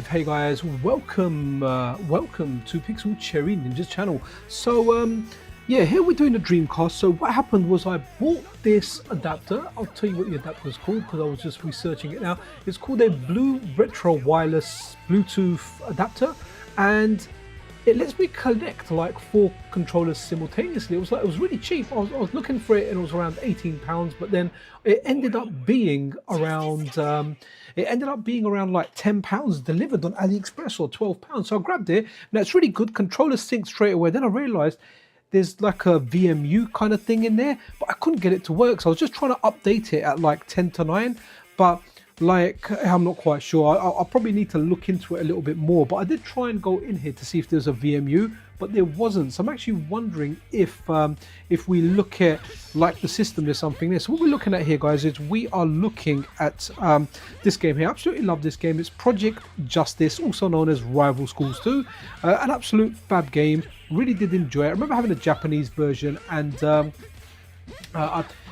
Hey guys, welcome to Pixel Cherry Ninja's channel. So yeah, here we're doing the Dreamcast. So what happened was I bought this adapter. I'll tell you what the adapter is called because I was just researching it now. It's called a Blue Retro Wireless Bluetooth adapter, and it lets me connect like 4 controllers simultaneously. It was really cheap. I was looking for it and it was around £18, but then it ended up being around like £10 delivered on AliExpress, or £12. So I grabbed it. Now it's really good. Controller sync straight away. Then I realized there's like a VMU kind of thing in there, but I couldn't get it to work. So I was just trying to update it at like 10 to 9, but like I'm not quite sure. I'll probably need to look into it a little bit more, but I did try and go in here to see if there's a VMU, but there wasn't. So I'm actually wondering if we look at like the system, there's something there. So what we're looking at here, guys, is we are looking at this game here. I absolutely love this game. It's Project Justice, also known as Rival Schools 2. An absolute fab game. Really did enjoy it. I remember having a Japanese version, and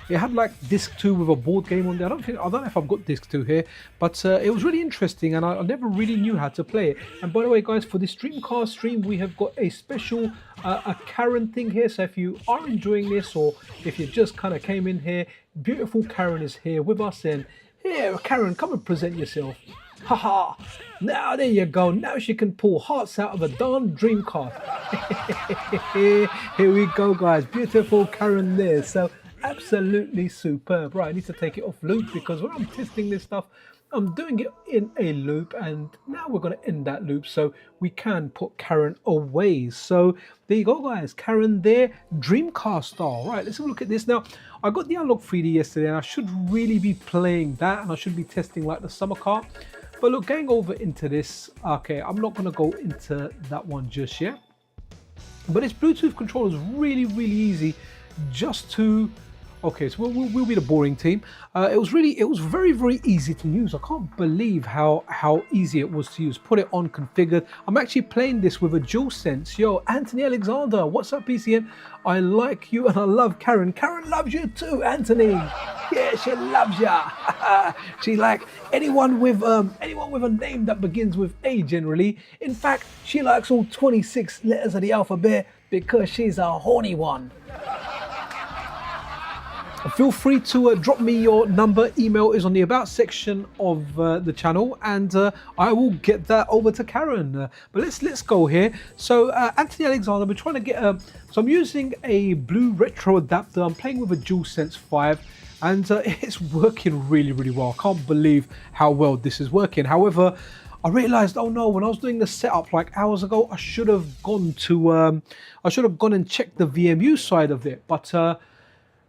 it had like disc 2 with a board game on there. I don't know if I've got disc 2 here, but it was really interesting, and I never really knew how to play it. And by the way, guys, for this Dreamcast stream, we have got a special a Karen thing here. So if you are enjoying this, or if you just kind of came in here, beautiful Karen is here with us. And here, Karen, come and present yourself. Haha! Now there you go. Now she can pull hearts out of a darn Dreamcast. Here we go, guys. Beautiful Karen there. So absolutely superb. Right, I need to take it off loop because when I'm testing this stuff, I'm doing it in a loop, and now we're going to end that loop so we can put Karen away. So there you go, guys. Karen there, Dreamcast style. Right, let's have a look at this now. I got the Unlock 3D yesterday, and I should really be playing that, and I should be testing like the summer car. But look, going over into this, okay, I'm not going to go into that one just yet. But its Bluetooth control is really, really easy just to... Okay, so we'll be the boring team. It was very, very easy to use. I can't believe how easy it was to use. Put it on, configured. I'm actually playing this with a DualSense. Yo, Anthony Alexander, what's up, PCN? I like you and I love Karen. Karen loves you too, Anthony. Yeah, she loves ya. She like anyone with a name that begins with A generally. In fact, she likes all 26 letters of the alphabet because she's a horny one. Feel free to drop me your number. Email is on the about section of the channel, and I will get that over to Karen. But let's go here. So Anthony Alexander, we're trying to get so I'm using a Blue Retro adapter. I'm playing with a DualSense 5, and it's working really, really well. I can't believe how well this is working. However, I realized, oh no, when I was doing the setup like hours ago, I should have gone and checked the VMU side of it, but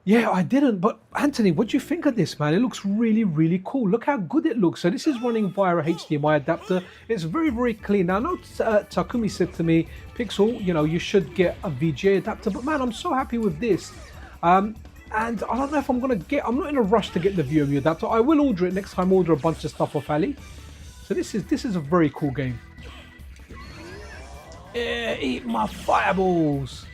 yeah, I didn't. But Anthony, what do you think of this, man? It looks really, really cool. Look how good it looks. So this is running via a HDMI adapter. It's very, very clean. Now, I know Takumi said to me, Pixel, you know, you should get a VGA adapter. But man, I'm so happy with this. And I don't know if I'm going to get... I'm not in a rush to get the VMU adapter. I will order it next time. Order a bunch of stuff off Ali. So this is a very cool game. Yeah, eat my fireballs.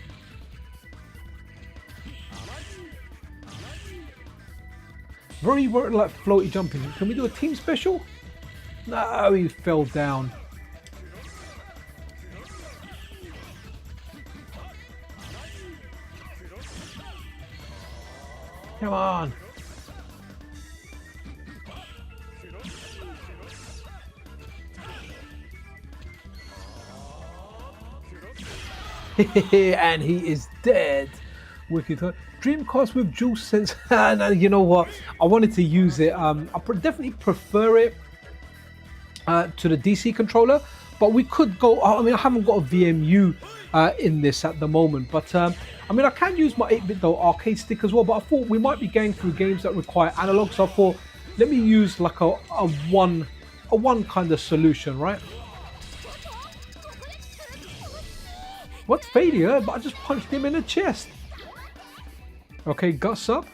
Very like floaty jumping. Can we do a team special? No, he fell down. Come on. And he is dead. Wicked. Dreamcast with DualSense. And you know what? I wanted to use it. I definitely prefer it to the DC controller, but we could go. I mean, I haven't got a VMU in this at the moment, but I mean, I can use my 8-bit though arcade stick as well. But I thought we might be going through games that require analog, so I thought let me use like a one kind of solution, right? What failure? But I just punched him in the chest. Okay, Gus up.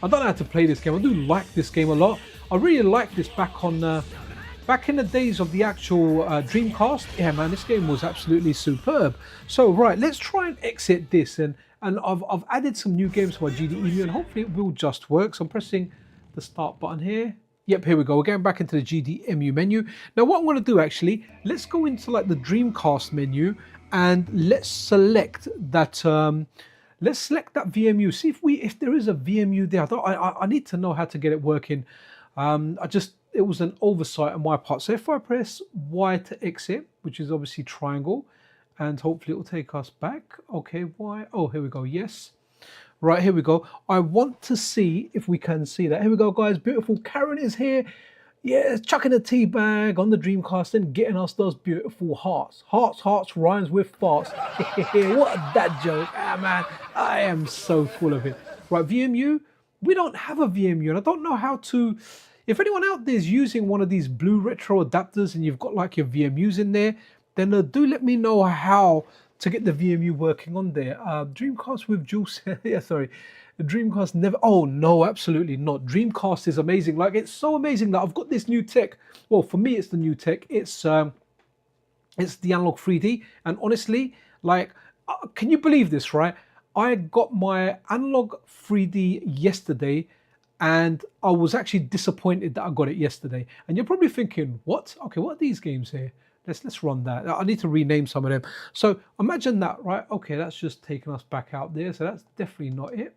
I don't know how to play this game. I do like this game a lot. I really like this back in the days of the actual Dreamcast. Yeah, man, this game was absolutely superb. So, right, let's try and exit this. And I've added some new games to my GDEmu, and hopefully it will just work. So I'm pressing the start button here. Yep, here we go. We're getting back into the GDEmu menu. Now what I'm going to do actually, let's go into like the Dreamcast menu and let's select that VMU. See if there is a VMU there. I need to know how to get it working. It was an oversight on my part. So if I press Y to exit, which is obviously triangle, and hopefully it will take us back. Okay, Y. Oh, here we go. Yes. Right, here we go. I want to see if we can see that. Here we go, guys. Beautiful Karen is here. Yeah, chucking a tea bag on the Dreamcast and getting us those beautiful hearts. Hearts rhymes with farts. What a dad joke. Ah, man, I am so full of it. Right, VMU. We don't have a VMU, and I don't know how to... If anyone out there is using one of these blue retro adapters and you've got like your VMUs in there, then do let me know how to get the VMU working on there. Dreamcast with Jules, yeah, sorry. The Dreamcast never, oh no, absolutely not. Dreamcast is amazing. Like, it's so amazing that I've got this new tech. Well, for me, it's the new tech. It's the Analog 3D. And honestly, like, can you believe this, right? I got my Analog 3D yesterday and I was actually disappointed that I got it yesterday. And you're probably thinking, what? Okay, what are these games here? Let's run that. I need to rename some of them. So imagine that, right? Okay, that's just taking us back out there. So that's definitely not it.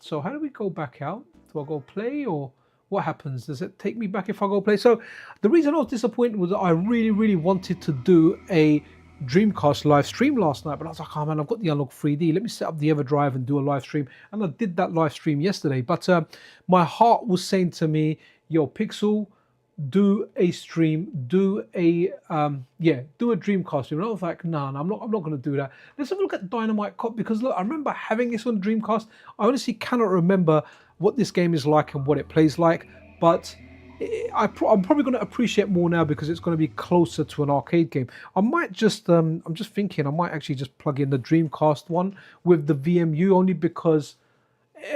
So how do we go back out? Do I go play or what happens? Does it take me back if I go play? So the reason I was disappointed was that I really wanted to do a Dreamcast live stream last night, but I was like, oh man, I've got the Unlock 3D. Let me set up the EverDrive and do a live stream. And I did that live stream yesterday. But my heart was saying to me, yo, Pixel, do a stream, do a Dreamcast stream. And I was like, no, I'm not going to do that. Let's have a look at Dynamite Cop, because look, I remember having this on Dreamcast. I honestly cannot remember what this game is like and what it plays like, but I'm probably going to appreciate more now because it's going to be closer to an arcade game. I might just, I'm just thinking, I might actually just plug in the Dreamcast one with the VMU, only because,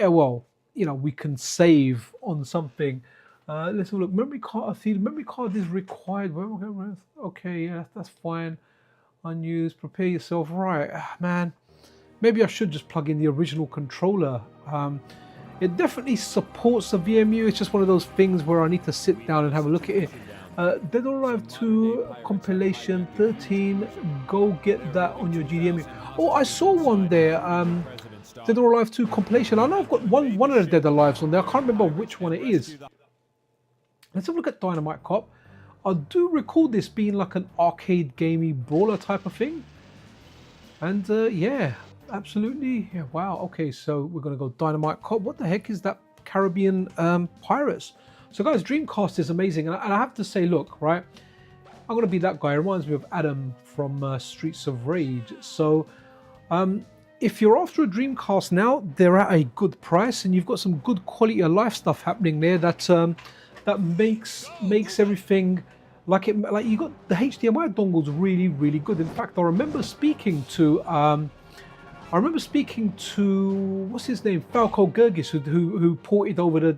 well, you know, we can save on something. Let's have a look. Memory card is required. Okay, yeah, that's fine. Unused. Prepare yourself. Right, man. Maybe I should just plug in the original controller. It definitely supports the VMU. It's just one of those things where I need to sit down and have a look at it. Dead or Alive 2 compilation 13. Go get that on your GDEmu. Oh, I saw one there. Dead or Alive 2 compilation. I know I've got one of the Dead or Alives on there. I can't remember which one it is. Let's have a look at Dynamite Cop. I do recall this being like an arcade gamey brawler type of thing. And yeah, absolutely. Yeah, wow. Okay, so we're going to go Dynamite Cop. What the heck is that Caribbean Pirates? So guys, Dreamcast is amazing. And I have to say, look, right, I'm going to be that guy. It reminds me of Adam from Streets of Rage. So if you're after a Dreamcast now, they're at a good price and you've got some good quality of life stuff happening there that makes everything like you got the HDMI dongles really good. In fact, I remember speaking to what's his name, Falco Gergis, who ported over he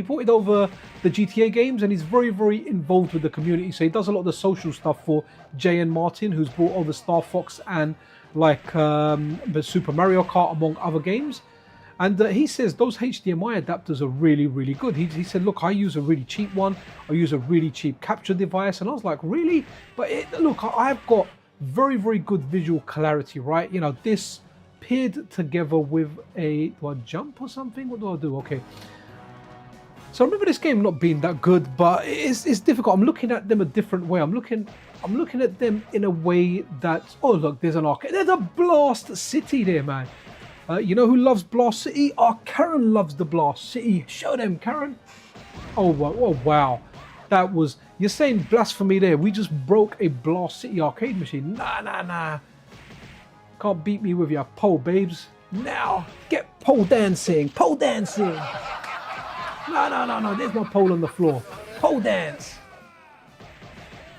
ported over the GTA games, and he's very involved with the community. So he does a lot of the social stuff for Jay and Martin, who's brought over Star Fox and like the Super Mario Kart, among other games. And he says those HDMI adapters are really good. He said, look, I use a really cheap one. I use a really cheap capture device. And I was like, really? But look, I've got very good visual clarity, right? You know, this paired together with do I jump or something? What do I do? Okay. So I remember this game not being that good, but it's difficult. I'm looking at them a different way. I'm looking at them in a way that, oh look, there's an arcade. There's a Blast City there, man. You know who loves Blast City? Oh, Karen loves the Blast City. Show them, Karen. Oh, wow. That was... You're saying blasphemy there. We just broke a Blast City arcade machine. Nah. Can't beat me with your pole, babes. Now, get pole dancing. Pole dancing. No. There's no pole on the floor. Pole dance.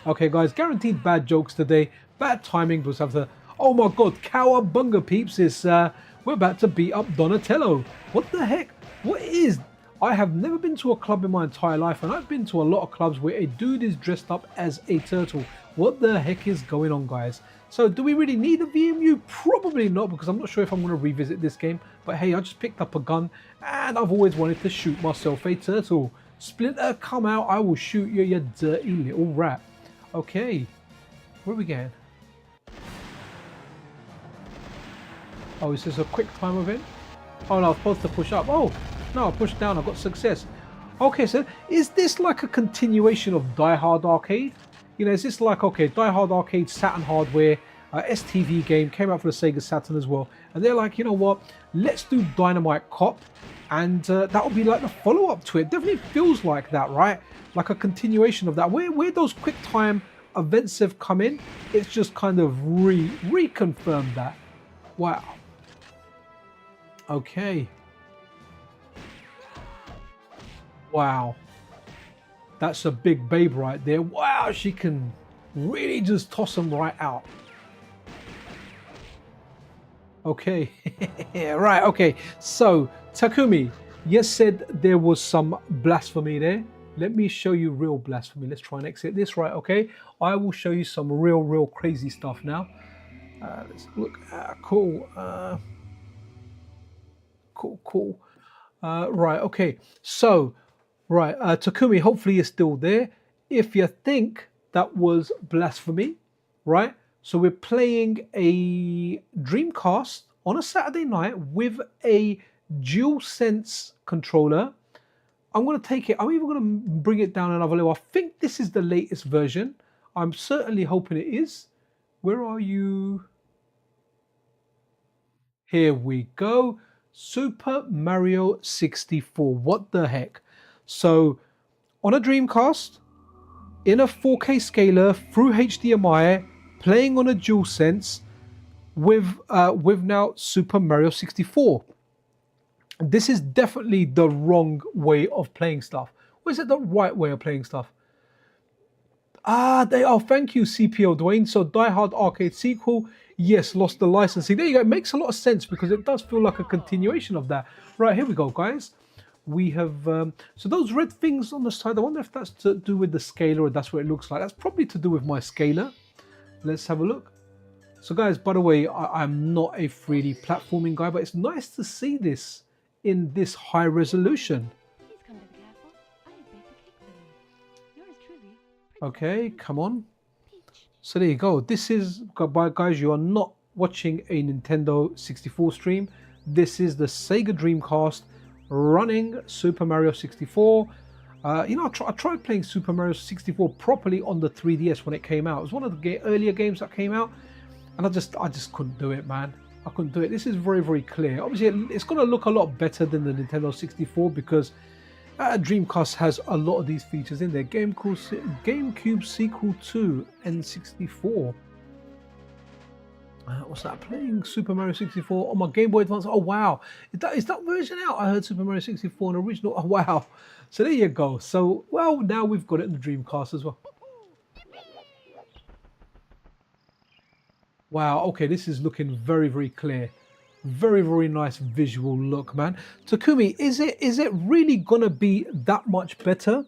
Okay, guys. Guaranteed bad jokes today. Bad timing. But after... Oh, my God. Cowabunga, peeps. We're about to beat up Donatello. What the heck? What is... I have never been to a club in my entire life, and I've been to a lot of clubs where a dude is dressed up as a turtle. What the heck is going on, guys? So do we really need a VMU? Probably not, because I'm not sure if I'm going to revisit this game. But hey, I just picked up a gun and I've always wanted to shoot myself a turtle. Splinter, come out, I will shoot you, you dirty little rat. Okay, where are we going? Oh, is this a quick time event? Oh no, I was supposed to push up. Oh, no, I pushed down, I got success. Okay, so is this like a continuation of Die Hard Arcade? You know, is this like, okay, Die Hard Arcade, Saturn hardware, STV game, came out for the Sega Saturn as well. And they're like, you know what, let's do Dynamite Cop. And that will be like the follow-up to it. Definitely feels like that, right? Like a continuation of that. Where those quick time events have come in, it's just kind of reconfirmed that. Wow. Okay. Wow. That's a big babe right there. Wow, she can really just toss them right out. Okay. Right, okay. So, Takumi, you said there was some blasphemy there. Let me show you real blasphemy. Let's try and exit this, right? Okay. I will show you some real crazy stuff now. Let's look. Cool. Cool. Right, okay. So, right, Takumi, hopefully you're still there. If you think that was blasphemy, right? So we're playing a Dreamcast on a Saturday night with a DualSense controller. I'm going to take it. I'm even going to bring it down another level. I think this is the latest version. I'm certainly hoping it is. Where are you? Here we go. Super Mario 64. What the heck? So on a Dreamcast, in a 4K scaler through HDMI, playing on a DualSense with now Super Mario 64. This is definitely the wrong way of playing stuff. Or is it the right way of playing stuff? They are. Thank you, CPO Dwayne. So Die Hard Arcade sequel, yes, lost the licensing. There you go. It makes a lot of sense because it does feel like a continuation of that. Right, here we go, guys. We have, so those red things on the side, I wonder if that's to do with the scaler or that's what it looks like. That's probably to do with my scaler. Let's have a look. So guys, by the way, I'm not a 3D platforming guy, but it's nice to see this in this high resolution. Okay, come on. So there you go. This is, guys, you are not watching a Nintendo 64 stream. This is the Sega Dreamcast running Super Mario 64. You know, I tried playing Super Mario 64 properly on the 3DS when it came out. It was one of the earlier games that came out, and I just couldn't do it, man. I couldn't do it. This is very clear. Obviously, it's going to look a lot better than the Nintendo 64 because Dreamcast has a lot of these features in there. GameCube sequel to N64. What's that? Playing Super Mario 64 on my Game Boy Advance. Oh wow, is that version out? I heard Super Mario 64 an original. Oh wow. So there you go. So well, now we've got it in the Dreamcast as well. Wow. Okay, this is looking very clear. Very nice visual look, man. Takumi, is it really gonna be that much better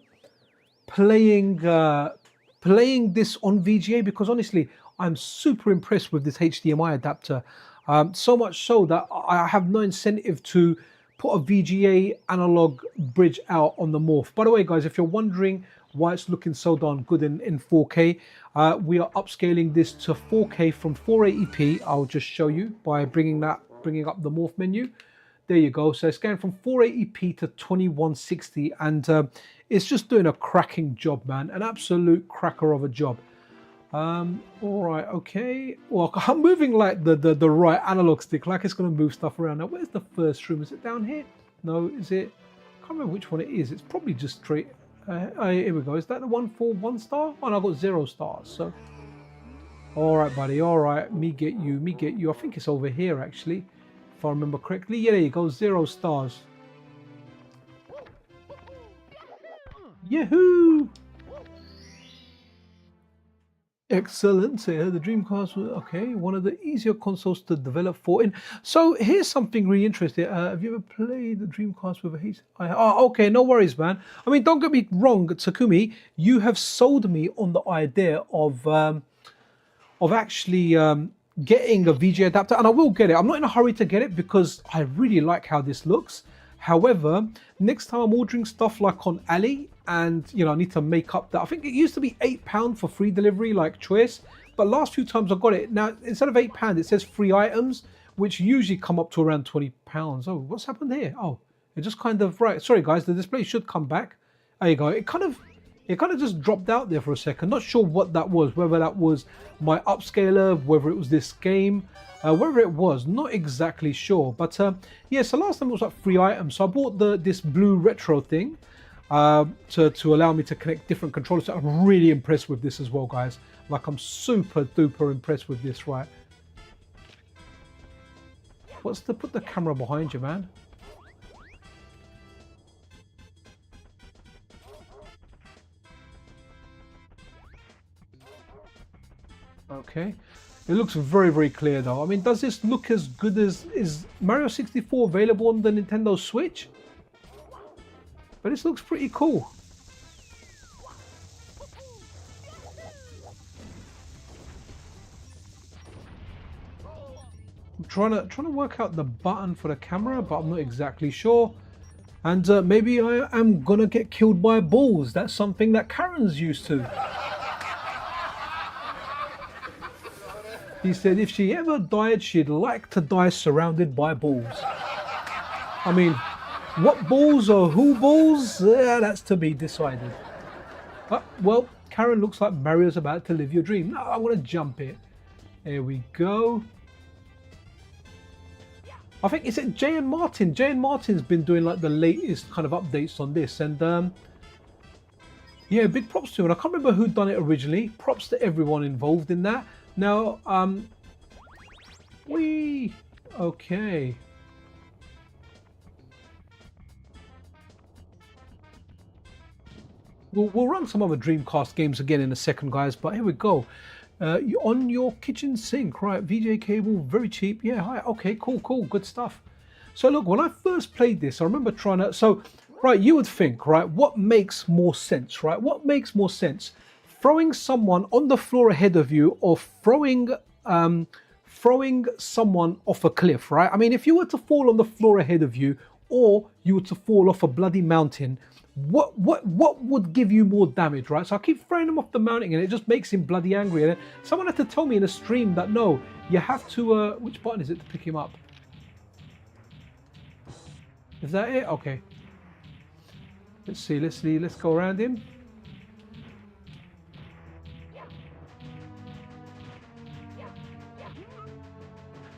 playing this on VGA? Because honestly, I'm super impressed with this HDMI adapter. So much so that I have no incentive to put a VGA analog bridge out on the Morph. By the way, guys, if you're wondering why it's looking so darn good in 4K, we are upscaling this to 4K from 480p. I'll just show you by bringing up the Morph menu. There you go. So it's going from 480p to 2160, and it's just doing a cracking job, man. An absolute cracker of a job. All right, okay. Well, I'm moving like the right analog stick, like it's going to move stuff around. Now, where's the first room? Is it down here? No, is it? I can't remember which one it is. It's probably just straight. Here we go. Is that the one for 1 star? Oh, no, I got 0 stars. So, all right, buddy. All right, me get you. I think it's over here actually, if I remember correctly. Yeah, there you go. 0 stars. Yahoo! Excellent. So yeah, the Dreamcast was okay. One of the easier consoles to develop for. So here's something really interesting. Have you ever played the Dreamcast with a heat? Oh, okay, no worries, man. I mean, don't get me wrong, Takumi. You have sold me on the idea of of actually getting a VGA adapter, and I will get it. I'm not in a hurry to get it because I really like how this looks. However, next time I'm ordering stuff like on Ali, and you know, I need to make up that. I think it used to be £8 for free delivery, like choice, but last few times I got it. Now instead of £8, it says free items, which usually come up to around £20. Oh, what's happened here? Oh, it just kind of, right. Sorry guys, the display should come back. There you go. It kind of just dropped out there for a second. Not sure what that was, whether that was my upscaler, whether it was this game, wherever it was, not exactly sure. But yeah, so last time it was like free items. So I bought this blue retro thing to allow me to connect different controllers. So I'm really impressed with this as well, guys. Like, I'm super duper impressed with this, right? What's the, put the camera behind you, man. Okay, it looks very, very clear though. I mean, does this look as good as, is Mario 64 available on the Nintendo Switch? But this looks pretty cool. I'm trying to work out the button for the camera, but I'm not exactly sure. And maybe I am gonna get killed by balls. That's something that Karen's used to. He said if she ever died, she'd like to die surrounded by balls. I mean, what balls or who balls? That's to be decided. Well, Karen, looks like Mario's about to live your dream. No, I'm going to jump it. There we go. I think, is it Jay and Martin? Jay and Martin's been doing like the latest kind of updates on this. And yeah, big props to him. And I can't remember who done it originally. Props to everyone involved in that. Now, okay. We'll run some other Dreamcast games again in a second, guys, but here we go. On your kitchen sink, right? VGA cable, very cheap. Yeah, hi. Okay, cool, good stuff. So look, when I first played this, I remember trying to, so, right, you would think, right, what makes more sense, right? What makes more sense? Throwing someone on the floor ahead of you, or throwing someone off a cliff, right? I mean, if you were to fall on the floor ahead of you, or you were to fall off a bloody mountain, what would give you more damage, right? So I keep throwing him off the mountain, and it just makes him bloody angry. And someone had to tell me in a stream that no, you have to. Which button is it to pick him up? Is that it? Okay. Let's see. Let's go around him.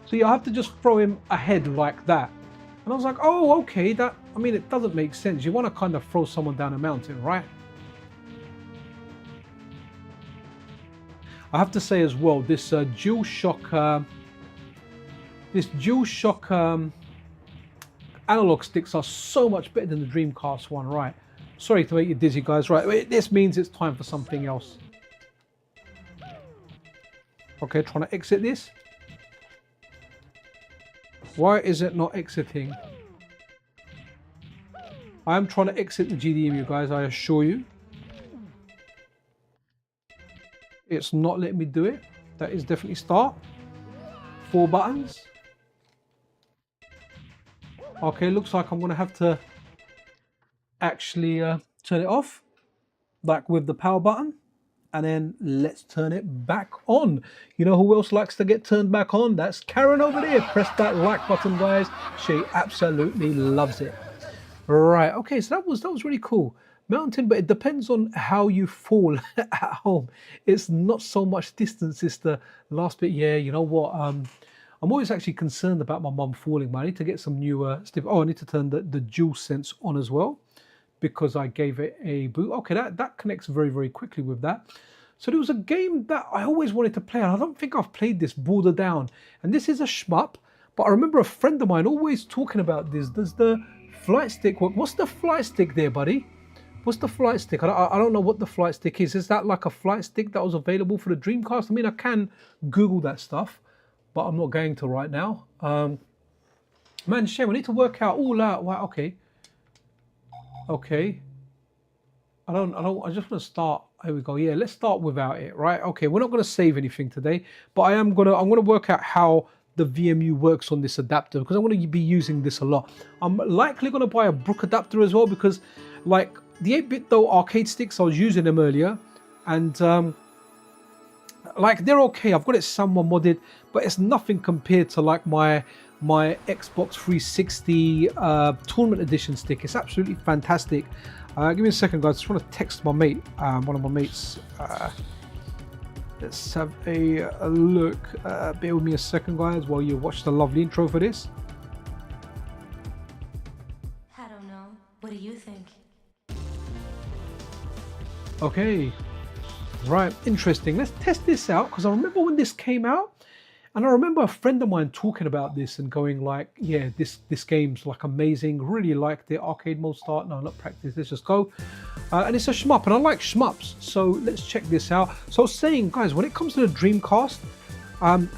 So you have to just throw him ahead like that. And I was like, oh, okay, that, I mean, it doesn't make sense. You want to kind of throw someone down a mountain, right? I have to say as well, this DualShock analog sticks are so much better than the Dreamcast one, right? Sorry to make you dizzy, guys, right? This means it's time for something else. Okay, trying to exit this. Why is it not exiting? I am trying to exit the GDEmu, guys, I assure you. It's not letting me do it. That is definitely start. 4 buttons. Okay, looks like I'm going to have to actually turn it off. Like with the power button. And then let's turn it back on. You know who else likes to get turned back on? That's Karen over there. Press that like button, guys. She absolutely loves it. Right, okay, so that was really cool. Mountain, but it depends on how you fall at home. It's not so much distance, it's the last bit. Yeah, you know what? I'm always actually concerned about my mum falling, but I need to get some new stiff. Oh, I need to turn the DualSense on as well, because I gave it a boot. Okay, that connects very, very quickly with that. So there was a game that I always wanted to play, and I don't think I've played this, Border Down. And this is a shmup, but I remember a friend of mine always talking about this. Does the flight stick work? What's the flight stick there, buddy? What's the flight stick? I don't know what the flight stick is. Is that like a flight stick that was available for the Dreamcast? I mean, I can Google that stuff, but I'm not going to right now. Man, shame, we need to work out all out. Wow, okay. Okay. I just want to start. Here we go. Yeah, let's start without it, right? Okay, we're not going to save anything today, but I'm going to work out how the VMU works on this adapter because I'm going to be using this a lot. I'm likely going to buy a Brook adapter as well because, like, the 8-bit though arcade sticks, I was using them earlier, and like they're okay. I've got it somewhat modded, but it's nothing compared to like my Xbox 360 tournament edition stick. It's absolutely fantastic. Give me a second, guys. I just want to text my mate, one of my mates. Let's have a look. Bear with me a second, guys, while you watch the lovely intro for this. I don't know. What do you think? Okay, right, interesting. Let's test this out because I remember when this came out, and I remember a friend of mine talking about this and going like, yeah, this game's like amazing, really liked it. Arcade mode start, no, not practice, let's just go. And it's a shmup, and I like shmups, so let's check this out. So I was saying, guys, when it comes to the Dreamcast,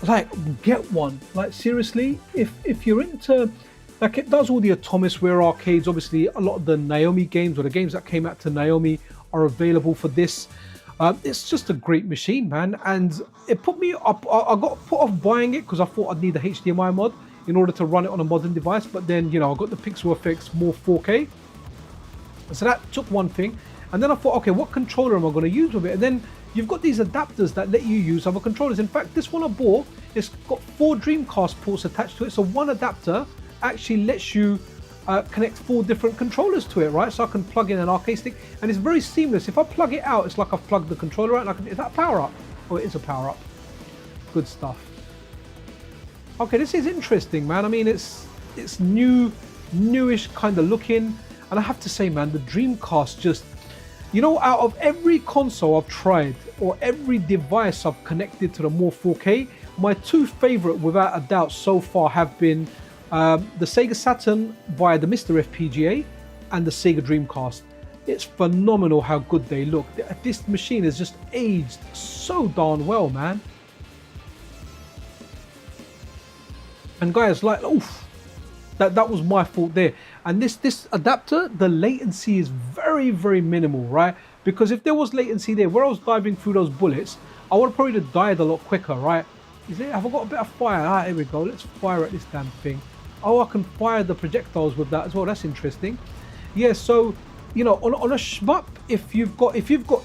like, get one. Like, seriously, if you're into, like, it does all the Atomiswave arcades. Obviously, a lot of the Naomi games, or the games that came out to Naomi, are available for this. It's just a great machine, man, and it put me up. I got put off buying it because I thought I'd need a HDMI mod in order to run it on a modern device, but then, you know, I got the PixelFX Morph4K, so that took one thing, and then I thought, okay, what controller am I going to use with it? And then you've got these adapters that let you use other controllers. In fact, this one I bought, it's got 4 Dreamcast ports attached to it, so one adapter actually lets you connect 4 different controllers to it, right? So I can plug in an arcade stick, and it's very seamless. If I plug it out, it's like I've plugged the controller out. Is that a power up? Oh, it is a power up. Good stuff. Okay, this is interesting, man. I mean, it's newish kind of looking, and I have to say, man, the Dreamcast just, you know, out of every console I've tried or every device I've connected to the Morph4K, my 2 favorite, without a doubt, so far have been the Sega Saturn via the Mr. FPGA and the Sega Dreamcast. It's phenomenal how good they look. This machine has just aged so darn well, man. And guys, like, oof, that was my fault there. And this adapter, the latency is very, very minimal, right? Because if there was latency there, where I was diving through those bullets, I would have probably died a lot quicker, right? Have I got a bit of fire? Ah, here we go. Let's fire at this damn thing. Oh, I can fire the projectiles with that as well. That's interesting. Yeah, so, you know, on a shmup, if you've got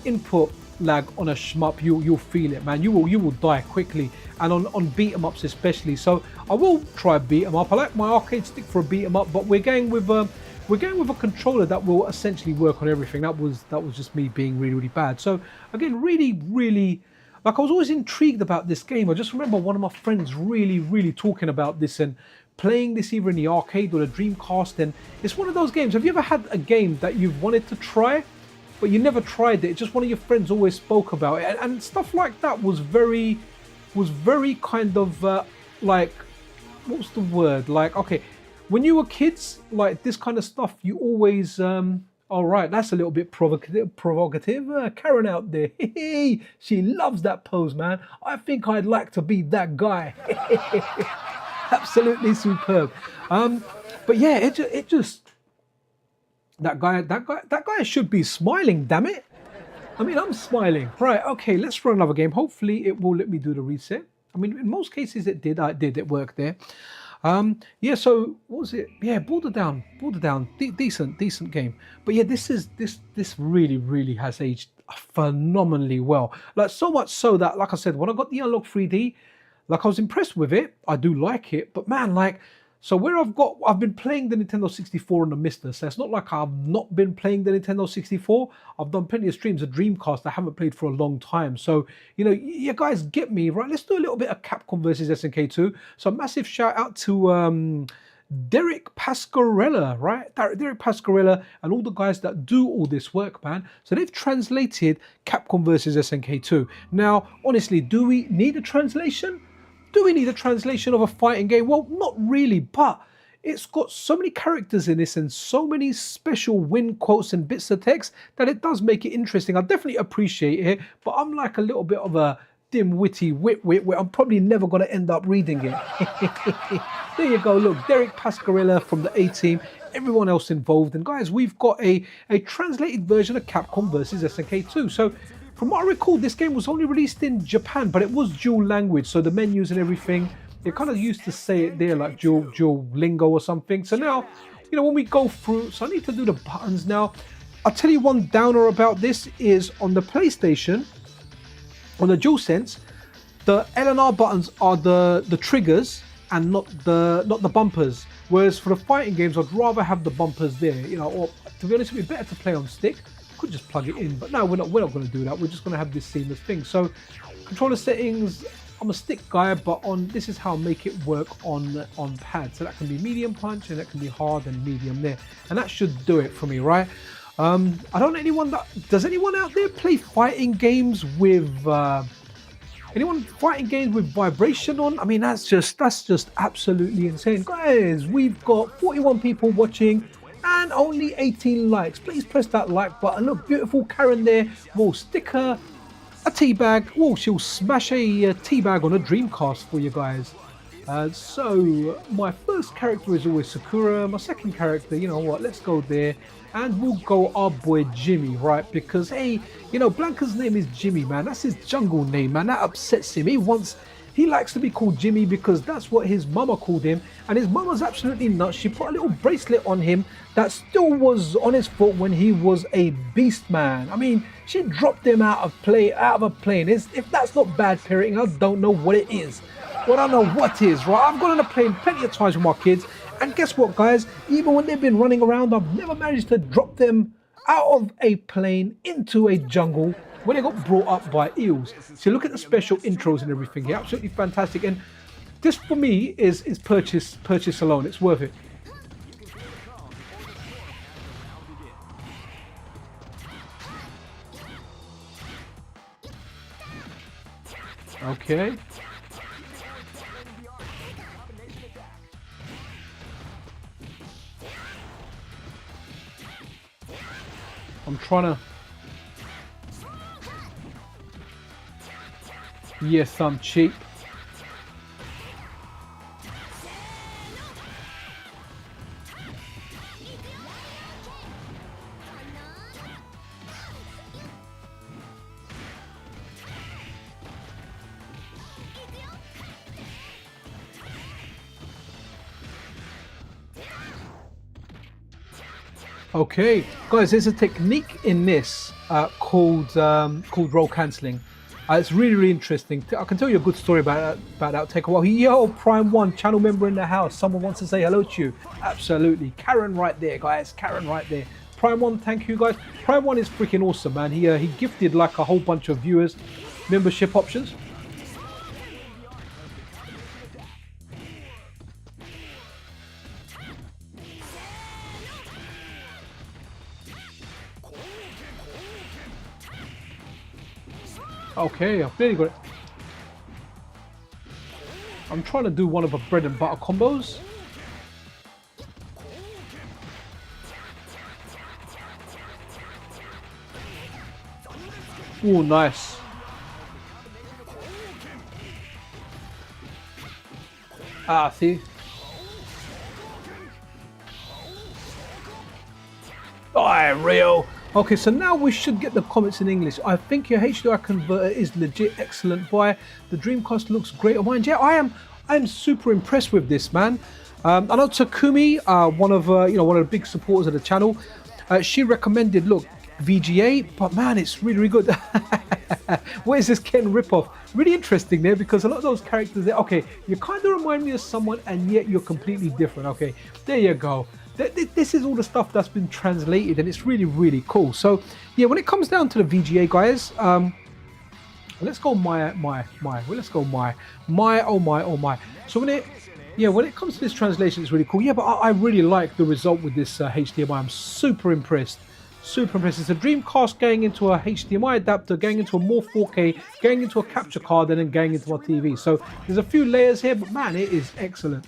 input lag on a shmup, you'll feel it, man. You will die quickly, and on beat 'em ups especially. So I will try beat 'em up. I like my arcade stick for a beat 'em up, but we're going with a controller that will essentially work on everything. That was just me being really, really bad. So again, really, really, like, I was always intrigued about this game. I just remember one of my friends really, really talking about this and playing this either in the arcade or the Dreamcast, and it's one of those games. Have you ever had a game that you've wanted to try, but you never tried it? Just one of your friends always spoke about it, and stuff like that was very kind of like, what was the word? Like, okay, when you were kids, like this kind of stuff, you always all right, that's a little bit provocative. Karen out there, she loves that pose, man. I think I'd like to be that guy. Absolutely superb. But yeah, it just, that guy should be smiling, damn it. I mean, I'm smiling. Right, okay, let's run another game. Hopefully it will let me do the reset. I mean, in most cases it did. It worked there. Yeah, so what was it? Yeah, Border Down, decent game. But yeah, this really has aged phenomenally well. Like, so much so that, like I said, when I got the Unlock 3D, like, I was impressed with it. I do like it, but man, like, so where I've been playing the Nintendo 64 on the Mister, so it's not like I've not been playing the Nintendo 64. I've done plenty of streams of Dreamcast I haven't played for a long time. So, you know, you guys get me, right? Let's do a little bit of Capcom versus SNK 2. So massive shout out to Derek Pascarella, right? Derek Pascarella and all the guys that do all this work, man. So they've translated Capcom versus SNK 2. Now, honestly, do we need a translation? Do we need a translation of a fighting game? Well, not really, but it's got so many characters in this and so many special win quotes and bits of text that it does make it interesting. I definitely appreciate it, but I'm like a little bit of a dim-witty wit where I'm probably never going to end up reading it. There you go. Look, Derek Pascarella from the A-Team, everyone else involved. And guys, we've got a translated version of Capcom versus SNK 2. So from what I recall, this game was only released in Japan, but it was dual language. So the menus and everything, they kind of used to say it there like dual lingo or something. So now, you know, when we go through, so I need to do the buttons now. I'll tell you one downer about this is on the PlayStation, on the DualSense, the L and R buttons are the triggers and not the bumpers. Whereas for the fighting games, I'd rather have the bumpers there. You know, or to be honest, it'd be better to play on stick. Could just plug it in, but no, we're not going to do that. We're just going to have this seamless thing. So, controller settings. I'm a stick guy, but this is how I make it work on pad. So that can be medium punch and that can be hard and medium there, and that should do it for me, right? I don't know does anyone out there play fighting games with vibration on? I mean, that's just absolutely insane. Guys, we've got 41 people watching and only 18 likes. Please press that like button. Look, beautiful Karen there will stick a teabag. Oh, she'll smash a teabag on a Dreamcast for you guys. So my first character is always Sakura. My second character, you know what, let's go there. And we'll go our boy Jimmy, right? Because, hey, you know, Blanca's name is Jimmy, man. That's his jungle name, man. That upsets him. He likes to be called Jimmy because that's what his mama called him. And his mama's absolutely nuts. She put a little bracelet on him that still was on his foot when he was a beast man. I mean, she dropped him out of a plane. If that's not bad parenting, I don't know what it is. Well, I don't know what is, right? I've gone on a plane plenty of times with my kids. And guess what, guys? Even when they've been running around, I've never managed to drop them out of a plane into a jungle when they got brought up by eels. So look at the special intros and everything here. Absolutely fantastic. And this, for me, is purchase alone. It's worth it. Okay. I'm trying to... Yes, I'm cheap. Okay, guys, there's a technique in this called roll cancelling. It's really interesting. I can tell you a good story about that. It'll take a while. Yo, Prime One, channel member in the house. Someone wants to say hello to you. Absolutely, Karen right there, guys. Karen right there. Prime One, thank you, guys. Prime One is freaking awesome, man. He gifted like a whole bunch of viewers membership options. Okay, I've nearly got it. I'm trying to do one of the bread and butter combos. Oh, nice. Ah, see? Alright, Rio. Okay, so now we should get the comments in English. I think your HDR converter is legit excellent. Boy, the Dreamcast looks great on mine. Yeah, I am super impressed with this, man. I know Takumi, one of the big supporters of the channel, she recommended, look, VGA, but man, it's really, really good. Where is this Ken ripoff? Really interesting there, because a lot of those characters there, okay, you kind of remind me of someone, and yet you're completely different. Okay, there you go. This is all the stuff that's been translated, and it's really, really cool. So yeah, when it comes down to the VGA, guys, let's go let's go my. So when it comes to this translation, it's really cool. Yeah, but I really like the result with this HDMI. I'm super impressed. Super impressed. It's a Dreamcast going into a HDMI adapter, going into a Morph4K, going into a capture card, and then going into my TV. So there's a few layers here, but man, it is excellent.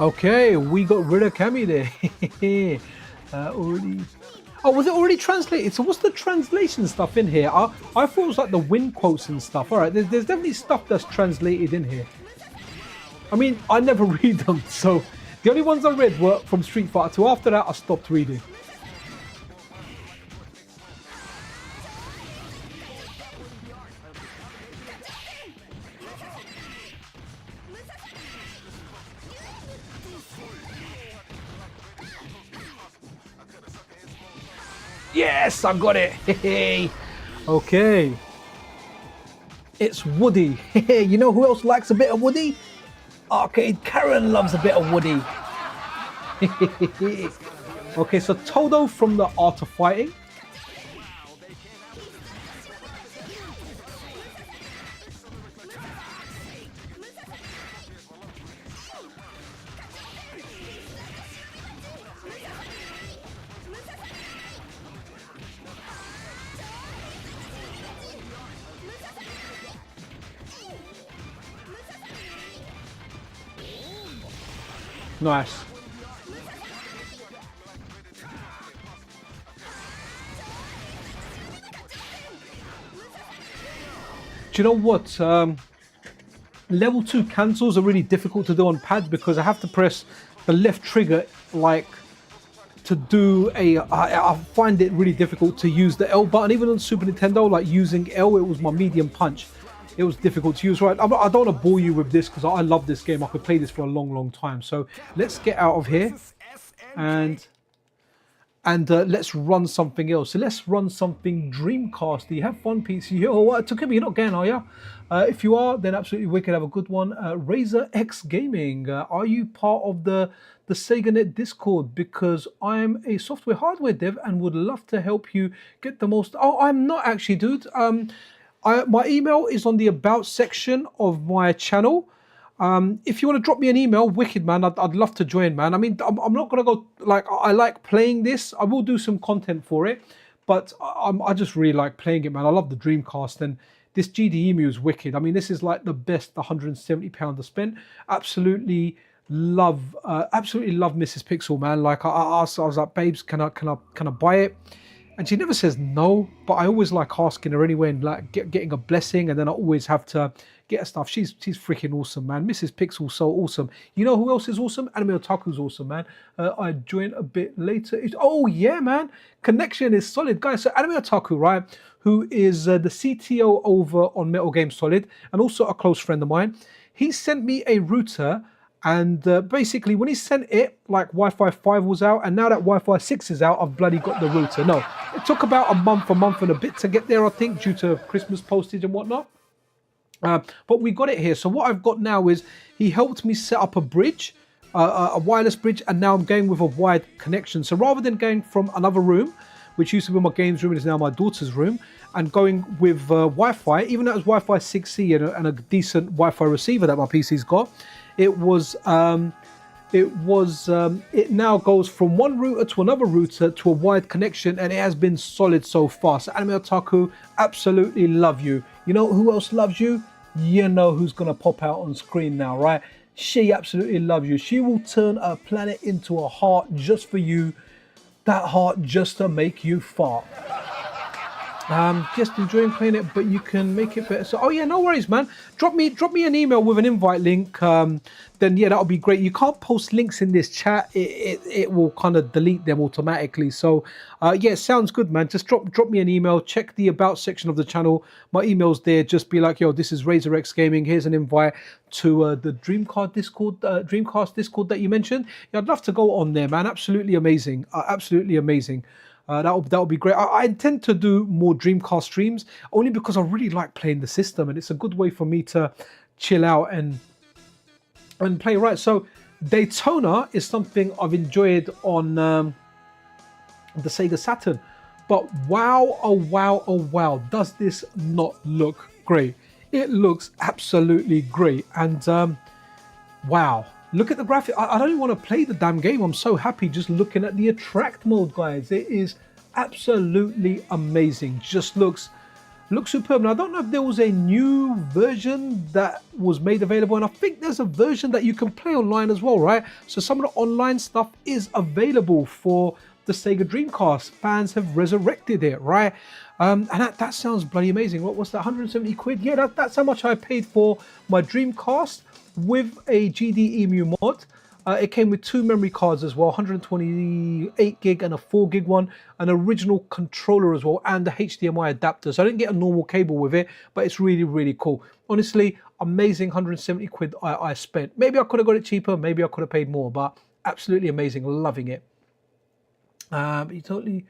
Okay, we got rid of Cammy there. Already. Oh, was it already translated? So what's the translation stuff in here? I thought it was like the win quotes and stuff. All right, there's definitely stuff that's translated in here. I mean, I never read them, so the only ones I read were from Street Fighter 2. After that, I stopped reading. Yes, I got it. Okay. It's Woody. You know who else likes a bit of Woody? Arcade Karen loves a bit of Woody. Okay, so Todo from the Art of Fighting. Nice. Do you know what? Level 2 cancels are really difficult to do on pad because I have to press the left trigger like to do a... I find it really difficult to use the L button. Even on Super Nintendo, like using L, it was my medium punch. It was difficult to use. Right, I don't want to bore you with this because I love this game. I could play this for a long time. So let's get out of here and let's run something else. So let's run something Dreamcast. Have fun, PC. Oh, what? Takumi, you're not getting, are you? If you are, then absolutely wicked. Have a good one. Razor X Gaming. Are you part of the SegaNet Discord? Because I'm a software hardware dev and would love to help you get the most. Oh, I'm not actually, dude. My email is on the About section of my channel. If you want to drop me an email, wicked man, I'd love to join, man. I mean, I'm not going to go, like, I like playing this. I will do some content for it, but I just really like playing it, man. I love the Dreamcast, and this GDEmu is wicked. I mean, this is like the best £170 I spent. Absolutely love Mrs. Pixel, man. Like, I asked, I was like, babes, can I buy it? And she never says no, but I always like asking her anyway and like getting a blessing, and then I always have to get her stuff. She's freaking awesome, man. Mrs. Pixel's so awesome. You know who else is awesome? Anime Otaku's awesome, man. I joined a bit later. Oh yeah, man. Connection is solid, guys. So Anime Otaku, right, who is the CTO over on Metal Game Solid and also a close friend of mine, he sent me a router. And basically, when he sent it, like Wi-Fi 5 was out, and now that Wi-Fi 6 is out, I've bloody got the router. No, it took about a month and a bit to get there, I think, due to Christmas postage and whatnot. But we got it here. So what I've got now is he helped me set up a bridge, a wireless bridge, and now I'm going with a wired connection. So rather than going from another room, which used to be my games room and is now my daughter's room, and going with Wi-Fi, even though it was Wi-Fi 6E and a decent Wi-Fi receiver that my PC's got, it now goes from one router to another router to a wired connection, and it has been solid so far. So Anime Otaku, absolutely love you. You know who else loves you? You know who's gonna pop out on screen now, right? She absolutely loves you. She will turn a planet into a heart just for you. That heart just to make you fart. Just enjoying playing it, but you can make it better. So, oh yeah, no worries, man. Drop me an email with an invite link. Then yeah, that'll be great. You can't post links in this chat. It will kind of delete them automatically. So yeah, sounds good, man. Just drop me an email. Check the About section of the channel. My email's there. Just be like, yo, this is Razor X Gaming. Here's an invite to the Dreamcast Discord that you mentioned. Yeah, I'd love to go on there, man. Absolutely amazing. Absolutely amazing. That'll be great. I intend to do more Dreamcast streams only because I really like playing the system, and it's a good way for me to chill out and play. Right, so Daytona is something I've enjoyed on the Sega Saturn, but wow, oh wow, does this not look great? It looks absolutely great, and wow. Look at the graphic. I don't even want to play the damn game. I'm so happy just looking at the attract mode, guys. It is absolutely amazing. Just looks Looks superb. Now, I don't know if there was a new version that was made available, and I think there's a version that you can play online as well, right? So some of the online stuff is available for the Sega Dreamcast. Fans have resurrected it, right? And that sounds bloody amazing. What's that, 170 quid? Yeah, that's how much I paid for my Dreamcast with a GDEmu mod. It came with 2 memory cards as well, 128 gig and a 4 gig one, an original controller as well, and the HDMI adapter. So I didn't get a normal cable with it, but it's really, really cool. Honestly, amazing 170 quid I spent. Maybe I could have got it cheaper, maybe I could have paid more, but absolutely amazing, loving it. You totally...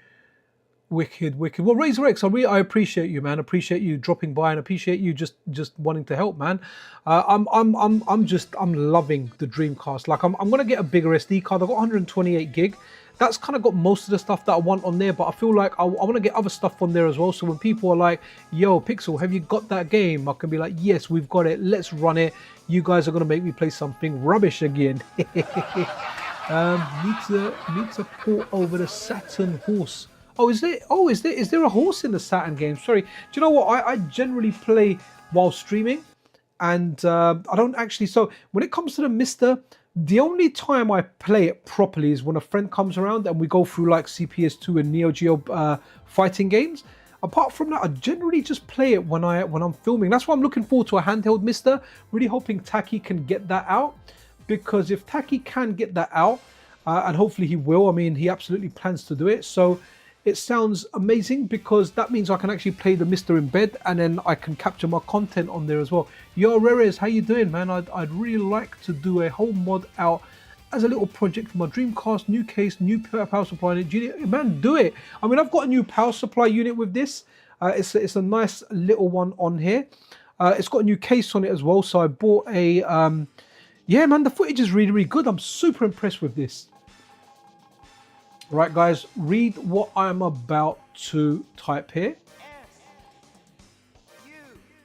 Wicked. Well, Razor X, I appreciate you, man. Appreciate you dropping by and appreciate you just wanting to help, man. I'm loving the Dreamcast. Like I'm gonna get a bigger SD card. I've got 128 gig. That's kind of got most of the stuff that I want on there, but I feel like I want to get other stuff on there as well. So when people are like, "Yo, Pixel, have you got that game?" I can be like, "Yes, we've got it. Let's run it. You guys are gonna make me play something rubbish again." Need to port over the Saturn horse. Is there a horse in the Saturn game? Sorry. Do you know what? I generally play while streaming, and I don't actually. So when it comes to the Mister, the only time I play it properly is when a friend comes around and we go through like CPS2 and Neo Geo fighting games. Apart from that, I generally just play it when I'm filming. That's why I'm looking forward to a handheld Mister. Really hoping Taki can get that out, because if Taki can get that out, and hopefully he will. I mean, he absolutely plans to do it. So. It sounds amazing because that means I can actually play the Mister in bed and then I can capture my content on there as well. Yo, Rarez, how you doing, man? I'd really like to do a whole mod out as a little project for my Dreamcast, new case, new power supply unit. Man, do it. I mean, I've got a new power supply unit with this. It's a nice little one on here. It's got a new case on it as well. So I bought a, yeah, man, the footage is really, really good. I'm super impressed with this. Right, guys, read what I'm about to type here.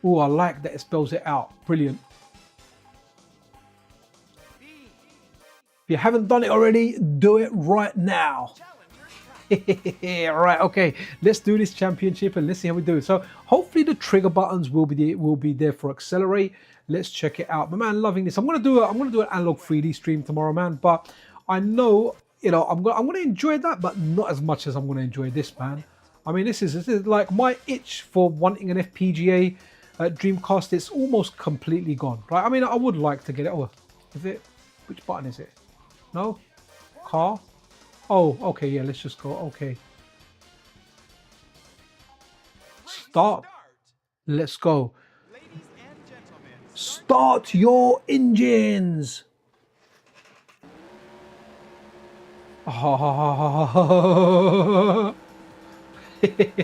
Oh, I like that it spells it out. Brilliant. If you haven't done it already, do it right now. Right, okay, let's do this championship and let's see how we do. So hopefully the trigger buttons will be there for accelerate. Let's check it out. But man, loving this. I'm gonna do an analog 3D stream tomorrow, man. But I know. You know, I'm gonna enjoy that, but not as much as I'm gonna enjoy this, man. I mean, this is like my itch for wanting an FPGA Dreamcast. It's almost completely gone, right? I mean, I would like to get it. Oh, is it? Which button is it? No, car. Oh, okay, yeah. Let's just go. Okay, start. Let's go. Start your engines. Oh,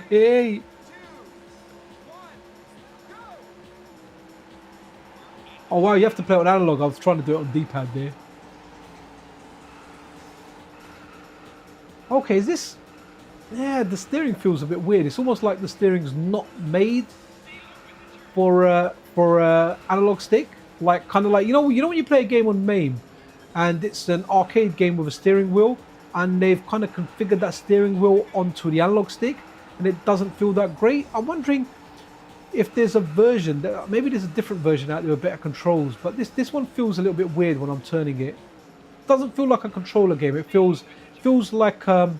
hey. Oh wow, you have to play on analog. I was trying to do it on D-pad there. Okay, is this... Yeah, the steering feels a bit weird. It's almost like the steering's not made for analog stick. Like, kind of like, you know when you play a game on MAME and it's an arcade game with a steering wheel, and they've kind of configured that steering wheel onto the analog stick, and it doesn't feel that great. I'm wondering if there's a version, maybe there's a different version out there with better controls, but this one feels a little bit weird when I'm turning it. It doesn't feel like a controller game. It feels like a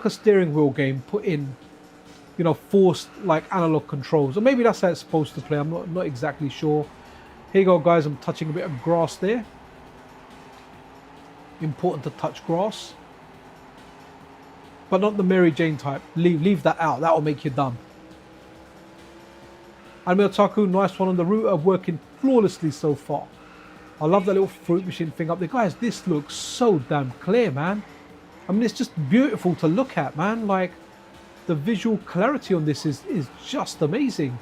steering wheel game put in, you know, forced like analog controls. Or maybe that's how it's supposed to play. I'm not exactly sure. Here you go, guys. I'm touching a bit of grass there. Important to touch grass. But not the Mary Jane type. Leave that out. That will make you dumb. Anime Otaku, nice one on the router, working flawlessly so far. I love that little fruit machine thing up there. Guys, this looks so damn clear, man. I mean, it's just beautiful to look at, man. Like, the visual clarity on this is just amazing.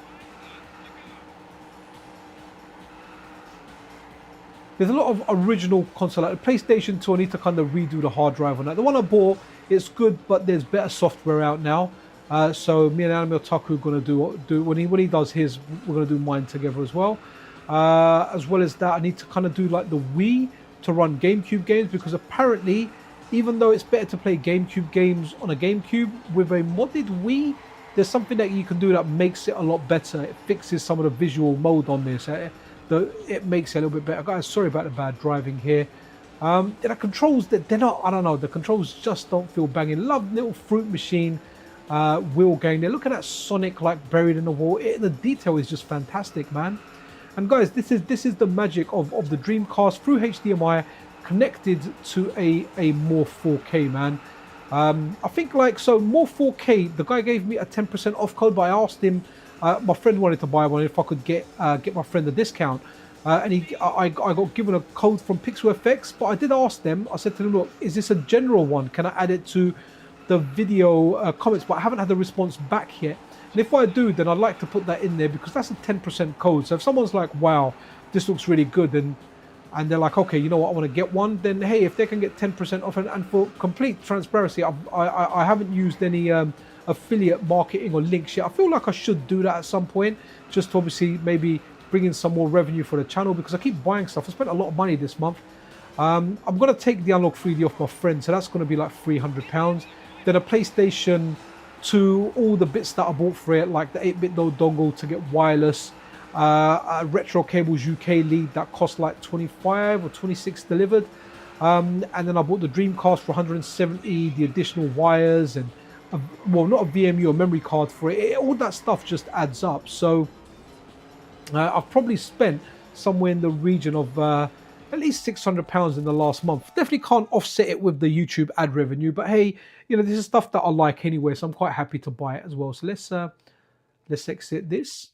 There's a lot of original console. Like the PlayStation 2, I need to kind of redo the hard drive on that. The one I bought, it's good, but there's better software out now. So me and Anime Otaku are going to do when he does his, we're going to do mine together as well. As well as that, I need to kind of do like the Wii to run GameCube games, because apparently, even though it's better to play GameCube games on a GameCube, with a modded Wii, there's something that you can do that makes it a lot better. It fixes some of the visual mode on this. It makes it a little bit better. Guys, sorry about the bad driving here. The controls, they're not, I don't know, the controls just don't feel banging. Love little fruit machine wheel game. They're looking at Sonic like buried in the wall. The detail is just fantastic, man. And guys, this is the magic of the Dreamcast through HDMI connected to a Morph 4K, man. I think like, so Morph 4K, the guy gave me a 10% off code, but I asked him, my friend wanted to buy one, if I could get my friend a discount. And I got given a code from PixelFX, but I did ask them, I said to them, look, is this a general one? Can I add it to the video comments? But I haven't had a response back yet. And if I do, then I'd like to put that in there because that's a 10% code. So if someone's like, wow, this looks really good, and they're like, okay, you know what, I want to get one, then hey, if they can get 10% off, and for complete transparency, I haven't used any affiliate marketing or links yet. I feel like I should do that at some point, just to obviously maybe bring in some more revenue for the channel, because I keep buying stuff. I spent a lot of money this month. I'm going to take the Unlock 3D off my friend, so that's going to be like £300. Then a PlayStation 2, all the bits that I bought for it, like the 8-bit no dongle to get wireless, Retro Cables UK lead that cost like 25 or 26 delivered, and then I bought the Dreamcast for 170, the additional wires, and well, not a VMU or memory card for it. All that stuff just adds up. So I've probably spent somewhere in the region of at least £600 in the last month. Definitely can't offset it with the YouTube ad revenue, but hey, you know, this is stuff that I like anyway, so I'm quite happy to buy it as well. So let's exit this.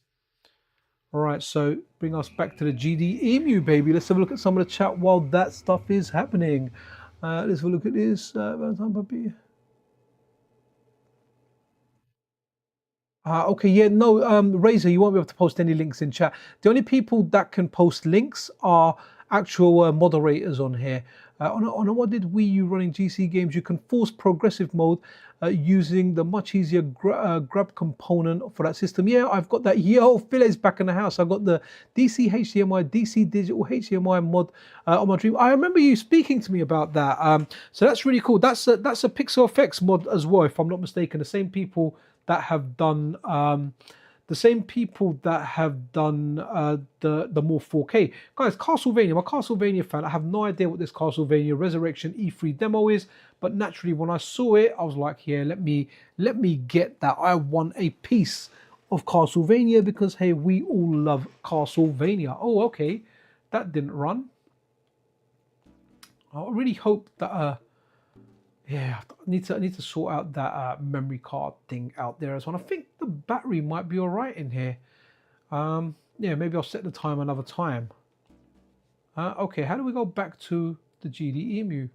All right, so bring us back to the GDEmu, baby. Let's have a look at some of the chat while that stuff is happening. Let's have a look at this. Okay, yeah, no, Razor, you won't be able to post any links in chat. The only people that can post links are actual moderators on here. On a what did Wii U running GC games, you can force progressive mode using the much easier grab component for that system. Yeah, I've got that. Yo, Phile's back in the house. I've got the DC HDMI, DC digital HDMI mod on my Dream. I remember you speaking to me about that. So that's really cool. That's a PixelFX mod as well, if I'm not mistaken. The same people that have done the Morph 4K. Guys, Castlevania, I'm a Castlevania fan. I have no idea what this Castlevania Resurrection E3 demo is, but naturally when I saw it, I was like, yeah, let me get that. I want a piece of Castlevania because hey, we all love Castlevania. Oh, okay, that didn't run. I really hope that yeah, I need to sort out that memory card thing out there as well. I think the battery might be all right in here. Yeah, maybe I'll set the time another time. Okay, how do we go back to the GDEmu?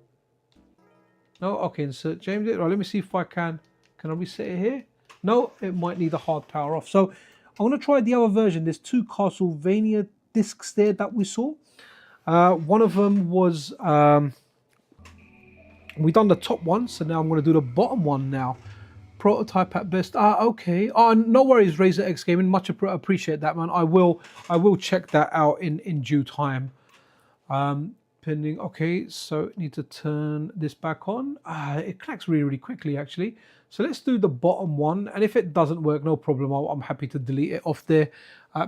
No, okay, insert James. Right, let me see if I can. Can I reset it here? No, it might need a hard power off. So I'm going to try the other version. There's two Castlevania discs there that we saw. One of them was... we done the top one, so now I'm going to do the bottom one now. Prototype at best. Okay. No worries, Razor X Gaming. Much appreciate that, man. I will check that out in due time. Pending. Okay, so need to turn this back on. It connects really quickly, actually. So let's do the bottom one, and if it doesn't work, no problem. I'm happy to delete it off there.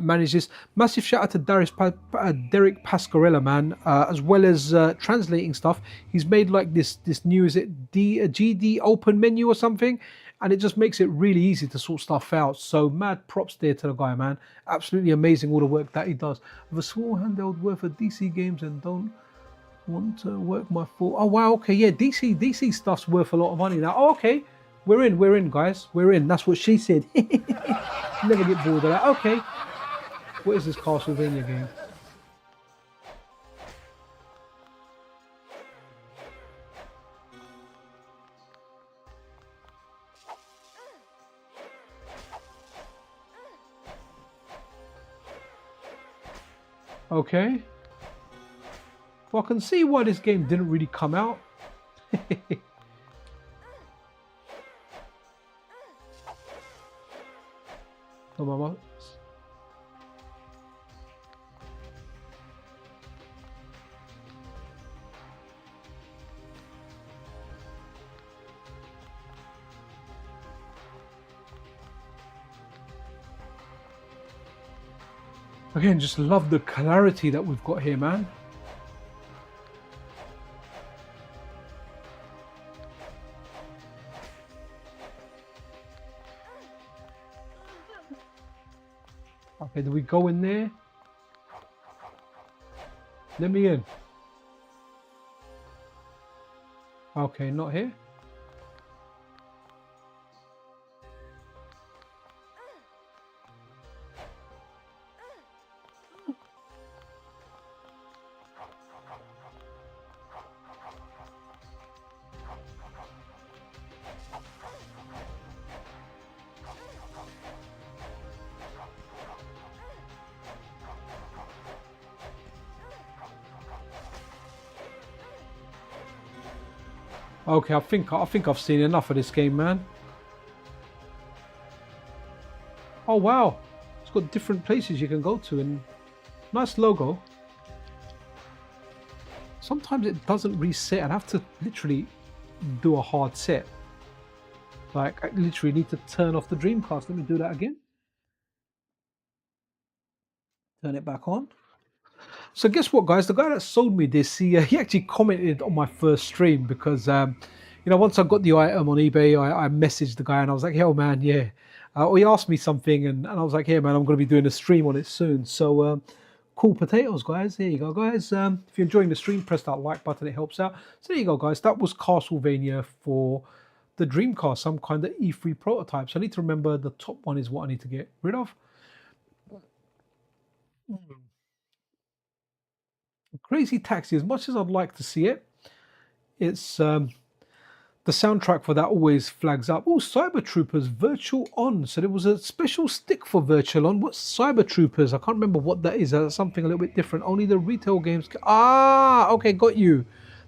Manage this. Massive shout out to Derek Pascarella, man, as well as translating stuff. He's made like this new, is it GD open menu or something, and it just makes it really easy to sort stuff out. So mad props there to the guy, man. Absolutely amazing all the work that he does. With a small handheld worth of DC games and don't want to work my full. Oh wow, okay, yeah, DC stuff's worth a lot of money now. Oh, okay. We're in, guys. We're in. That's what she said. Never get bored of that. Okay. What is this Castlevania game? Okay. Well, I can see why this game didn't really come out. Oh, mama. Again, just love the clarity that we've got here, man. Okay, do we go in there? Let me in. Okay, not here. Okay, I think I've seen enough of this game, man. Oh wow, it's got different places you can go to, and nice logo. Sometimes it doesn't reset, and I have to literally do a hard set. Like I literally need to turn off the Dreamcast. Let me do that again. Turn it back on. So guess what, guys? The guy that sold me this, he actually commented on my first stream because, you know, once I got the item on eBay, I messaged the guy and I was like, "Yo, man, yeah." Or he asked me something and I was like, "Yeah, man, I'm going to be doing a stream on it soon." So, cool potatoes, guys. There you go, guys. If you're enjoying the stream, press that like button. It helps out. So there you go, guys. That was Castlevania for the Dreamcast, some kind of E3 prototype. So I need to remember the top one is what I need to get rid of. Crazy Taxi, as much as I'd like to see it, it's the soundtrack for that always flags up. Oh, Cyber Troopers Virtual On. So there was a special stick for Virtual On. What's Cyber Troopers? I can't remember what that is. That's something a little bit different. Only the retail games. Ah, okay, got you.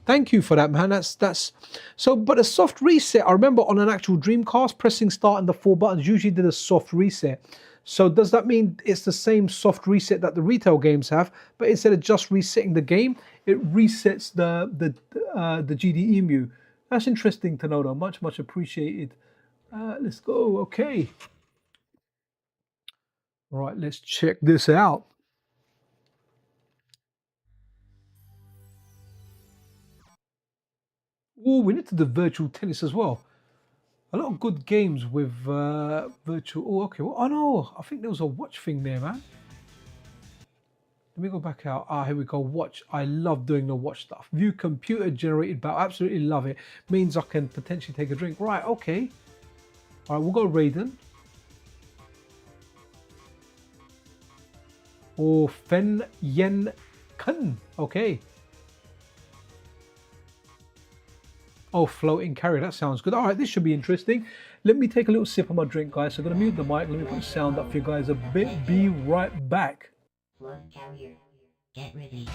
Thank you for that, man. That's so. But a soft reset. I remember on an actual Dreamcast, pressing start and the 4 buttons usually did a soft reset. So does that mean it's the same soft reset that the retail games have, but instead of just resetting the game, it resets the GDEmu? That's interesting to know, though. Much appreciated. Let's go. Okay. All right, let's check this out. Oh, we need to do virtual tennis as well. A lot of good games with virtual. Oh, okay. Well, oh no, I think there was a watch thing there, man. Let me go back out. Ah, here we go. Watch. I love doing the watch stuff. View computer generated battle. Absolutely love it. Means I can potentially take a drink. Right. Okay. All right. We'll go Raiden. Or Fen Yen Kun. Okay. Oh, floating carrier. That sounds good. All right, this should be interesting. Let me take a little sip of my drink, guys. So I'm going to mute the mic. Let me put the sound up for you guys a bit. Be right back. Float carrier, get ready.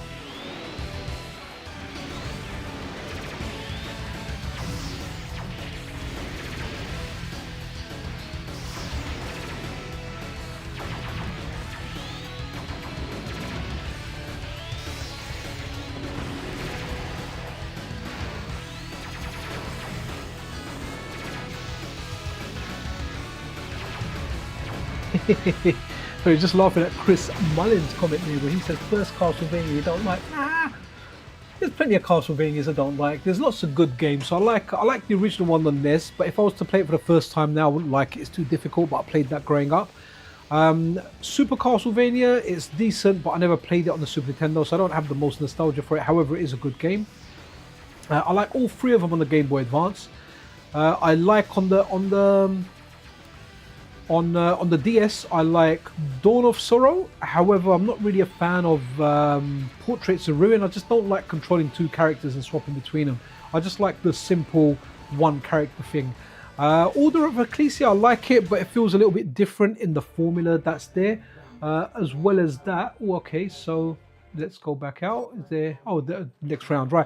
So he's just laughing at Chris Mullins' comment here where he said first Castlevania you don't like. Nah, there's plenty of Castlevanias I don't like. There's lots of good games. So I like the original one on NES, but if I was to play it for the first time now, I wouldn't like it. It's too difficult, but I played that growing up. Super Castlevania, it's decent, but I never played it on the Super Nintendo, so I don't have the most nostalgia for it. However, it is a good game. I like all 3 of them on the Game Boy Advance. I like on the DS, I like Dawn of Sorrow. However, I'm not really a fan of Portraits of Ruin. I just don't like controlling 2 characters and swapping between them. I just like the simple 1 character thing. Order of Ecclesia, I like it, but it feels a little bit different in the formula that's there. As well as that, okay, so let's go back out. Is there? Oh, the next round, right.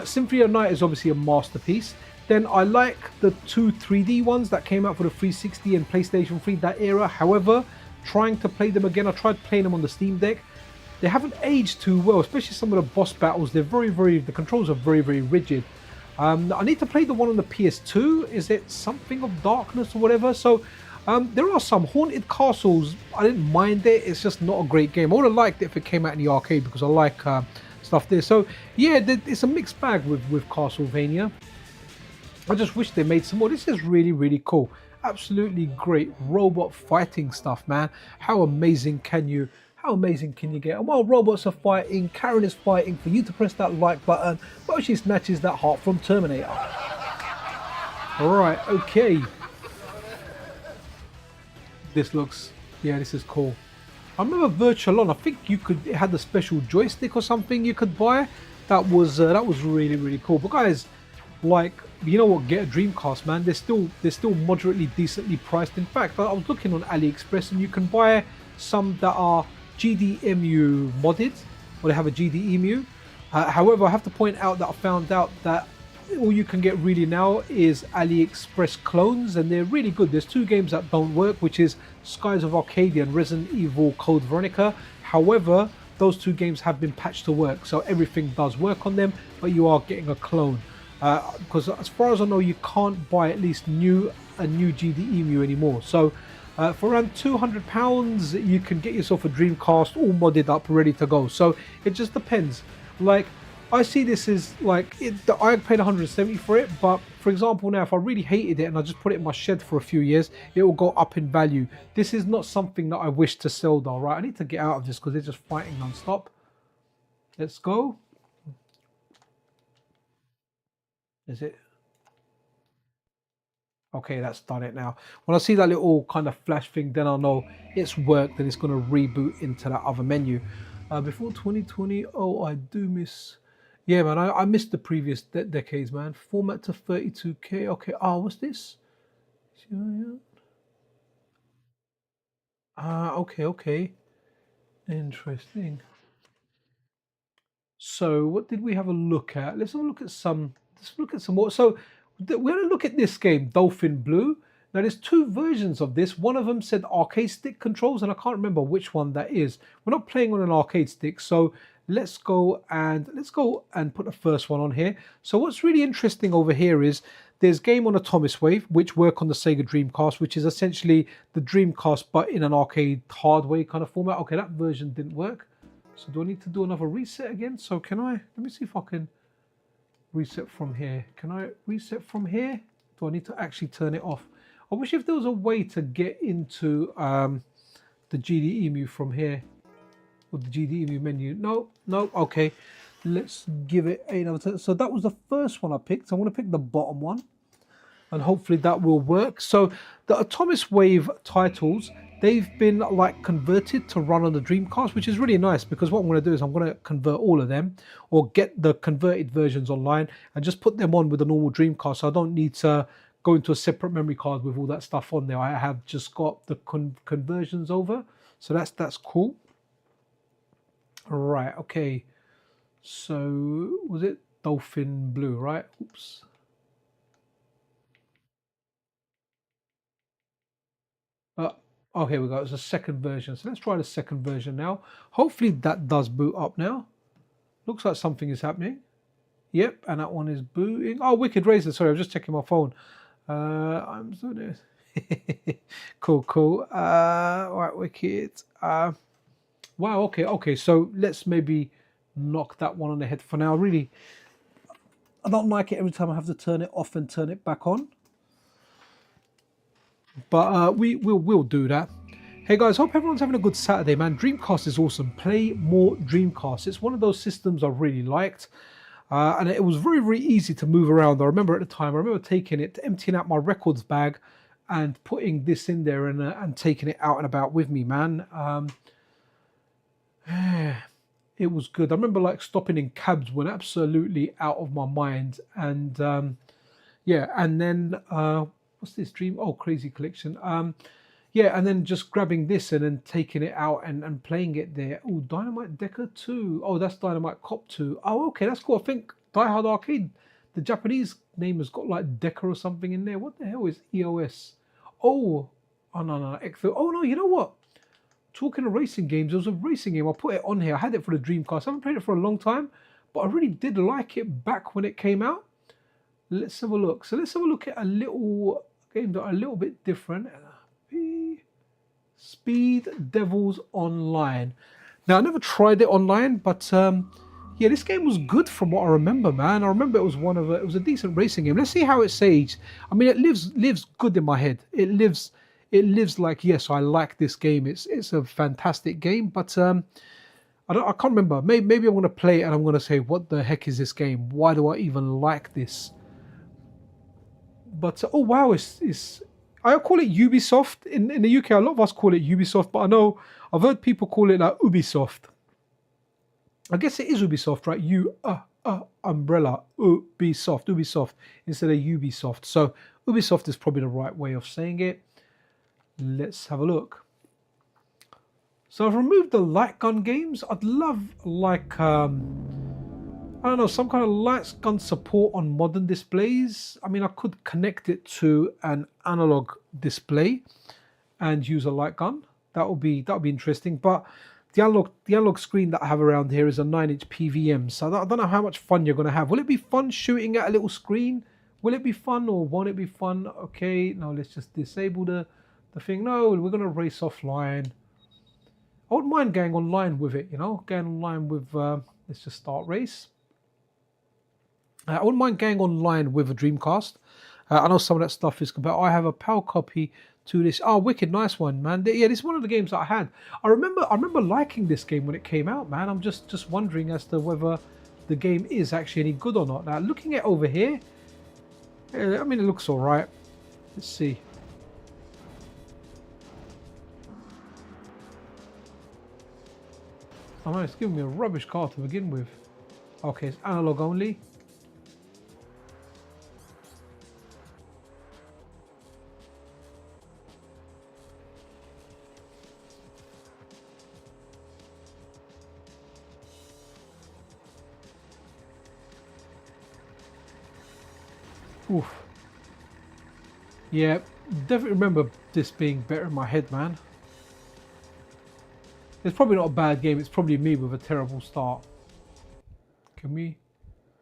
Symphony of Night is obviously a masterpiece. Then I like the 2 3D ones that came out for the 360 and PlayStation 3, that era. However, trying to play them again, I tried playing them on the Steam Deck. They haven't aged too well, especially some of the boss battles. They're the controls are very rigid. I need to play the one on the PS2. Is it Something of Darkness or whatever? So There are some Haunted Castles. I didn't mind it. It's just not a great game. I would have liked it if it came out in the arcade because I like stuff there. So yeah, it's a mixed bag with Castlevania. I just wish they made some more. This is really, really cool. Absolutely great robot fighting stuff, man. How amazing can you get? And while robots are fighting, Karen is fighting for you to press that like button while she snatches that heart from Terminator. Alright, okay. This is cool. I remember Virtual On, I think it had a special joystick or something you could buy. That was really, really cool. But guys, like, you know what, get a Dreamcast, man. They're still moderately decently priced. In fact, I was looking on AliExpress and you can buy some that are GDEmu modded, or they have a GDEmu. However, I have to point out that I found out that all you can get really now is AliExpress clones, and they're really good. There's two games that don't work, which is Skies of Arcadia and Resident Evil Code Veronica. However, those two games have been patched to work, so everything does work on them, but you are getting a clone. Because as far as I know, you can't buy at least a new GDEmu anymore. So for around £200 you can get yourself a Dreamcast all modded up, ready to go. So it just depends. Like, I see this as like I paid 170 for it, but for example, now if I really hated it and I just put it in my shed for a few years, it will go up in value. This is not something that I wish to sell though, right? I need to get out of this because they're just fighting non-stop. Let's go. Is it? Okay, that's done it now. When I see that little kind of flash thing, then I'll know it's worked and it's going to reboot into that other menu. Before 2020, oh, I do miss... Yeah, man, I missed the previous decades, man. Format to 32K. Okay, what's this? Okay. Interesting. So what did we have a look at? Let's have a look at some... Let's look at some more. So we're going to look at this game, Dolphin Blue. Now there's two versions of this. One of them said arcade stick controls, and I can't remember which one that is. We're not playing on an arcade stick, so let's go and put the first one on here. So what's really interesting over here is there's game on Atomiswave, which work on the Sega Dreamcast, which is essentially the Dreamcast but in an arcade hardware kind of format. Okay, that version didn't work. So do I need to do another reset again? So can I, let me see if I can reset from here. Can I reset from here? Do I need to actually turn it off? I wish if there was a way to get into the GDEmu from here, or the GDEmu menu. No, okay. Let's give it another turn. So that was the first one I picked. I'm going to pick the bottom one, and hopefully that will work. So the Atomiswave titles, they've been like converted to run on the Dreamcast, which is really nice because what I'm going to do is I'm going to convert all of them, or get the converted versions online and just put them on with a normal Dreamcast. So I don't need to go into a separate memory card with all that stuff on there. I have just got the conversions over. So that's cool. Right, okay. So was it Dolphin Blue, right? Oops. Oh, here we go. It's a second version. So let's try the second version now. Hopefully that does boot up now. Looks like something is happening. Yep, and that one is booting. Oh, Wicked Racer. Sorry, I was just checking my phone. I'm so this. Cool. Right, Wicked. Wow, okay. So let's maybe knock that one on the head for now. Really, I don't like it every time I have to turn it off and turn it back on. But we'll do that. Hey guys, hope everyone's having a good Saturday, man. Dreamcast is awesome. Play more Dreamcast. It's one of those systems I really liked. And it was very, very easy to move around. I remember at the time, taking it, emptying out my records bag and putting this in there and taking it out and about with me, man. It was good. I remember like stopping in cabs when absolutely out of my mind. And yeah, and then what's this dream? Oh, Crazy Collection. Yeah, and then just grabbing this and then taking it out and playing it there. Oh, Dynamite Decker 2. Oh, that's Dynamite Cop 2. Oh, okay, that's cool. I think Die Hard Arcade, the Japanese name has got like Decker or something in there. What the hell is EOS? Oh no, Ecto. Oh no, you know what? Talking of racing games, there was a racing game. I put it on here. I had it for the Dreamcast. I haven't played it for a long time, but I really did like it back when it came out. Let's have a look. So let's have a look at a little game that are a little bit different. Speed Devils Online. Now, I never tried it online, but yeah, this game was good from what I remember, man. I remember it was it was a decent racing game. Let's see how it's aged. I mean, it lives good in my head. It lives like, yes, I like this game. It's a fantastic game, but I can't remember. Maybe I'm gonna play it and I'm gonna say, what the heck is this game? Why do I even like this? But oh wow, I call it Ubisoft in the UK. A lot of us call it Ubisoft, but I know I've heard people call it like Ubisoft. I guess it is Ubisoft, right? Umbrella, Ubisoft instead of Ubisoft. So Ubisoft is probably the right way of saying it. Let's have a look. So I've removed the light gun games. I'd love like I don't know, some kind of light gun support on modern displays. I mean, I could connect it to an analog display and use a light gun. That would be interesting. But the analog screen that I have around here is a 9-inch PVM. So I don't know how much fun you're going to have. Will it be fun shooting at a little screen? Will it be fun or won't it be fun? Okay, no, let's just disable the thing. No, we're going to race offline. I wouldn't mind going online with it, you know, going online with, let's just start race. I wouldn't mind going online with a Dreamcast. I know some of that stuff is, but I have a PAL copy to this. Oh, wicked, nice one, man. Yeah, this is one of the games that I had. I remember liking this game when it came out, man. I'm just wondering as to whether the game is actually any good or not. Now, looking at over here, I mean, it looks all right. Let's see. Oh man, it's giving me a rubbish car to begin with. Okay, it's analog only. Oof. Yeah, definitely remember this being better in my head, man. It's probably not a bad game. It's probably me with a terrible start. Can we?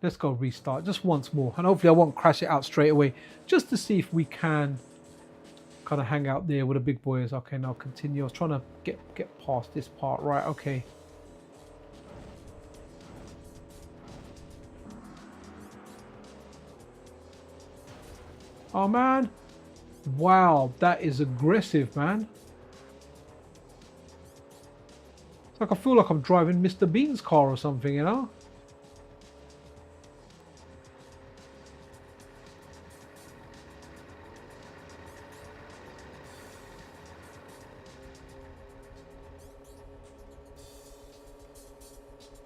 Let's go restart just once more. And hopefully I won't crash it out straight away. Just to see if we can kind of hang out there with the big boys. Okay, now continue. I was trying to get past this part. Right, okay. Oh, man. Wow, that is aggressive, man. It's like I feel like I'm driving Mr. Bean's car or something, you know?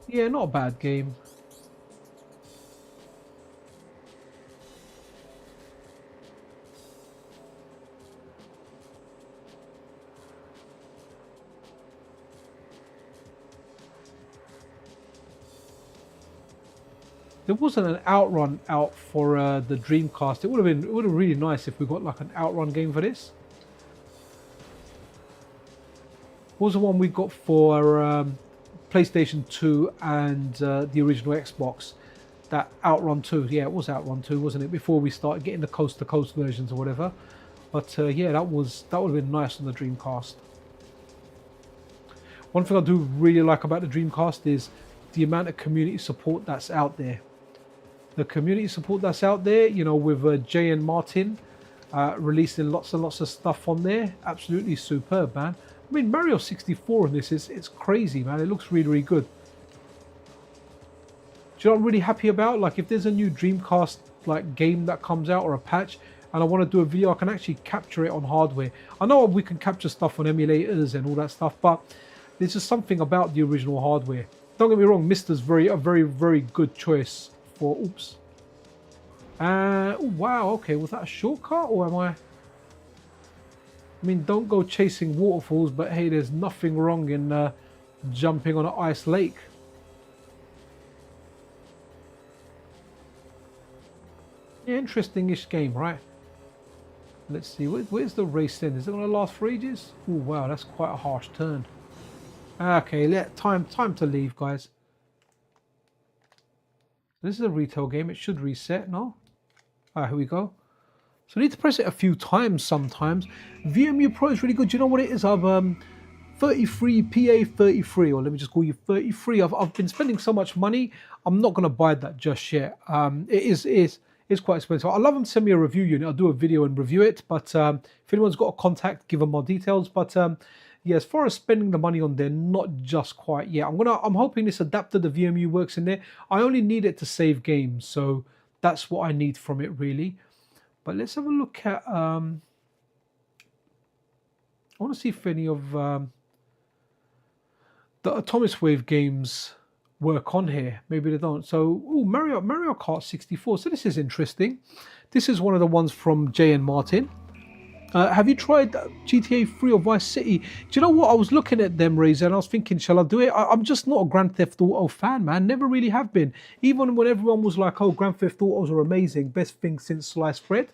Yeah, not a bad game. There wasn't an outrun out for the Dreamcast. It would have been really nice if we got like an outrun game for this. What was the one we got for PlayStation 2 and the original Xbox? That Outrun 2. Yeah, it was Outrun 2, wasn't it? Before we started getting the coast-to-coast versions or whatever. But yeah, that would have been nice on the Dreamcast. One thing I do really like about the Dreamcast is the amount of community support that's out there. The community support that's out there, you know, with Jay and Martin releasing lots and lots of stuff on there. Absolutely superb, man. I mean, Mario 64 in this it's crazy, man. It looks really, really good. Do you know what I'm really happy about? Like, if there's a new Dreamcast like game that comes out or a patch, and I want to do a video, I can actually capture it on hardware. I know we can capture stuff on emulators and all that stuff, but there's just something about the original hardware. Don't get me wrong, Mister's a very, very good choice for. Oops. Wow. Okay, was that a shortcut or am I? I mean, don't go chasing waterfalls, but hey, there's nothing wrong in jumping on an ice lake. Yeah, interesting-ish game, right? Let's see, where's the race then? Is it going to last for ages? Oh, wow, that's quite a harsh turn. Okay, time to leave, guys. This is a retail game. It should reset, no? Ah, here we go. So I need to press it a few times sometimes. VMU Pro is really good. Do you know what it is? I've 33 PA 33, or let me just call you 33. I've been spending so much money. I'm not going to buy that just yet. It's quite expensive. I'd love them to send me a review unit. I'll do a video and review it. But if anyone's got a contact, give them more details. But yeah, as far as spending the money on there, not just quite yet. I'm hoping this adapter, the VMU, works in there. I only need it to save games, so that's what I need from it really. But let's have a look at. I want to see if any of the Atomiswave games work on here. Maybe they don't. So, oh, Mario Kart 64. So this is interesting. This is one of the ones from J and Martin. Have you tried GTA 3 or Vice City? Do you know what? I was looking at them, Razor, and I was thinking, shall I do it? I'm just not a Grand Theft Auto fan, man. Never really have been. Even when everyone was like, oh, Grand Theft Autos are amazing, best thing since sliced bread.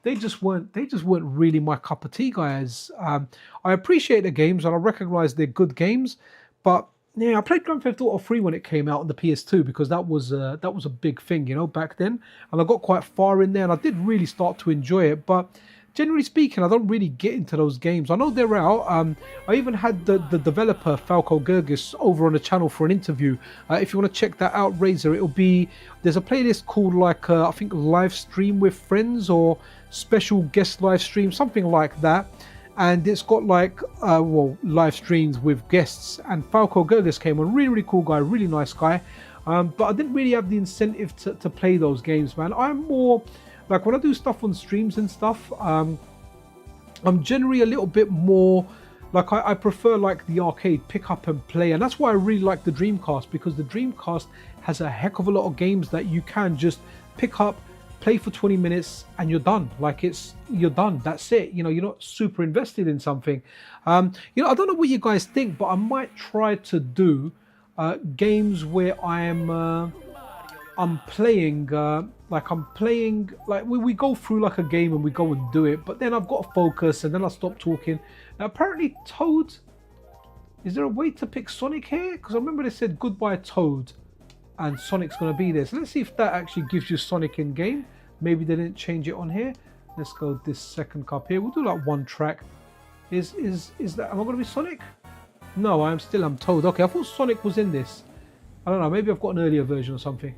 They just weren't really my cup of tea, guys. I appreciate the games and I recognize they're good games, but yeah, I played Grand Theft Auto 3 when it came out on the PS2 because that was a big thing, you know, back then, and I got quite far in there and I did really start to enjoy it. But generally speaking, I don't really get into those games. I know they're out. I even had the developer Falco Gergis over on the channel for an interview. If you want to check that out, Razor, there's a playlist called like I think live stream with friends or special guest live stream, something like that. And it's got like live streams with guests. And Falco Gergis came on, really cool guy, really nice guy. But I didn't really have the incentive to play those games, man. I'm more like when I do stuff on streams and stuff, I'm generally a little bit more like I prefer like the arcade, pick up and play. And that's why I really like the Dreamcast, because the Dreamcast has a heck of a lot of games that you can just pick up, play for 20 minutes and you're done. Like you're done. That's it. You know, you're not super invested in something. You know, I don't know what you guys think, but I might try to do games where I'm playing like we go through like a game and we go and do it, but then I've got to focus and then I stop talking. Now apparently Toad, is there a way to pick Sonic here? Because I remember they said goodbye Toad and Sonic's going to be there. So let's see if that actually gives you Sonic in game. Maybe they didn't change it on here. Let's go this second cup here. We'll do like one track. Is that, am I going to be Sonic? No, I'm Toad. Okay, I thought Sonic was in this. I don't know, maybe I've got an earlier version or something.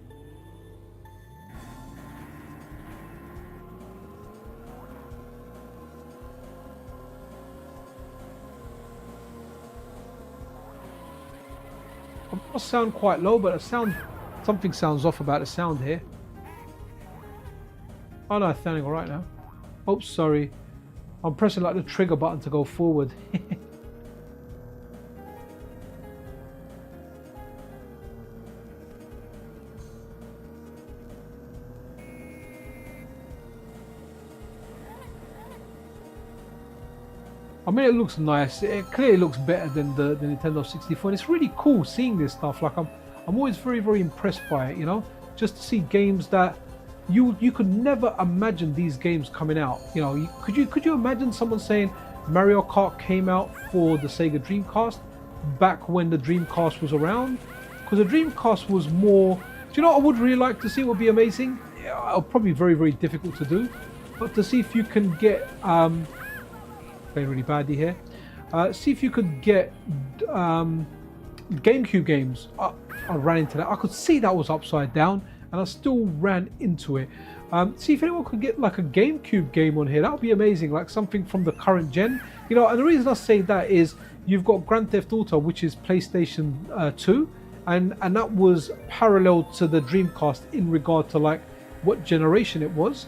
I must sound quite low, but something sounds off about the sound here. Oh no, it's sounding alright now. Oh, sorry. I'm pressing like the trigger button to go forward. I mean, it looks nice. It clearly looks better than the Nintendo 64. And it's really cool seeing this stuff. Like I'm always very impressed by it. You know, just to see games that you could never imagine these games coming out. You know, could you imagine someone saying Mario Kart came out for the Sega Dreamcast back when the Dreamcast was around? Because the Dreamcast was more. Do you know what I would really like to see? Would be amazing. Yeah, probably very difficult to do, but to see if you can get. Playing really badly here. See if you could get GameCube games. I ran into that. I could see that was upside down and I still ran into it. See if anyone could get like a GameCube game on here. That would be amazing, like something from the current gen. You know, and the reason I say that is you've got Grand Theft Auto, which is PlayStation 2, and that was parallel to the Dreamcast in regard to like what generation it was.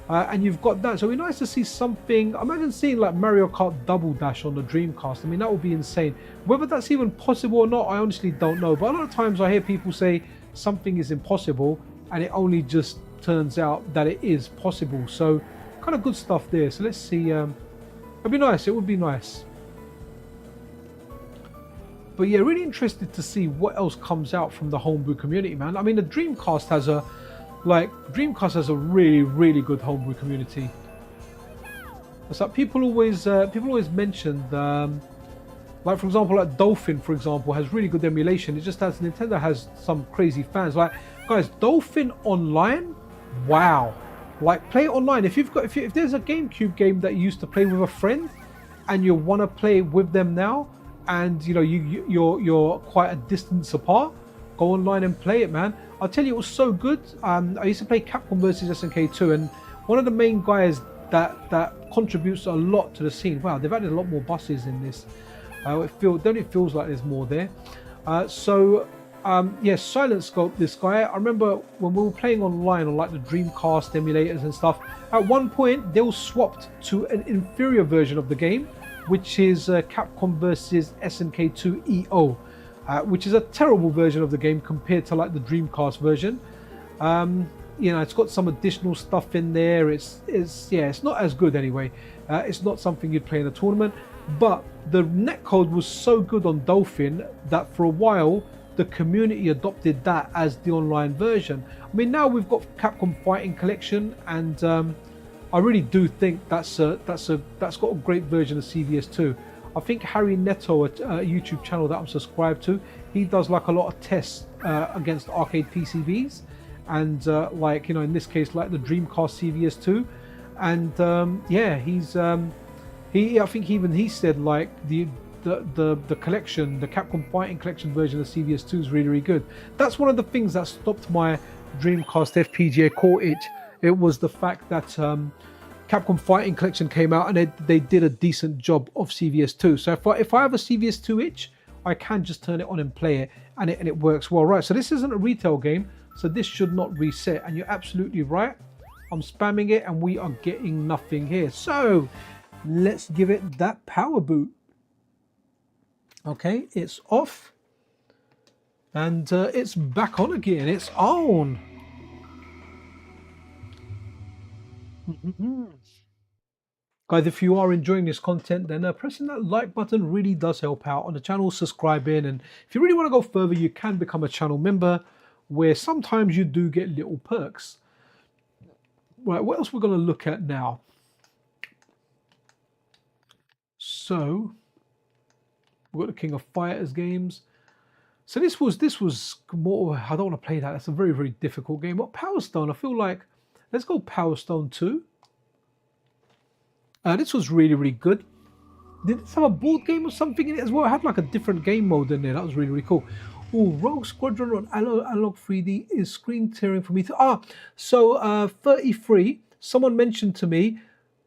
And you've got that, so it'd be nice to see something. Imagine seeing like Mario Kart Double Dash on the Dreamcast. I mean, that would be insane. Whether that's even possible or not, I honestly don't know. But a lot of times I hear people say something is impossible, and it only just turns out that it is possible. So, kind of good stuff there. So let's see. It'd be nice. It would be nice. But yeah, really interested to see what else comes out from the homebrew community, man. I mean, the Dreamcast has a really good homebrew community. It's like people always mention like for example, like Dolphin, for example, has really good emulation. It just has Nintendo has some crazy fans. Like guys, Dolphin Online, wow, Like, play it online. If there's a GameCube game that you used to play with a friend, and you want to play with them now, and you know you're quite a distance apart, go online and play it, man. I'll tell you, it was so good. I used to play Capcom versus SNK 2, and one of the main guys that contributes a lot to the scene. Wow, they've added a lot more buses in this. It feels like there's more there. Yeah, Silent Scope, this guy. I remember when we were playing online on like the Dreamcast emulators and stuff. At one point, they were swapped to an inferior version of the game, which is Capcom versus SNK 2 EO, which is a terrible version of the game compared to like the Dreamcast version. You know, it's got some additional stuff in there. It's not as good anyway. It's not something you'd play in a tournament, but the netcode was so good on Dolphin that for a while the community adopted that as the online version. I mean, now we've got Capcom Fighting Collection, and I really do think that's got a great version of CVS2. I think Harry Neto, a YouTube channel that I'm subscribed to, he does like a lot of tests against arcade PCBs, and like, you know, in this case like the Dreamcast CVS2, and yeah, I think even he said like the collection, the Capcom Fighting Collection version of CVS2 is really, really good. That's one of the things that stopped my Dreamcast FPGA core itch. It was the fact that Capcom Fighting Collection came out and they did a decent job of CVS2. So if I have a CVS2 itch, I can just turn it on and play it, and it works well. Right, so this isn't a retail game, so this should not reset, and you're absolutely right. I'm spamming it and we are getting nothing here. So let's give it that power boot. Okay, it's off, and it's back on again. It's on. Guys, if you are enjoying this content, then pressing that like button really does help out on the channel, subscribing, and if you really want to go further, you can become a channel member, where sometimes you do get little perks. Right, what else we're going to look at now? So we've got the King of Fighters games. So this was more, I don't want to play that. That's a very, very difficult game. But Power Stone, I feel like, let's go Power Stone 2. This was really, really good. Did this have a board game or something in it as well? It had like a different game mode in there. That was really, really cool. Oh, Rogue Squadron on Analog 3D is screen tearing for me. So 33, someone mentioned to me,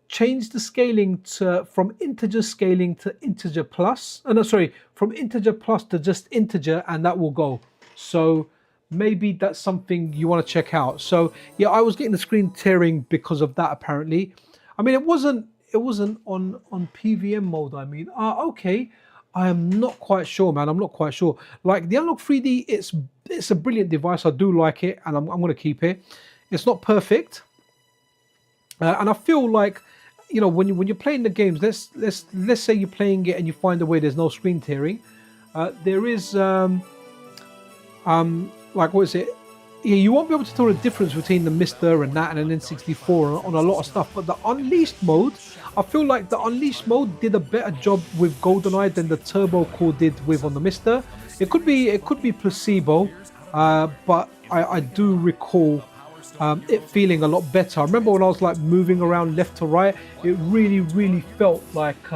change the scaling from integer scaling to integer plus. No, sorry, from integer plus to just integer, and that will go. So maybe that's something you want to check out. So yeah, I was getting the screen tearing because of that apparently. I mean, it wasn't on PVM mode. I mean, okay. I am not quite sure, man. I'm not quite sure. Like the Analog 3D, it's a brilliant device. I do like it, and I'm going to keep it. It's not perfect, and I feel like, you know, when you're playing the games, let's say you're playing it and you find a way there's no screen tearing. There is like, what is it? Yeah, you won't be able to tell the difference between the Mister and that and an N64 on a lot of stuff. But the Unleashed mode, I feel like the Unleashed mode did a better job with GoldenEye than the Turbo Core did with on the Mister. It could be placebo, but I do recall it feeling a lot better. I remember when I was like moving around left to right, it really, really felt like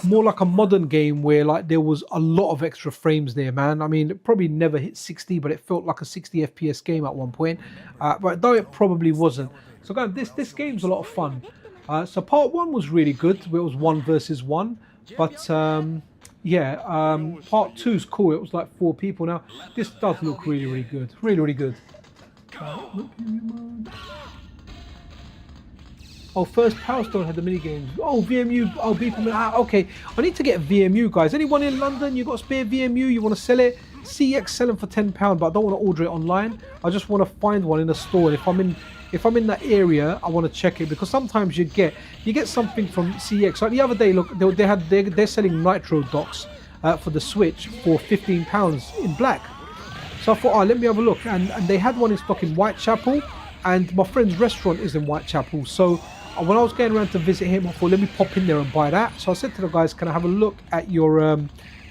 more like a modern game where like there was a lot of extra frames there, man. I mean, it probably never hit 60, but it felt like a 60 FPS game at one point. But though it probably wasn't. So guys, this game's a lot of fun. So part 1 was really good. It was 1 versus 1, but yeah, part 2 is cool. It was like 4 people. Now this does look really, really good. Really, really good. Oh, first Power Stone had the mini games. Oh, VMU. Oh, people. Okay. I need to get VMU, guys. Anyone in London? You got spare VMU? You want to sell it? CX selling for £10, but I don't want to order it online. I just want to find one in a store. And if I'm in that area, I want to check it, because sometimes you get something from CX. Like the other day, look, they're selling Nitro docks for the Switch for £15 in black. So I thought, let me have a look, and they had one in stock in Whitechapel, and my friend's restaurant is in Whitechapel. So when I was going around to visit him, I thought, let me pop in there and buy that. So I said to the guys, can I have a look at your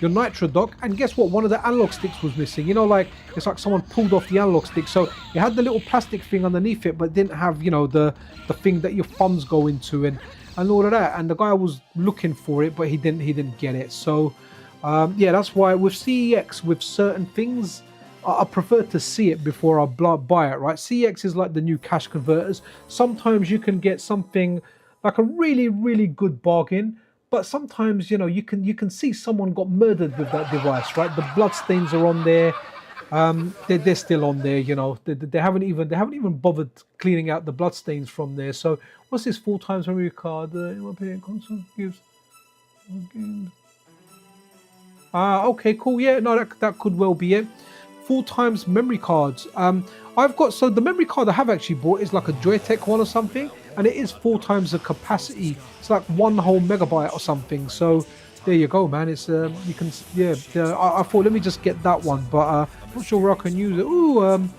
your nitro dock, and guess what? One of the analog sticks was missing. You know, like it's like someone pulled off the analog stick. So it had the little plastic thing underneath it, but didn't have, you know, the thing that your thumbs go into and all of that. And the guy was looking for it, but he didn't get it. So yeah, that's why with CEX, with certain things, I prefer to see it before I buy it, right? CEX is like the new cash converters. Sometimes you can get something like a really, really good bargain, but sometimes, you know, you can see someone got murdered with that device, right? The blood stains are on there. They're still on there, you know. They haven't even bothered cleaning out the blood stains from there. So what's this 4 times memory card? In my opinion, console gives games. Okay, cool. Yeah, no, that could well be it. 4 times memory cards. I've got, so the memory card I have actually bought is like a Joytech one or something, and it is 4 times the capacity. It's like 1 whole megabyte or something. So there you go, man. It's you can, yeah. I thought, let me just get that one, but I'm not sure where I can use it. Ooh,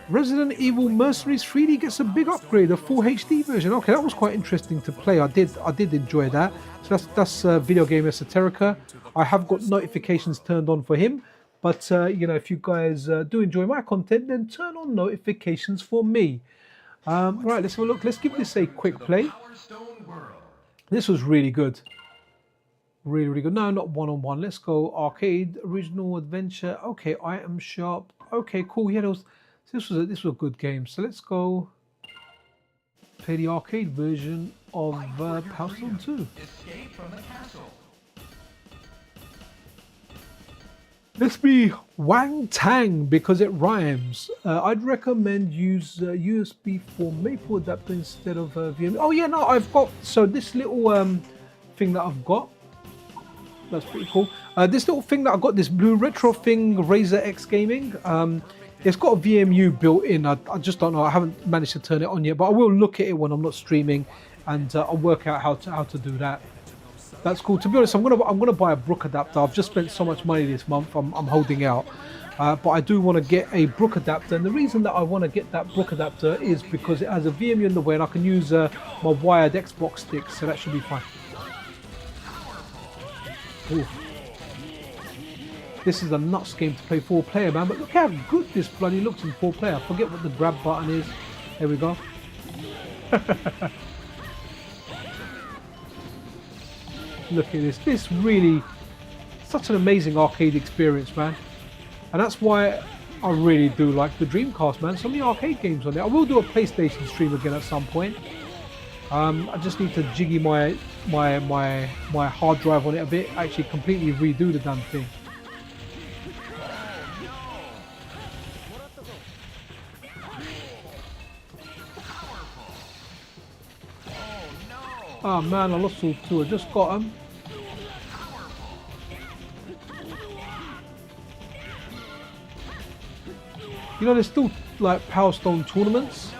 Resident Evil Mercenaries 3D gets a big upgrade, a full HD version. Okay, that was quite interesting to play. I did enjoy that. So that's Video Game Esoterica. I have got notifications turned on for him. But, you know, if you guys do enjoy my content, then turn on notifications for me. Right, let's have a look. Let's give this a quick play. This was really good. Really, really good. No, not one-on-one. Let's go arcade, original adventure. Okay, item shop. Okay, cool. Yeah, this was a good game. So let's go play the arcade version of Power Stone 2. Escape from the castle. Let's be Wang Tang because it rhymes. I'd recommend use USB for Maple adapter instead of VM. Oh yeah, no, I've got, so this little thing that I've got, that's pretty cool. This little thing that I got, this blue retro thing, Razer X Gaming. It's got a VMU built in. I just don't know. I haven't managed to turn it on yet, but I will look at it when I'm not streaming, and I'll work out how to do that. That's cool. To be honest, I'm gonna buy a Brook adapter. I've just spent so much money this month. I'm holding out, but I do want to get a Brook adapter. And the reason that I want to get that Brook adapter is because it has a VMU in the way, and I can use my wired Xbox stick, so that should be fine. Ooh. This is a nuts game to play 4-player, man. But look how good this bloody looks in 4-player. I forget what the grab button is. There we go. Look at this. This really, such an amazing arcade experience, man. And that's why I really do like the Dreamcast, man. So many arcade games on there. I will do a PlayStation stream again at some point. I just need to jiggy my hard drive on it a bit. Actually, completely redo the damn thing. Oh man, I lost all 2. I just got them. You know, there's still like Power Stone tournaments.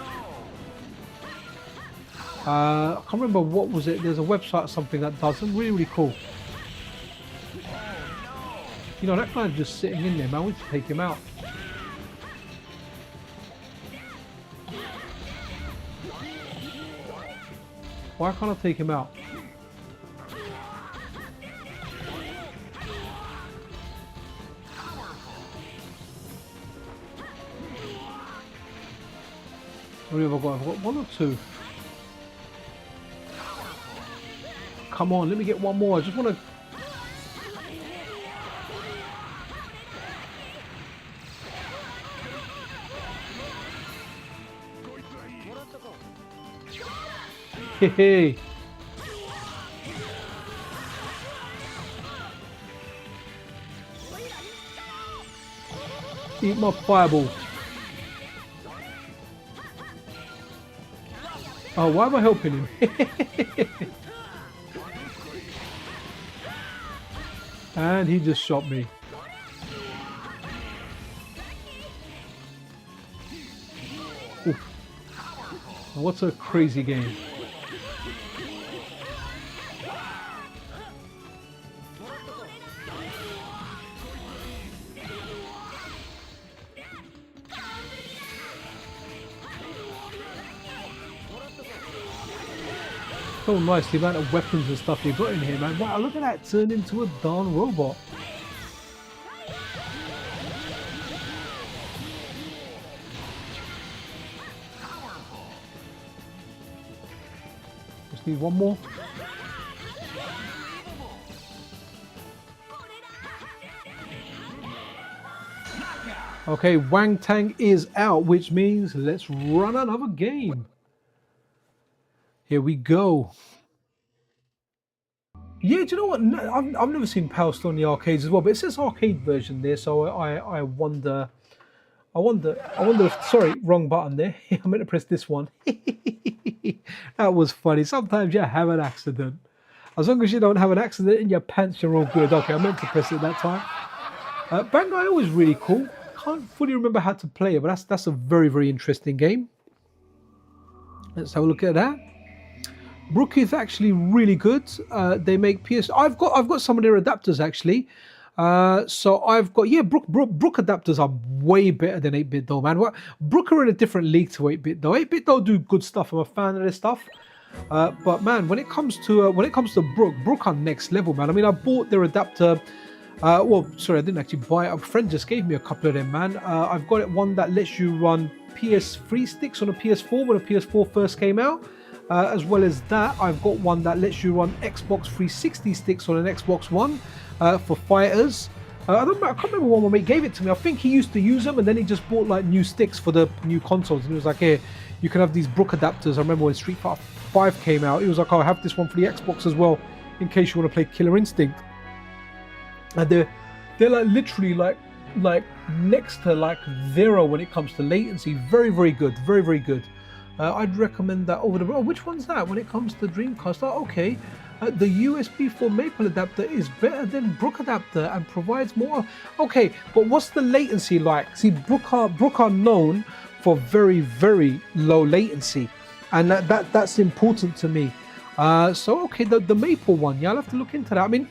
I can't remember what was it. There's a website or something that does them. Really, really cool. You know, that guy's just sitting in there, man. We need to take him out. Why can't I take him out? What have I got? I've got 1 or 2. Come on, let me get 1 more. I just want to... Hey. Eat my fireball. Oh, why am I helping him? And he just shot me. Oof. What a crazy game. So nice, the amount of weapons and stuff you've got in here, man. Wow, look at that, turned into a darn robot. Just need one more. Okay, Wang Tang is out, which means let's run another game. Here we go. Yeah, do you know what? No, I've never seen Power Stone in the arcades as well, but it says arcade version there, so I wonder. Sorry, wrong button there. I meant to press this one. That was funny. Sometimes you have an accident. As long as you don't have an accident in your pants, you're all good. Okay, I meant to press it that time. Bangai was really cool. Can't fully remember how to play it, but that's a very, very interesting game. Let's have a look at that. Brook is actually really good. They make PS. I've got some of their adapters actually. So I've got, yeah, Brook adapters are way better than 8-bit though, man. Brook are in a different league to 8-bit though. 8-bit though do good stuff. I'm a fan of their stuff. But man, when it comes to Brook are next level, man. I mean, I bought their adapter. Well, sorry, I didn't actually buy it. A friend just gave me a couple of them, man. I've got one that lets you run PS3 sticks on a PS4 when a PS4 first came out. As well as that, I've got one that lets you run Xbox 360 sticks on an Xbox One for fighters. I can't remember when my mate gave it to me. I think he used to use them and then he just bought like new sticks for the new consoles. And he was like, hey, you can have these Brook adapters. I remember when Street Fighter 5 came out, he was like, oh, I have this one for the Xbox as well in case you want to play Killer Instinct. And they're like literally like next to like zero when it comes to latency. Very, very good. Very, very good. I'd recommend that over the... Oh, which one's that when it comes to Dreamcast? Oh, okay. The USB 4 Maple adapter is better than Brook adapter and provides more... Okay, but what's the latency like? See, Brook are known for very, very low latency. And that's important to me. So, okay, the Maple one, yeah, I'll have to look into that. I mean,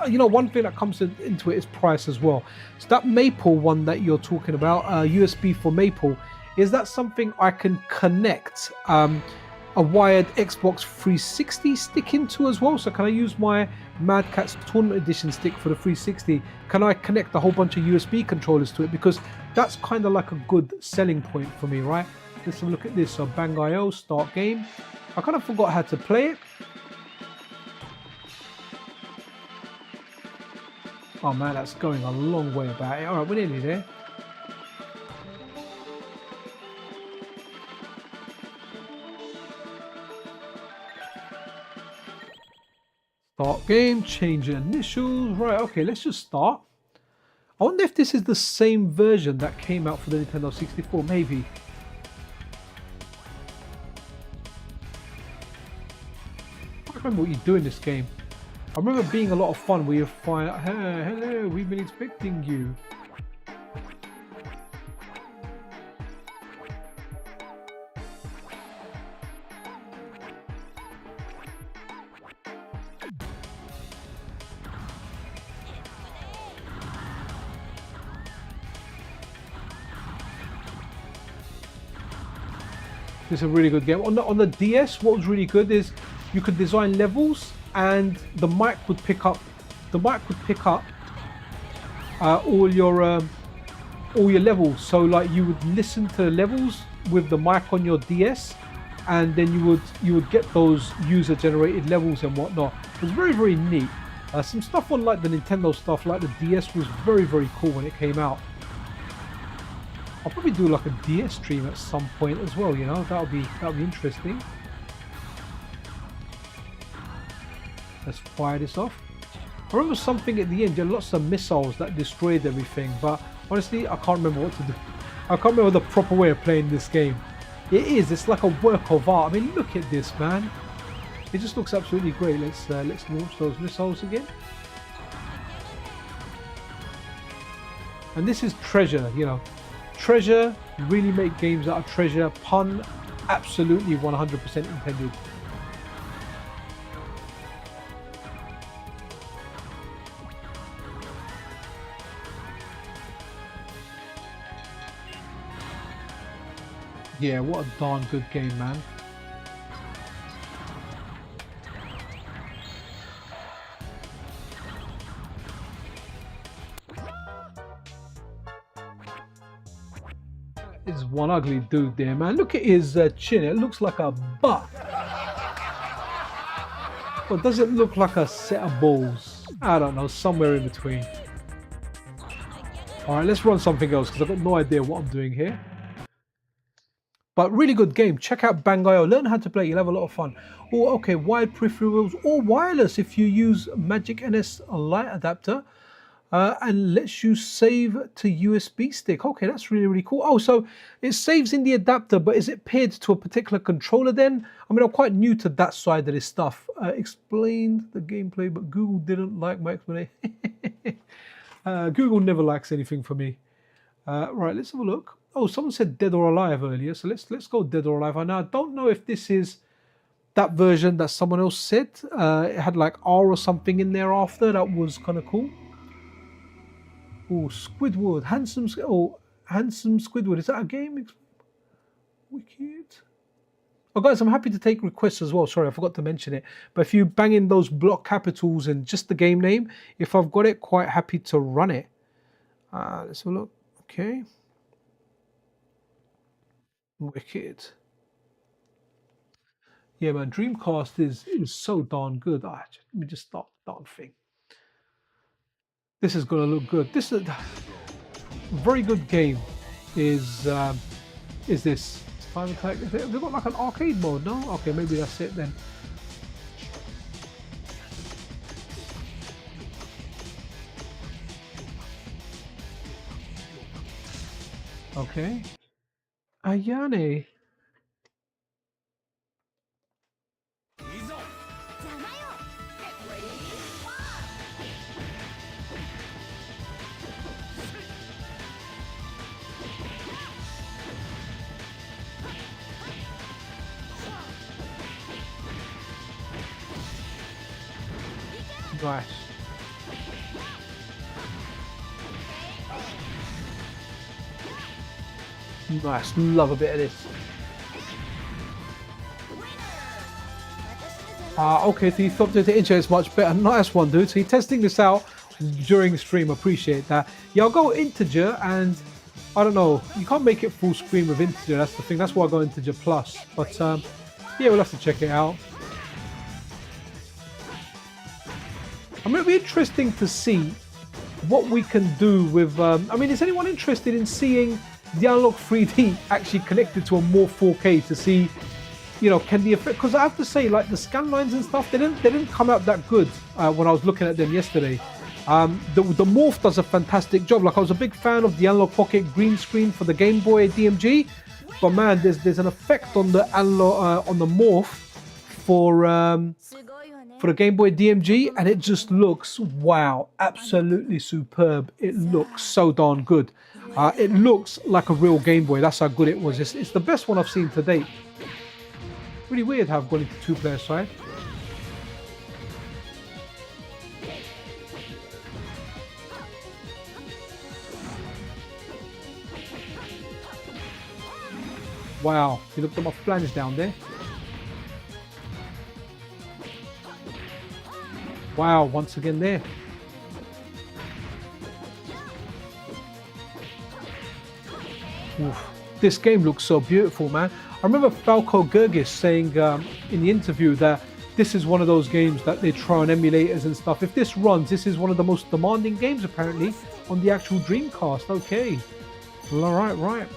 you know, one thing that comes into it is price as well. So that Maple one that you're talking about, USB 4 Maple, is that something I can connect a wired Xbox 360 stick into as well? So can I use my Mad Catz Tournament Edition stick for the 360? Can I connect a whole bunch of USB controllers to it? Because that's kind of like a good selling point for me, right? Let's have a look at this. So Bang.io, start game. I kind of forgot how to play it. Oh man, that's going a long way about it. All right, we're nearly there. Start game, change initials. Right, okay, let's just start. I wonder if this is the same version that came out for the Nintendo 64, maybe. I don't remember what you do in this game. I remember being a lot of fun where you find, hey, hello, we've been expecting you. This is a really good game. On the DS, what was really good is you could design levels and the mic would pick up all your levels. So like you would listen to the levels with the mic on your DS, and then you would get those user generated levels and whatnot. It was very, very neat. Some stuff on like the Nintendo stuff, like the DS, was very, very cool when it came out. I'll probably do like a DS stream at some point as well, you know, that'll be interesting. Let's fire this off. I remember something at the end, there are lots of missiles that destroyed everything, but honestly, I can't remember what to do. I can't remember the proper way of playing this game. It's like a work of art. I mean, look at this, man. It just looks absolutely great. Let's launch those missiles again. And this is Treasure, you know. Treasure, really make games out of treasure. Pun, absolutely 100% intended. Yeah, what a darn good game, man. one ugly dude there, man. Look at his chin. It looks like a butt. Or does it look like a set of balls? I don't know, somewhere in between. All right, let's run something else because I've got no idea what I'm doing here. But really good game. Check out Bang.io. Learn how to play. You'll have a lot of fun. Or okay, wired peripherals or wireless if you use Magic NS Lite adapter. And lets you save to USB stick. Okay, that's really, really cool. Oh, so it saves in the adapter, but is it paired to a particular controller then? I mean, I'm quite new to that side of this stuff. Explained the gameplay, but Google didn't like my explanation. Google never likes anything for me. Right, let's have a look. Oh, someone said Dead or Alive earlier, so let's go Dead or Alive. Now, I don't know if this is that version that someone else said. It had like R or something in there after. That was kind of cool. Oh, Squidward, handsome Squidward. Is that a game? Wicked. Oh, guys, I'm happy to take requests as well. Sorry, I forgot to mention it. But if you bang in those block capitals and just the game name, if I've got it, quite happy to run it. Let's have a look. Okay. Wicked. Yeah, man, Dreamcast is so darn good. Let me just stop the darn thing. This is going to look good. This is a very good game. Is this Time Attack? They've got like an arcade mode, no? Okay, maybe that's it then. Okay. Ayane. Nice. Nice. Love a bit of this. Okay, so you thought that the intro is much better. Nice one, dude. So you're testing this out during the stream. Appreciate that. Yeah, I'll go integer and I don't know. You can't make it full screen with integer. That's the thing. That's why I go integer plus. But yeah, we'll have to check it out. I mean, it'll be interesting to see what we can do with. I mean, is anyone interested in seeing the Unlock 3D actually connected to a Morph4K to see, you know, can the effect? Because I have to say, like the scan lines and stuff, they didn't come out that good when I was looking at them yesterday. The Morph does a fantastic job. Like I was a big fan of the Unlock Pocket green screen for the Game Boy DMG, but man, there's an effect on the Morph for the Game Boy DMG, and it just looks, wow, absolutely superb. It looks so darn good. It looks like a real Game Boy. That's how good it was. It's the best one I've seen to date. Really weird how I've gone into two-player side. Wow, you looked at my flange down there. Wow, once again there. Oof. This game looks so beautiful, man. I remember Falco Gergis saying in the interview that this is one of those games that they try on emulators and stuff. If this runs, this is one of the most demanding games apparently on the actual Dreamcast. Okay. All right, right.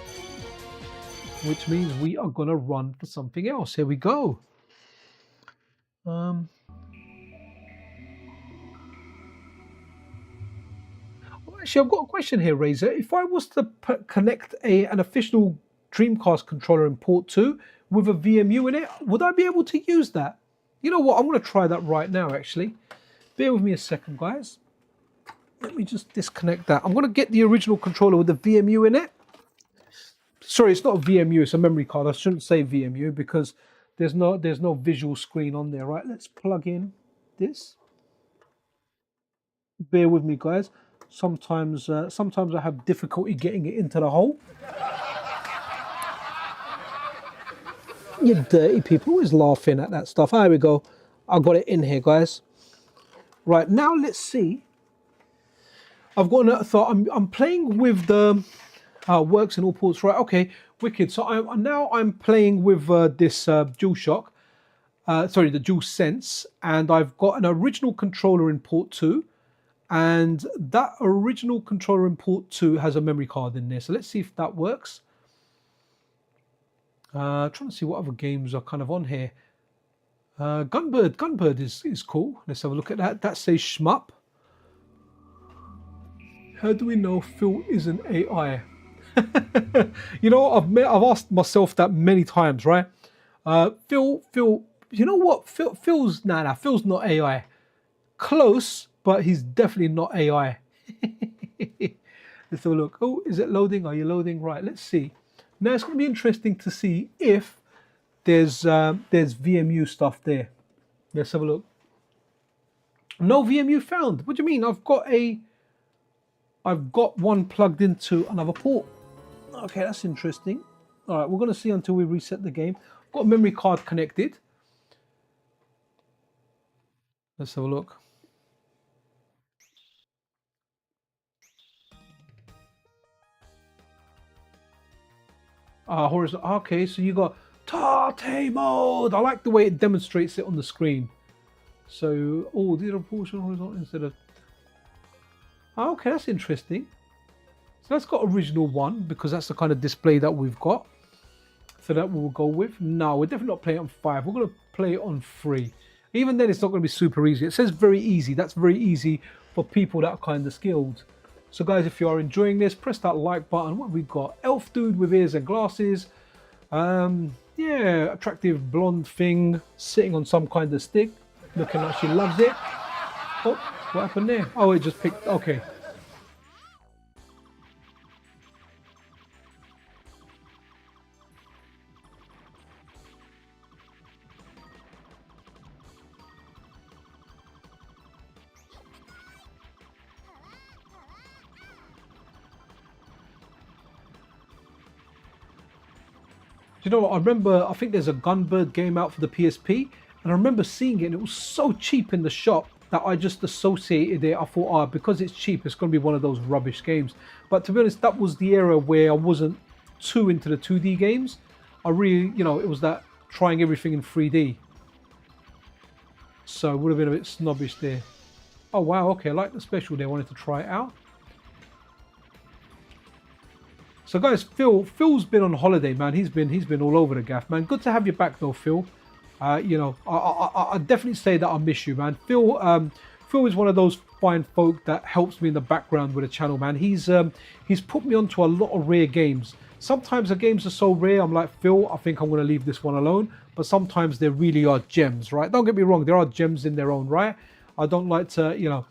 Which means we are going to run for something else. Here we go. Actually, I've got a question here, Razor. If I was to connect an official Dreamcast controller in port 2 with a VMU in it, would I be able to use that? You know what? I'm going to try that right now, actually. Bear with me a second, guys. Let me just disconnect that. I'm going to get the original controller with the VMU in it. Sorry, it's not a VMU, it's a memory card. I shouldn't say VMU because there's no visual screen on there, right? Let's plug in this. Bear with me, guys. Sometimes I have difficulty getting it into the hole. You dirty people always laughing at that stuff. Here we go. I got it in here, guys. Right, now let's see. I've got another thought. I'm playing with the works in all ports. Right, okay. Wicked. So now I'm playing with this DualShock, sorry, the DualSense, and I've got an original controller in port 2, and that original controller in port 2 has a memory card in there. So let's see if that works. Trying to see what other games are kind of on here. Gunbird is cool. Let's have a look at that. That says shmup. How do we know Phil isn't AI? You know, I've asked myself that many times, right? Phil, you know what? Phil's Phil's not AI. Close, but he's definitely not AI. Let's have a look. Oh, is it loading? Are you loading? Right, let's see. Now it's going to be interesting to see if there's VMU stuff there. Let's have a look. No VMU found. What do you mean? I've got one plugged into another port. Okay, that's interesting. All right, we're going to see until we reset the game. I've got a memory card connected. Let's have a look. Horizontal. Okay, so you got Tate mode. I like the way it demonstrates it on the screen. So, oh, these are portion horizontal instead of. Okay, that's interesting. So that's got original 1 because that's the kind of display that we've got. So that we'll go with. No, we're definitely not playing it on 5. We're going to play it on 3. Even then, it's not going to be super easy. It says very easy. That's very easy for people that are kind of skilled. So guys, if you are enjoying this, press that like button. What have we got? Elf dude with ears and glasses. Yeah, attractive blonde thing sitting on some kind of stick. Looking like she loves it. Oh, what happened there? Oh, it just picked. Okay. You know what? I remember, I think there's a Gunbird game out for the PSP, and I remember seeing it, and it was so cheap in the shop that I just associated it. I thought, oh, because it's cheap, it's going to be one of those rubbish games. But to be honest, that was the era where I wasn't too into the 2D games. I really, you know, it was that trying everything in 3D. So it would have been a bit snobbish there. Oh, wow, okay, I like the special there. I wanted to try it out. So guys, Phil's been on holiday, man. He's been all over the gaff, man. Good to have you back though, Phil. You know, I definitely say that I miss you, man. Phil is one of those fine folk that helps me in the background with the channel, man. He's put me onto a lot of rare games. Sometimes the games are so rare, I'm like, Phil, I think I'm going to leave this one alone. But sometimes there really are gems, right? Don't get me wrong, there are gems in their own right. I don't like to, you know,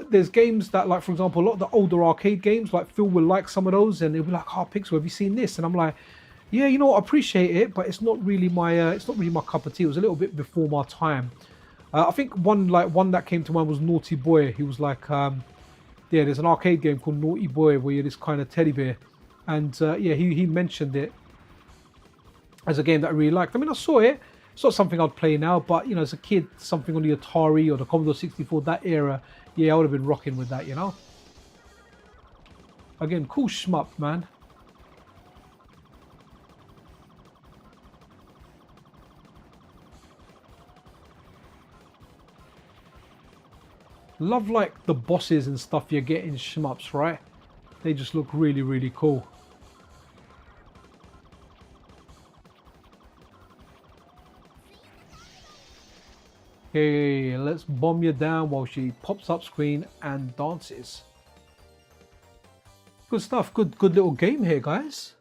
there's games that, like, for example, a lot of the older arcade games, like Phil will like some of those, and he'll be like, "Oh, Pixel, have you seen this?" And I'm like, "Yeah, you know what, I appreciate it, but it's not really my cup of tea. It was a little bit before my time." I think one that came to mind was Naughty Boy. He was like, yeah, there's an arcade game called Naughty Boy where you're this kind of teddy bear, and yeah, he mentioned it as a game that I really liked. I mean, I saw it. It's not something I'd play now, but you know, as a kid, something on the Atari or the Commodore 64, that era, yeah, I would have been rocking with that, you know. Again, cool shmup, man. Love like the bosses and stuff you get in shmups, right? They just look really, really cool. Okay, let's bomb you down while she pops up screen and dances. Good stuff. Good little game here, guys.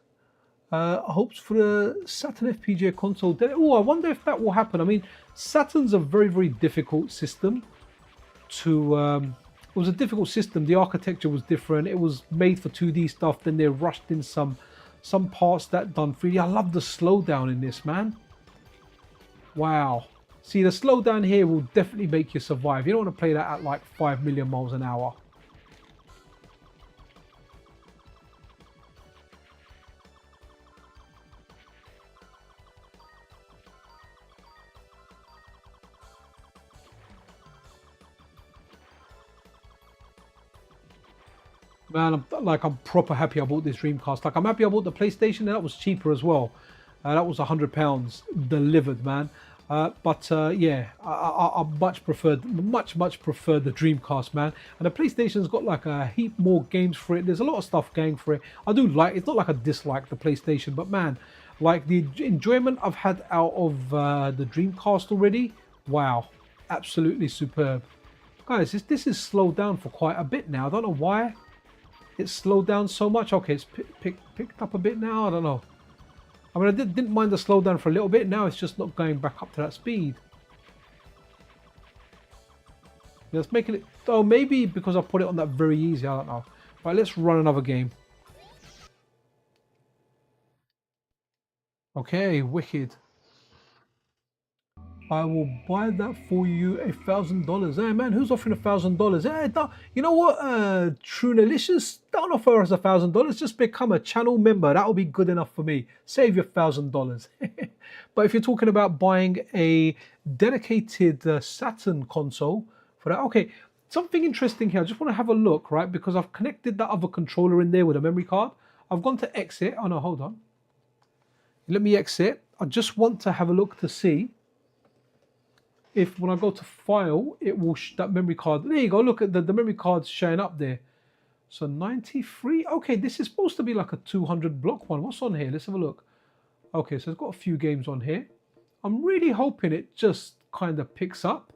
Hopes for the Saturn FPGA console. Oh, I wonder if that will happen. I mean, Saturn's a very, very difficult system to. It was a difficult system. The architecture was different. It was made for 2D stuff. Then they rushed in some parts that done 3D. I love the slowdown in this, man. Wow. See, the slowdown here will definitely make you survive. You don't want to play that at like 5 million miles an hour. Man, I'm proper happy I bought this Dreamcast. Like, I'm happy I bought the PlayStation, and that was cheaper as well. That was £100 delivered, man. Yeah, I much preferred the Dreamcast, man. And the PlayStation's got like a heap more games for it. There's a lot of stuff going for it. I do like. It's not like I dislike the PlayStation, but man, like the enjoyment I've had out of the Dreamcast already. Wow, absolutely superb, guys. This is slowed down for quite a bit now. I don't know why it's slowed down so much. Okay, it's picked up a bit now. I don't know. I mean, I didn't mind the slowdown for a little bit. Now it's just not going back up to that speed. Let's make it. Oh, maybe because I put it on that very easy. I don't know. Right, let's run another game. Okay, wicked. I will buy that for you $1,000. Hey man, who's offering $1,000? Hey, you know what? True Delicious, don't offer us $1,000. Just become a channel member. That'll be good enough for me. Save your $1,000. But if you're talking about buying a dedicated Saturn console for that, okay. Something interesting here. I just want to have a look, right? Because I've connected that other controller in there with a memory card. I've gone to exit. Oh no, hold on. Let me exit. I just want to have a look to see if when I go to file, it will that memory card. There you go. Look at the memory card's showing up there. So 93. Okay, this is supposed to be like a 200 block one. What's on here? Let's have a look. Okay, so it's got a few games on here. I'm really hoping it just kind of picks up.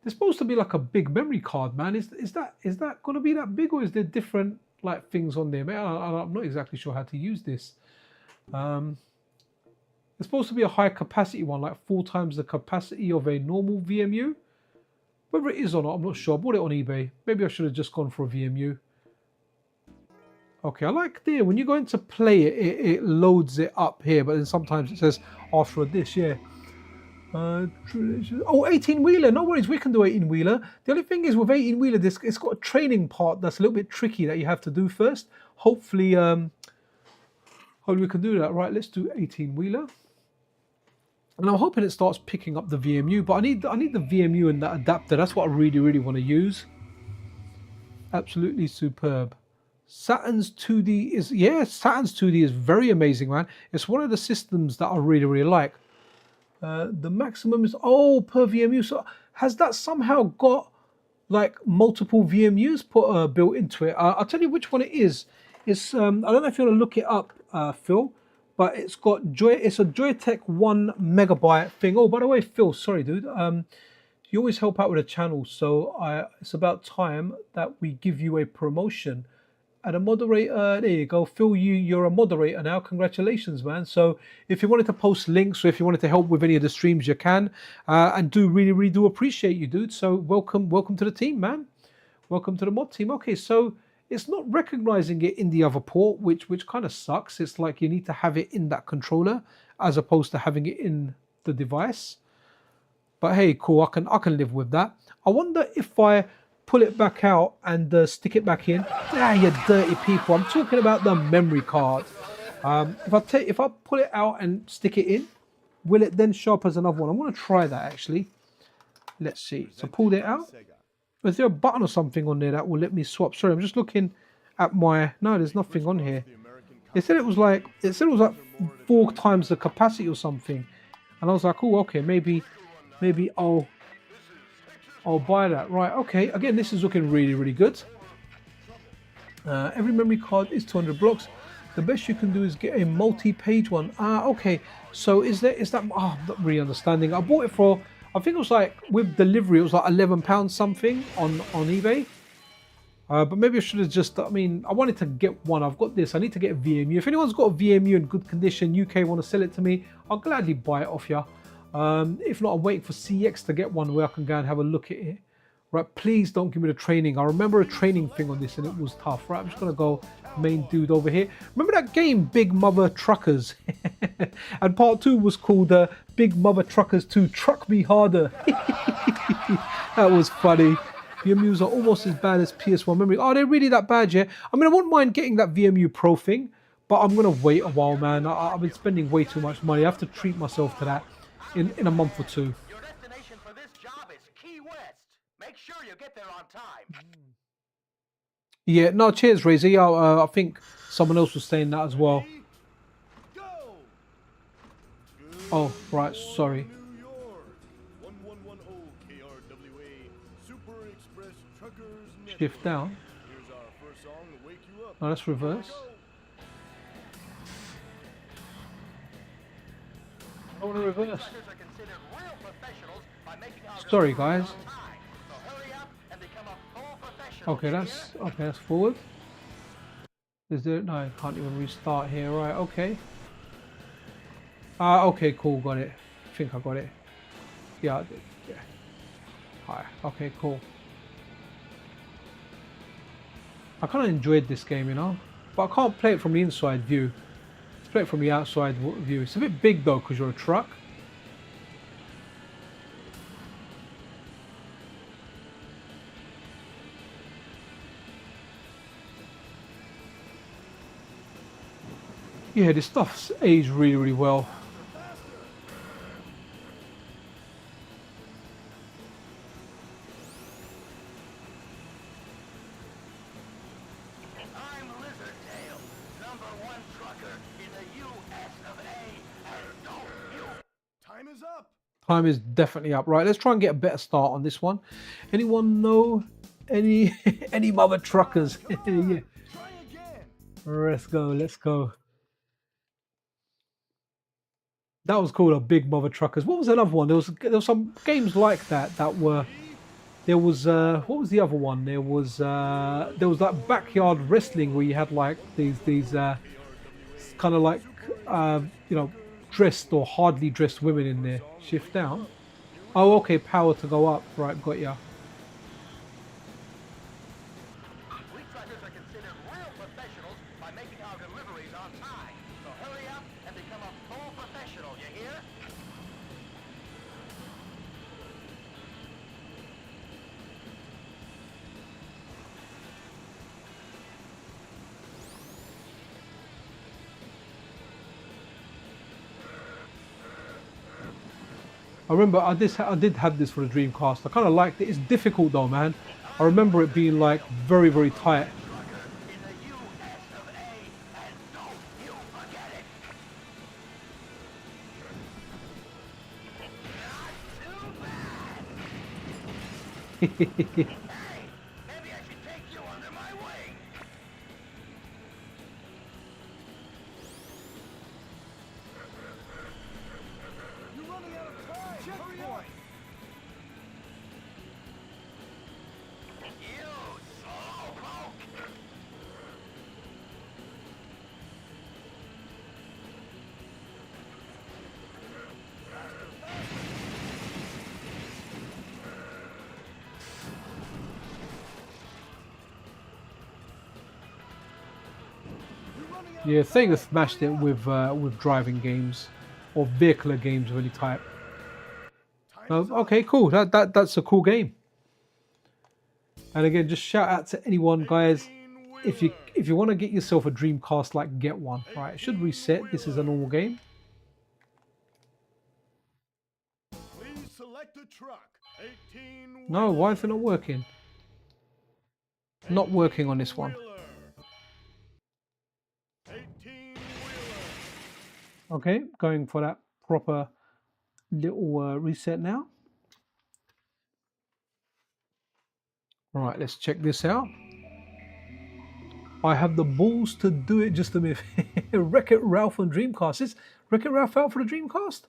There's supposed to be like a big memory card, man. Is that going to be that big, or is there different like things on there? Man, I'm not exactly sure how to use this. It's supposed to be a high capacity one, like 4 times the capacity of a normal VMU. Whether it is or not, I'm not sure. I bought it on eBay. Maybe I should have just gone for a VMU. Okay, I like there. When you go into play it, it loads it up here, but then sometimes it says ask for this, yeah. Oh, 18-wheeler. No worries, we can do 18-wheeler. The only thing is with 18-wheeler, it's got a training part that's a little bit tricky that you have to do first. Hopefully, we can do that. Right, let's do 18-wheeler. And I'm hoping it starts picking up the VMU, but I need the VMU and that adapter. That's what I really want to use. Absolutely superb. Saturn's 2D is, yeah, Saturn's 2D is very amazing, man. It's one of the systems that I really like. The maximum is, oh, per VMU. So has that somehow got like multiple VMUs built into it? I'll tell you which one it is. It's I don't know if you want to look it up, Phil. But it's got it's a Joytech 1 megabyte thing. Oh, by the way, Phil, sorry, dude. You always help out with the channel, so it's about time that we give you a promotion. And a moderator, there you go, Phil. You're a moderator now. Congratulations, man. So if you wanted to post links, or if you wanted to help with any of the streams, you can. And really do appreciate you, dude. So welcome to the team, man. Welcome to the mod team. Okay, so it's not recognizing it in the other port, which kind of sucks. It's like you need to have it in that controller as opposed to having it in the device. But hey, cool, I can live with that. I wonder if I pull it back out and stick it back in. Ah, you dirty people! I'm talking about the memory card. If I pull it out and stick it in, will it then show up as another one? I'm going to try that actually. Let's see. So pull it out. Is there a button or something on there that will let me swap? Sorry, I'm just looking at my. No, there's nothing on here. It said it was like 4 times the capacity or something, and I was like, oh, okay, maybe I'll buy that. Right, okay. Again, this is looking really good. Every memory card is 200 blocks. The best you can do is get a multi-page one. Okay. So is that? Oh, I'm not really understanding. I bought it for. I think it was like, with delivery, it was like £11 something on eBay. But maybe I should have just, I mean, I wanted to get one. I've got this. I need to get a VMU. If anyone's got a VMU in good condition, UK want to sell it to me, I'll gladly buy it off you. If not, I'm waiting for CX to get one where I can go and have a look at it. Right, please don't give me the training. I remember a training thing on this and it was tough. Right, I'm just going to go main dude over here. Remember that game, Big Mother Truckers? And part 2 was called Big Mother Truckers 2, Truck Me Harder. That was funny. VMUs are almost as bad as PS1 memory. Oh, they're really that bad, yeah? I mean, I wouldn't mind getting that VMU Pro thing, but I'm going to wait a while, man. I've been spending way too much money. I have to treat myself to that in a month or two. Your destination for this job is Key West. Make sure you get there on time. Yeah, no, cheers, Razor. Yeah, I think someone else was saying that as well. Go! Oh, right, sorry. New York. 1110 KRWA Super Express Truckers Network. Shift down. Here's our first song to wake you up. No, let's reverse. Go. I want to reverse. Sorry, guys. Okay, that's forward. Is there? No, I can't even restart here. Right, okay. Okay, cool, got it. I think I got it. Yeah, I did. Yeah. Hi. Okay, cool. I kind of enjoyed this game, you know, but I can't play it from the inside view. Let's play it from the outside view. It's a bit big though, because you're a truck. Yeah, this stuff's aged really, really well. Time is up. Time is definitely up. Right, let's try and get a better start on this one. Anyone know any any mother truckers? Yeah. Try again. Let's go, let's go. That was called a Big Mother Truckers. What was another one? There was some games like that that were. There was what was the other one? There was like backyard wrestling where you had like these kind of like you know, dressed or hardly dressed women in there. Shift down. Oh, okay, power to go up. Right, got ya. We truckers are considered real professionals by making our deliveries on time. So hurry up and become a full professional, you hear? I remember I did have this for the Dreamcast. I kind of liked it. It's difficult though, man. I remember it being like very, very tight. In the U.S. of A. And don't you forget it. Not too bad. Hey, maybe I should take you under my wing. You're running out of time. Checkpoint. You slowpoke. Yeah, Sega smashed it with driving games or vehicular games of any type. Okay, cool. That's a cool game. And again, just shout out to anyone, guys. If you want to get yourself a Dreamcast, like get one. Right, it should reset. This is a normal game. Please select a truck. 18 No, why is it not working? Not working on this one. 18 Okay, going for that proper little reset now. All right, let's check this out. I have the balls to do it. Just a minute. Wreck-It Ralph on Dreamcast. Is Wreck-It Ralph out for the Dreamcast?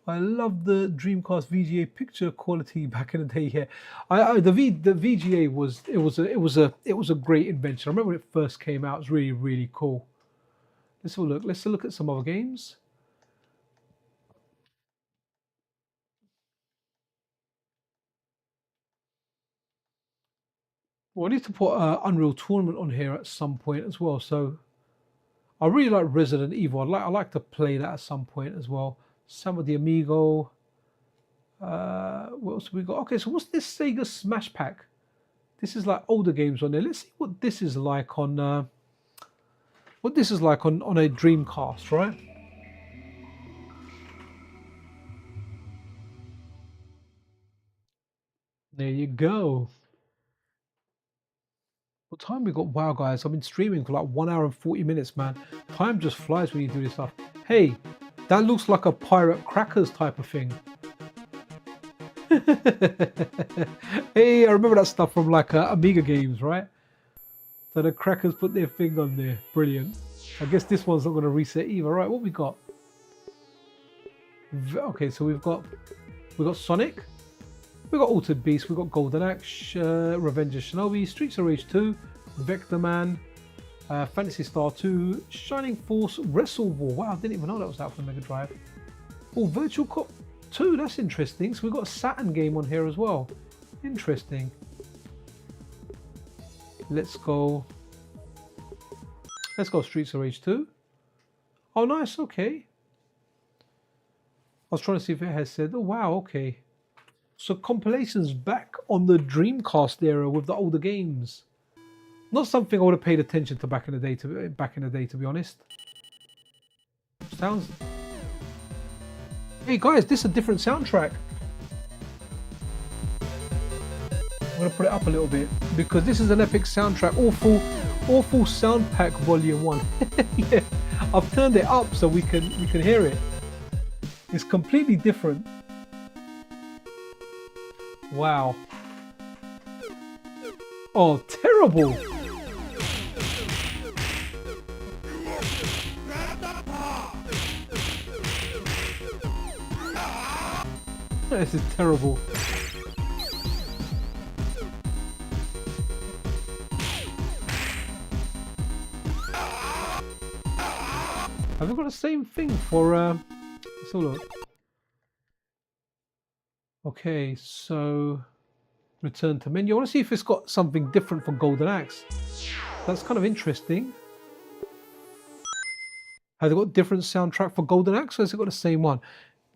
I love the Dreamcast VGA picture quality back in the day. Here, the VGA was a great invention. I remember when it first came out. It was really, really cool. Let's have a look. Let's look at some other games. Well, I need to put Unreal Tournament on here at some point as well. So I really like Resident Evil. I like to play that at some point as well. Some of the Amigo. What else have we got? Okay, so what's this Sega Smash Pack? This is like older games on there. Let's see what this is like on on a Dreamcast, right? There you go. What time we got? Wow, guys, I've been streaming for like 1 hour and 40 minutes, man. Time just flies when you do this stuff. Hey, that looks like a pirate crackers type of thing. Hey, I remember that stuff from like Amiga games, right? So the crackers put their thing on there. Brilliant. I guess this one's not going to reset either. Right, what we got? Okay, so we've got Sonic. We've got Altered Beast, we've got Golden Axe, Revenge of Shinobi, Streets of Rage 2, Vector Man, Phantasy Star 2, Shining Force, Wrestle War. Wow, I didn't even know that was out for Mega Drive. Oh, Virtual Cop 2, that's interesting. So we've got a Saturn game on here as well. Interesting. Let's go Streets of Rage 2. Oh, nice, okay. I was trying to see if it has said, oh wow, okay. So compilations back on the Dreamcast era with the older games. Not something I would have paid attention to back in the day. To be honest. Sounds. Hey guys, this is a different soundtrack. I'm gonna put it up a little bit because this is an epic soundtrack. Awful Sound Pack Volume 1. Yeah, I've turned it up so we can hear it. It's completely different. Wow. Oh, terrible. This is terrible. Have we got the same thing for let's have a look. Okay, so return to menu. I want to see if it's got something different for Golden Axe. That's kind of interesting. Have they got different soundtrack for Golden Axe or has it got the same one?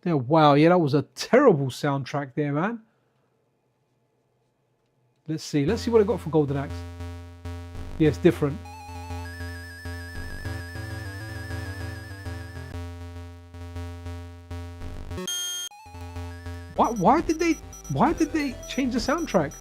Yeah, wow, yeah, that was a terrible soundtrack there, man. Let's see what I got for Golden Axe. Yeah, it's different. Why did they change the soundtrack?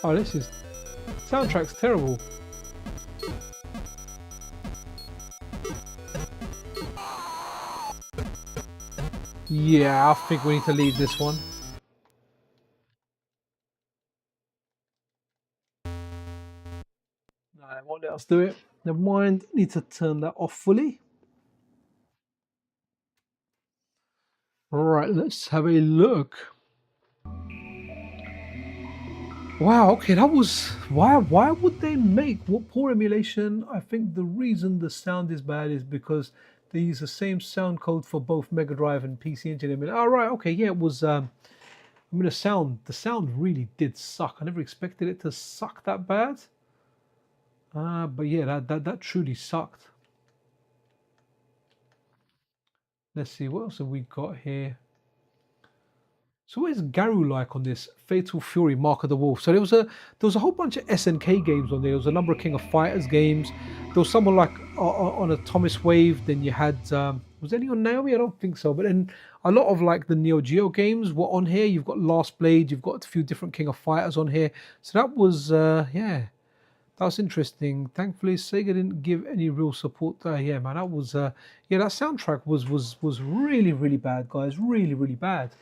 Oh, this is... soundtrack's terrible. Yeah, I think we need to leave this one. No, it won't let us do it. Never mind, need to turn that off fully. Alright, let's have a look. Wow, okay, that was... Why would they make what poor emulation? I think the reason the sound is bad is because they use the same sound code for both Mega Drive and PC Engine emulation. Oh, right, okay, yeah, it was... I mean, the sound really did suck. I never expected it to suck that bad. But yeah, that truly sucked. Let's see, what else have we got here? So what is Garou like on this? Fatal Fury, Mark of the Wolf. So there was a whole bunch of SNK games on there. There was a number of King of Fighters games. There was someone like on Atomiswave. Then you had was any on Naomi? I don't think so. But then a lot of like the Neo Geo games were on here. You've got Last Blade. You've got a few different King of Fighters on here. So that was yeah, that was interesting. Thankfully, Sega didn't give any real support. Yeah, man, that was yeah, that soundtrack was really bad, guys. Really bad.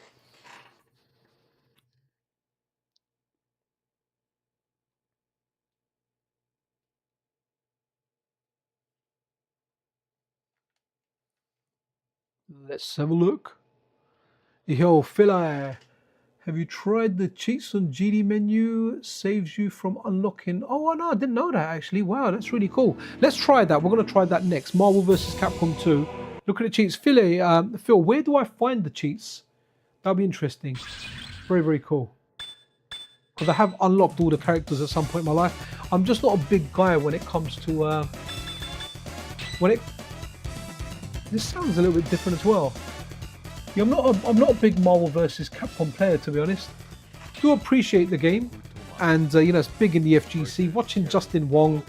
Let's have a look. Yo, Philly, have you tried the cheats on GDEmu? Saves you from unlocking. Oh, no, I didn't know that actually. Wow, that's really cool. Let's try that. We're going to try that next. Marvel vs. Capcom 2. Look at the cheats. Philly, Phil, where do I find the cheats? That'll be interesting. Very cool. because I have unlocked all the characters at some point in my life. I'm just not a big guy when it comes to this sounds a little bit different as well. Yeah, I'm not a big Marvel vs. Capcom player, to be honest. Do appreciate the game, and you know, it's big in the FGC. Watching Justin Wong,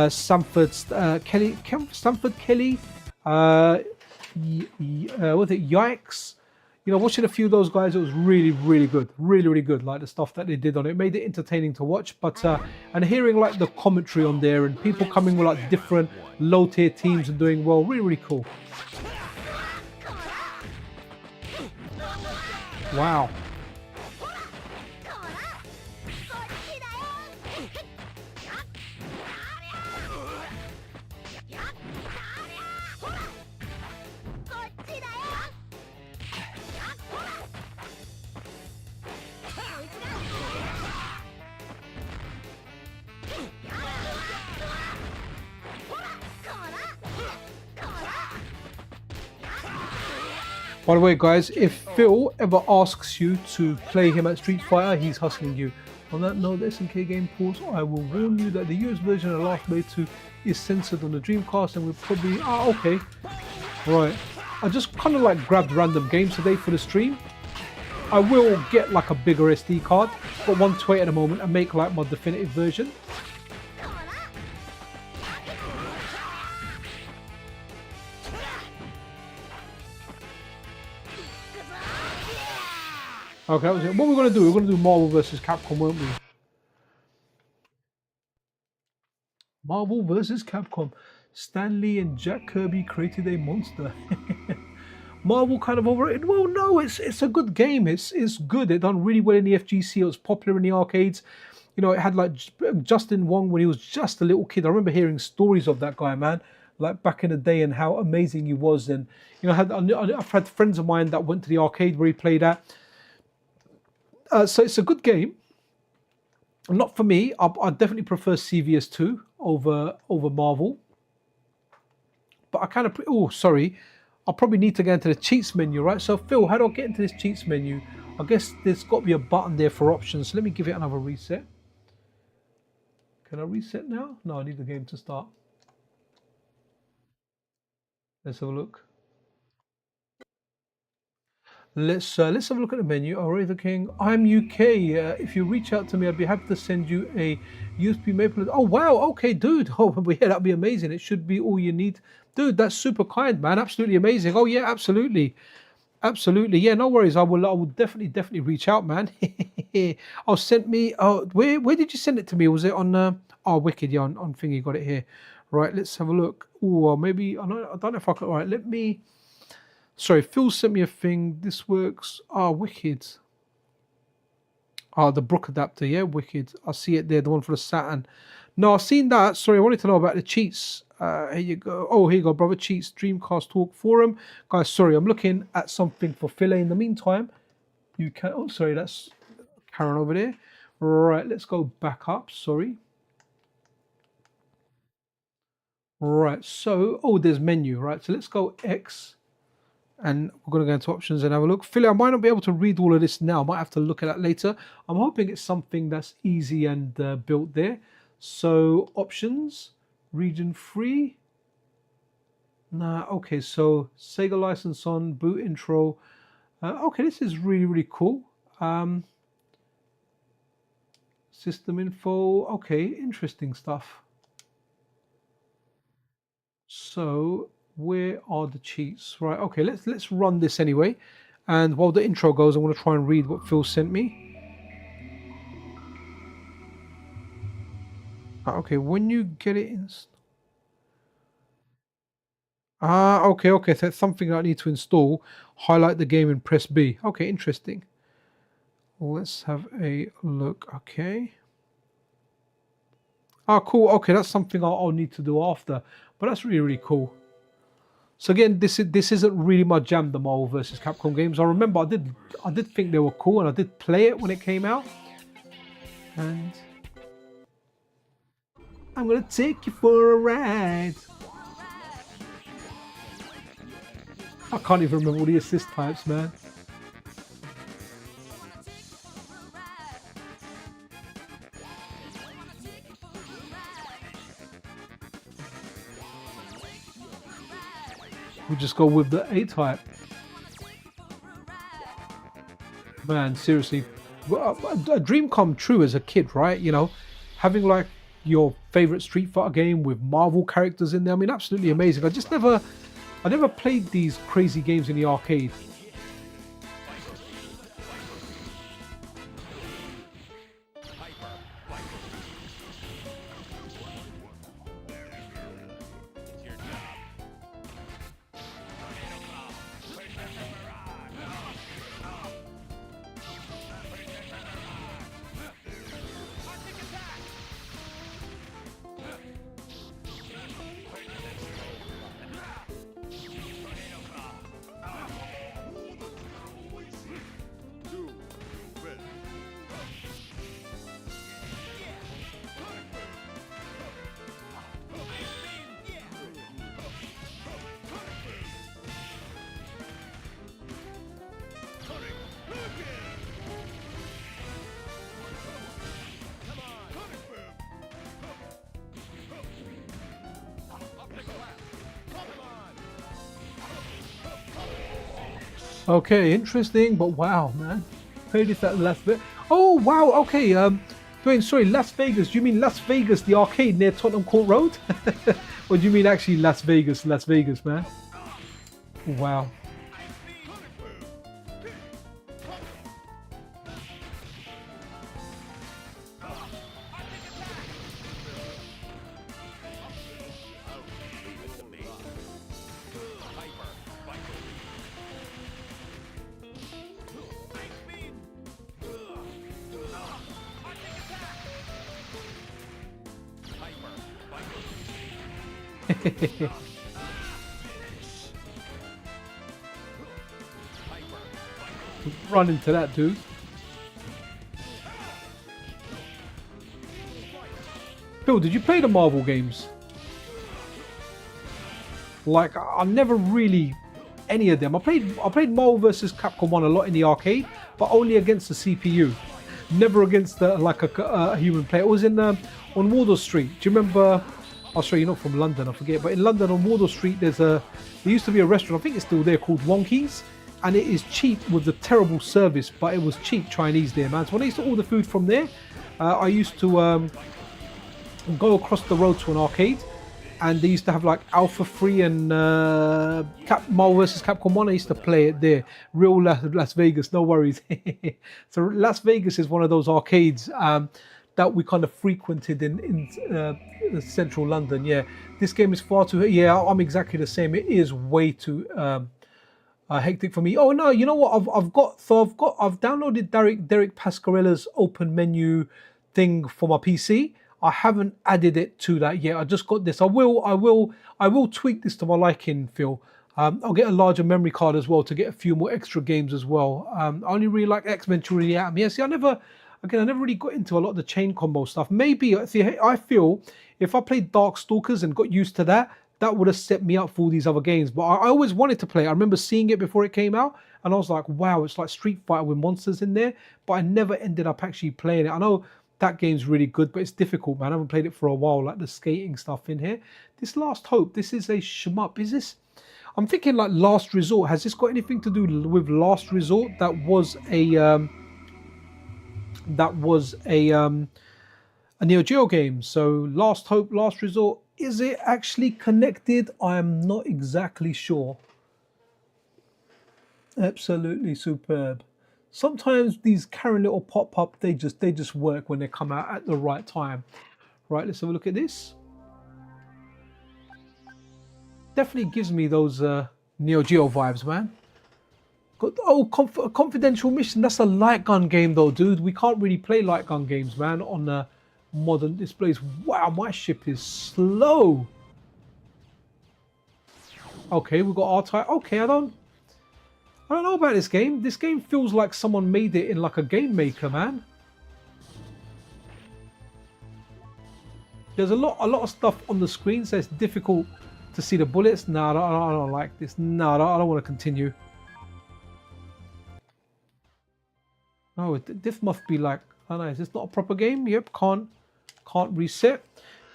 Sanford Kelly, was it Yikes? You know, watching a few of those guys, it was really good, really good. Like the stuff that they did on it, made it entertaining to watch. But and hearing like the commentary on there and people coming with like different low tier teams and doing well, really cool. Wow. By the way, guys, if Phil ever asks you to play him at Street Fighter, he's hustling you. On that note, the SNK game pause, I will warn you that the US version of Last Blade 2 is censored on the Dreamcast, and we'll probably... okay. Right. I just kind of like grabbed random games today for the stream. I will get like a bigger SD card, but 128 at the moment, and make like my definitive version. Okay, that was it. What we're going to do, we're going to do Marvel vs. Capcom, won't we? Marvel vs. Capcom. Stan Lee and Jack Kirby created a monster. Marvel kind of overrated? Well, no, it's a good game. It's good. It done really well in the FGC. It was popular in the arcades. You know, it had like Justin Wong when he was just a little kid. I remember hearing stories of that guy, man. Like back in the day, and how amazing he was. And you know, I've had friends of mine that went to the arcade where he played at. So it's a good game. Not for me. I definitely prefer CVS2 over Marvel. But I kind of... oh, sorry. I'll probably need to get into the cheats menu, right? So Phil, how do I get into this cheats menu? I guess there's got to be a button there for options. So let me give it another reset. Can I reset now? No, I need the game to start. Let's have a look. Let's have a look at the menu. Alright, King. I'm UK. If you reach out to me, I'd be happy to send you a USB Maple. Oh wow, okay, dude. Oh yeah, that'd be amazing. It should be all you need, dude. That's super kind, man. Absolutely amazing. Oh yeah, absolutely, yeah. No worries. I will definitely reach out, man. Oh, sent me. Oh, where did you send it to me? Was it on? Oh, wicked. Yeah, on thingy. Got it here. Right. Let's have a look. Oh, maybe I don't know if I can. All right. Let me. Sorry, Phil sent me a thing. This works. Ah, wicked. Ah, the Brook adapter. Yeah, wicked. I see it there. The one for the Saturn. No, I've seen that. Sorry, I wanted to know about the cheats. Here you go. Oh, here you go, brother. Cheats Dreamcast Talk Forum. Guys, sorry, I'm looking at something for Phil. In the meantime, you can... oh, sorry, that's Karen over there. Right, let's go back up. Sorry. Right, so... oh, there's menu, right? So let's go X. And we're going to go into options and have a look. Philly, I might not be able to read all of this now. I might have to look at that later. I'm hoping it's something that's easy and built there. So options, region 3. Nah, okay, so Sega license on, boot intro. Okay, this is really cool. System info. Okay, interesting stuff. So... where are the cheats? Right, okay, let's run this anyway. And while the intro goes, I'm going to try and read what Phil sent me. Okay, when you get it in... okay, so that's something I need to install. Highlight the game and press B. Okay, interesting. Let's have a look. Okay. Cool. Okay, that's something I'll need to do after. But that's really cool. So again, this isn't really my jam, the Marvel vs. Capcom games. I remember I did think they were cool, and I did play it when it came out. And I'm gonna take you for a ride. I can't even remember all the assist types, man. just go with the A-Type. Man, seriously, a dream come true as a kid, right? You know, having like your favorite Street Fighter game with Marvel characters in there. I mean, absolutely amazing. I never played these crazy games in the arcade. Okay, interesting, but wow, man. Played this at Las Vegas. Oh, wow, okay. Dwayne, sorry, Las Vegas. Do you mean Las Vegas, the arcade near Tottenham Court Road? Or do you mean actually Las Vegas, man? Wow. Run into that, dude. Phil, did you play the Marvel games? Like, I never really any of them. I played Marvel vs. Capcom 1 a lot in the arcade, but only against the CPU. Never against the, like a human player. It was in on Wardour Street. Do you remember? Oh, sorry, you're not from London, I forget. But in London on Wardour Street, there used to be a restaurant, I think it's still there, called Wonkies. And it is cheap with the terrible service, but it was cheap Chinese there, man. So when I used to order food from there, I used to go across the road to an arcade. And they used to have like Alpha 3 and Marvel vs. Capcom 1. I used to play it there. Real Las Vegas, no worries. So Las Vegas is one of those arcades that we kind of frequented in central London. Yeah, this game is far too. Yeah, I'm exactly the same. It is way too hectic for me. Oh no, you know what? I've downloaded Derek Pascarella's open menu thing for my PC. I haven't added it to that yet. I just got this. I will tweak this to my liking, Phil. I'll get a larger memory card as well to get a few more extra games as well. I only really like X-Men Truly Atom. Yeah, see, I never really got into a lot of the chain combo stuff. Maybe, see, I feel if I played Darkstalkers and got used to that, that would have set me up for all these other games. But I always wanted to play it. I remember seeing it before it came out, and I was like, wow, it's like Street Fighter with monsters in there. But I never ended up actually playing it. I know that game's really good, but it's difficult, man. I haven't played it for a while, like the skating stuff in here. This Last Hope, this is a shmup. Is this? I'm thinking like Last Resort. Has this got anything to do with Last Resort? That was a Neo Geo game. So Last Hope, Last Resort. Is it actually connected? I am not exactly sure. Absolutely superb. Sometimes these Karen little pop-up, they just work when they come out at the right time. Right, let's have a look at this. Definitely gives me those Neo Geo vibes, man. Got, oh, Confidential Mission. That's a light gun game though, dude. We can't really play light gun games, man, on modern displays. Wow, my ship is slow. Okay, we've got R-Type. Okay, I don't know about this game. This game feels like someone made it in like a game maker, man. There's a lot of stuff on the screen, so it's difficult to see the bullets. No, I don't like this. No, I don't want to continue. Oh, this must be like, I don't know, is this not a proper game? Yep, can't reset.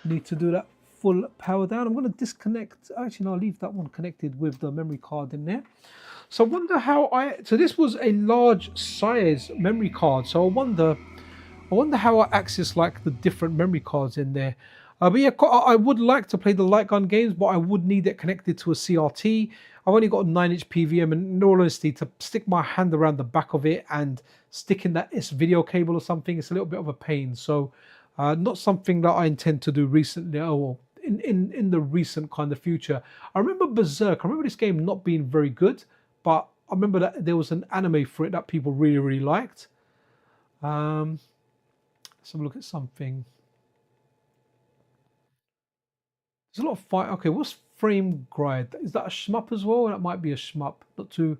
Need to do that full power down. I'm going to disconnect. Actually, no, I'll leave that one connected with the memory card in there. So I wonder how so this was a large size memory card. So I wonder how I access like the different memory cards in there. But yeah, I would like to play the light gun games, but I would need it connected to a CRT. I've only got a 9-inch PVM, and in all honesty, to stick my hand around the back of it and stick in that video cable or something, it's a little bit of a pain. So not something that I intend to do recently, or in the recent kind of future. I remember Berserk. I remember this game not being very good, but I remember that there was an anime for it that people really, really liked. Let's have a look at something. There's a lot of fight. Okay, what's frame grind? Is that a shmup as well? That might be a shmup. Not too.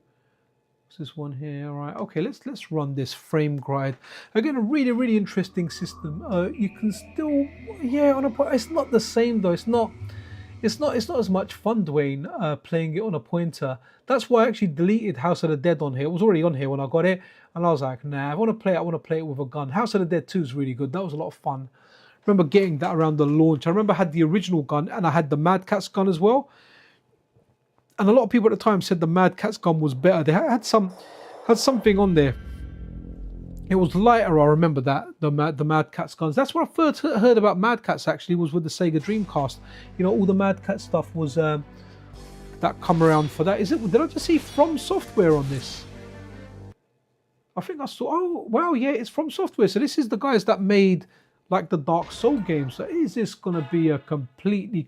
What's this one here? All right. Okay, let's run this frame grind. Again, a really, really interesting system. You can still, yeah, on a. It's not the same though. It's not as much fun, Dwayne, playing it on a pointer. That's why I actually deleted House of the Dead on here. It was already on here when I got it, and I was like, nah, I want to play it with a gun. House of the Dead 2 is really good. That was a lot of fun. Remember getting that around the launch. I remember I had the original gun and I had the Mad Catz gun as well. And a lot of people at the time said the Mad Catz gun was better. They had something on there. It was lighter, I remember that, the Mad Catz guns. That's what I first heard about Mad Catz actually, was with the Sega Dreamcast. You know, all the Mad Catz stuff was that come around for that. Did I just see From Software on this? I think I saw, oh wow, yeah, it's From Software. So this is the guys that made like the Dark Soul games. So is this going to be a completely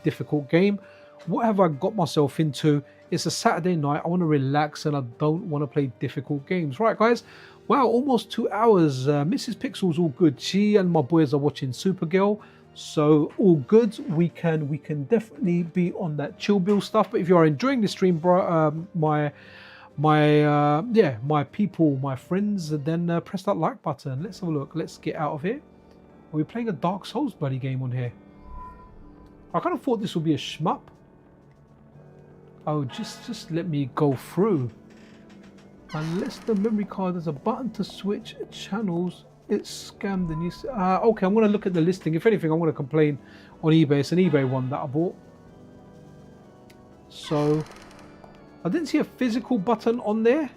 difficult game? What have I got myself into? It's a Saturday night. I want to relax and I don't want to play difficult games. Right, guys. Wow, almost 2 hours. Mrs. Pixel's all good. She and my boys are watching Supergirl. So all good. We can definitely be on that chill bill stuff. But if you are enjoying the stream, my people, my friends, then press that like button. Let's have a look. Let's get out of here. Are we playing a Dark Souls bloody game on here? I kind of thought this would be a shmup. Oh, just let me go through. Unless the memory card has a button to switch channels, it's scammed and you... okay, I'm going to look at the listing. If anything, I'm going to complain on eBay. It's an eBay one that I bought. So, I didn't see a physical button on there.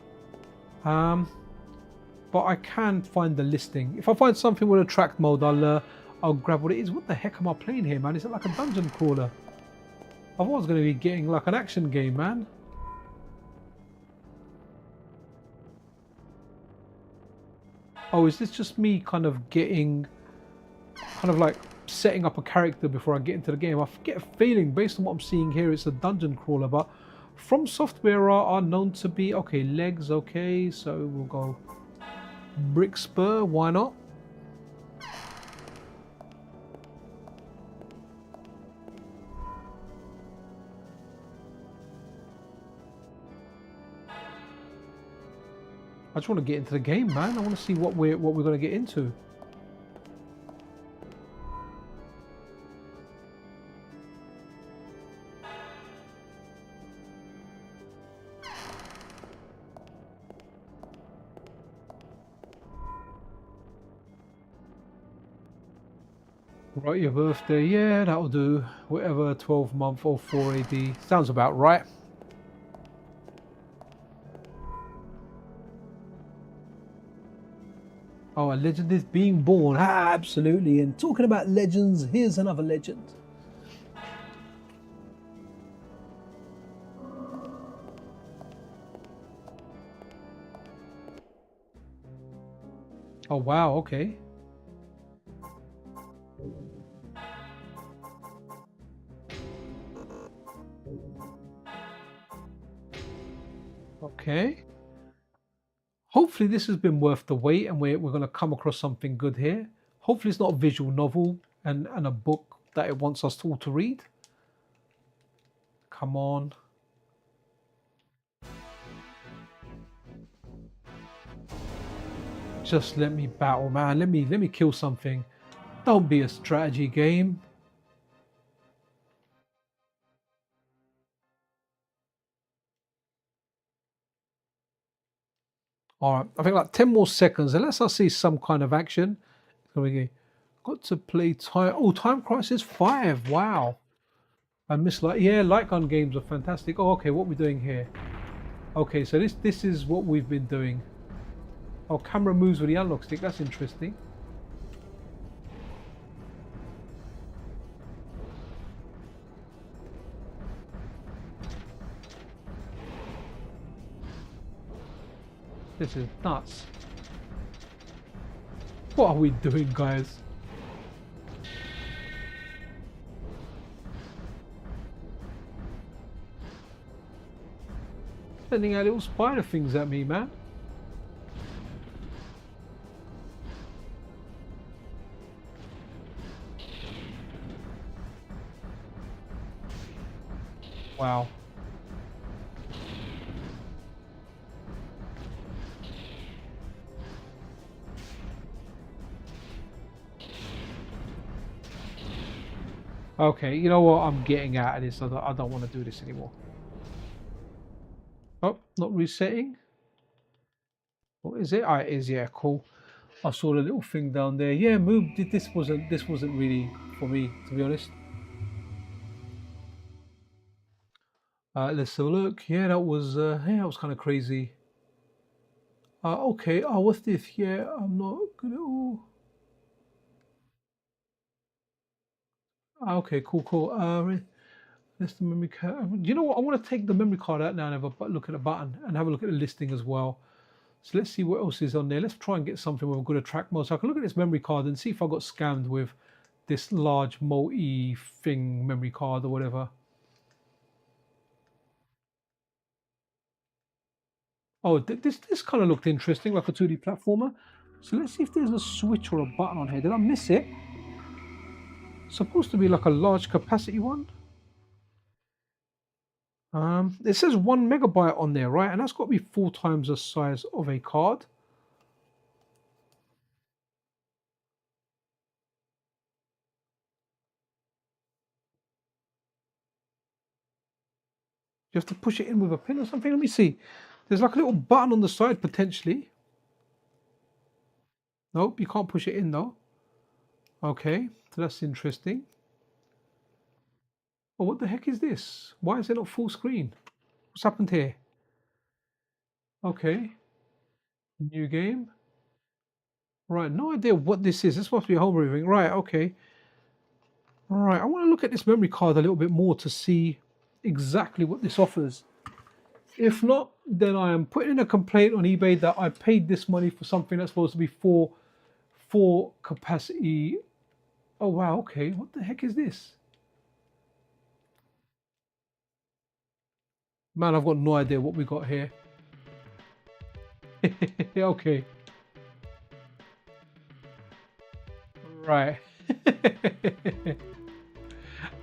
But I can find the listing. If I find something with a track mode, I'll grab what it is. What the heck am I playing here, man? Is it like a dungeon crawler? I thought I was going to be getting like an action game, man. Oh, is this just me kind of like setting up a character before I get into the game? I get a feeling, based on what I'm seeing here, it's a dungeon crawler. But From Software are known to be... Okay, legs, okay. So we'll go... Brick Spur, why not? I just want to get into the game, man. I want to see what we're going to get into. Write your birthday, yeah, that'll do. Whatever, 12-month or 4 AD. Sounds about right. Oh, a legend is being born. Ah, absolutely. And talking about legends, here's another legend. Oh, wow, okay. Okay. Hopefully this has been worth the wait and we're going to come across something good here. Hopefully it's not a visual novel and a book that it wants us all to read. Come on. Just let me battle, man. Let me kill something. Don't be a strategy game. All right, I think like 10 more seconds, unless I see some kind of action. It's going to be Got to play time. Oh, Time Crisis 5. Wow. I miss light gun games are fantastic. Oh, okay. What are we doing here? Okay, so this is what we've been doing. Oh, camera moves with the analog stick. That's interesting. This is nuts. What are we doing, guys? Sending out little spider things at me, man. Wow. Okay, you know what? I'm getting out of this. I don't want to do this anymore. Oh, not resetting. What is it? Ah, it is. Yeah, cool. I saw the little thing down there. Yeah, move. This wasn't really for me, to be honest. Let's have a look. Yeah, that was kind of crazy. Okay. Oh, what's this? Yeah, I'm not gonna. Oh. Okay, cool. That's the memory card. You know what? I want to take the memory card out now and have a look at the button and have a look at the listing as well. So let's see what else is on there. Let's try and get something with a good attract mode. So I can look at this memory card and see if I got scammed with this large multi-thing memory card or whatever. Oh, this kind of looked interesting, like a 2D platformer. So let's see if there's a switch or a button on here. Did I miss it? Supposed to be like a large capacity one. It says 1 megabyte on there, right? And that's got to be 4 times the size of a card. You have to push it in with a pin or something. Let me see. There's like a little button on the side potentially. Nope, you can't push it in though. Okay, so that's interesting. Oh, what the heck is this? Why is it not full screen? What's happened here? Okay. New game. Right, no idea what this is. This must be a homebrew thing. Right, okay. Right, I want to look at this memory card a little bit more to see exactly what this offers. If not, then I am putting in a complaint on eBay that I paid this money for something that's supposed to be for capacity. Oh wow, okay. What the heck is this? Man, I've got no idea what we got here. Okay. Right.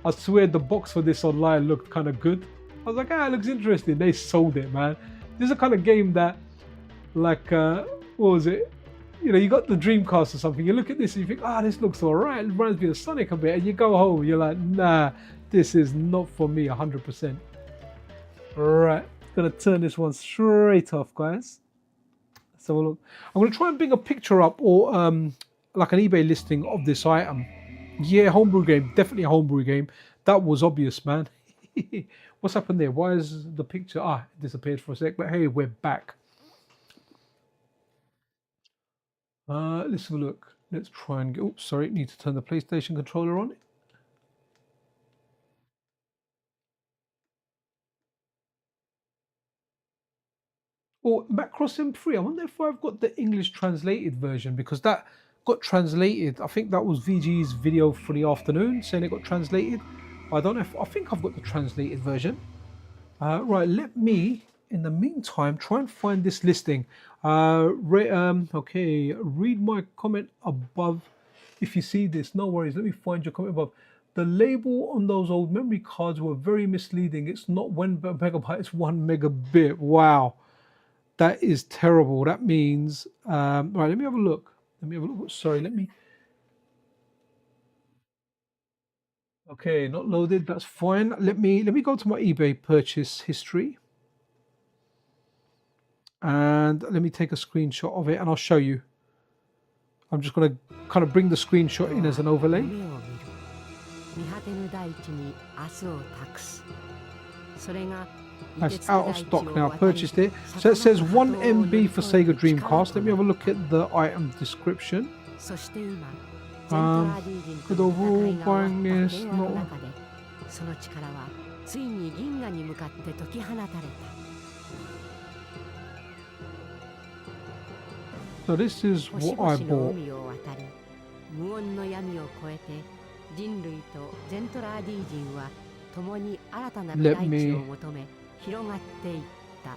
I swear the box for this online looked kind of good. I was like, it looks interesting. They sold it, man. This is a kind of game that, like, what was it? You know, you got the Dreamcast or something. You look at this and you think, this looks all right. It reminds me of Sonic a bit. And you go home, you're like, nah, this is not for me 100%. Right, gonna turn this one straight off, guys. So look, I'm gonna try and bring a picture up or like an eBay listing of this item. Yeah, homebrew game, definitely a homebrew game. That was obvious, man. What's happened there? Why is the picture it disappeared for a sec? But hey, we're back. Let's have a look. Let's try and get. Oops, sorry, need to turn the PlayStation controller on. Or Macross M3. I wonder if I've got the English translated version because that got translated. I think that was VG's video for the afternoon saying it got translated. I don't know if I think I've got the translated version. Right, let me, in the meantime, try and find this listing. Okay, read my comment above if you see this. No worries. Let me find your comment above. The label on those old memory cards were very misleading. It's not 1 megabyte, it's 1 megabit. Wow. That is terrible. That means, right, let me have a look. Sorry, let me. Okay, not loaded. That's fine. Let me go to my eBay purchase history. And let me take a screenshot of it and I'll show you. I'm just going to kind of bring the screenshot in as an overlay. 夢を見る見果てぬ大地に明日を託すそれが That's out of stock now. Purchased it. So it says 1 MB for Sega Dreamcast. Let me have a look at the item description. そして今ゼントラーディ人との戦いが終わった平和の中でその力はついに銀河に向かって解き放たれた So this is 星 what I 々の bought. 海を渡り無音の闇を越えて人類とゼントラーディ人は共に新たなる Let 大地 me- を求め広がっていった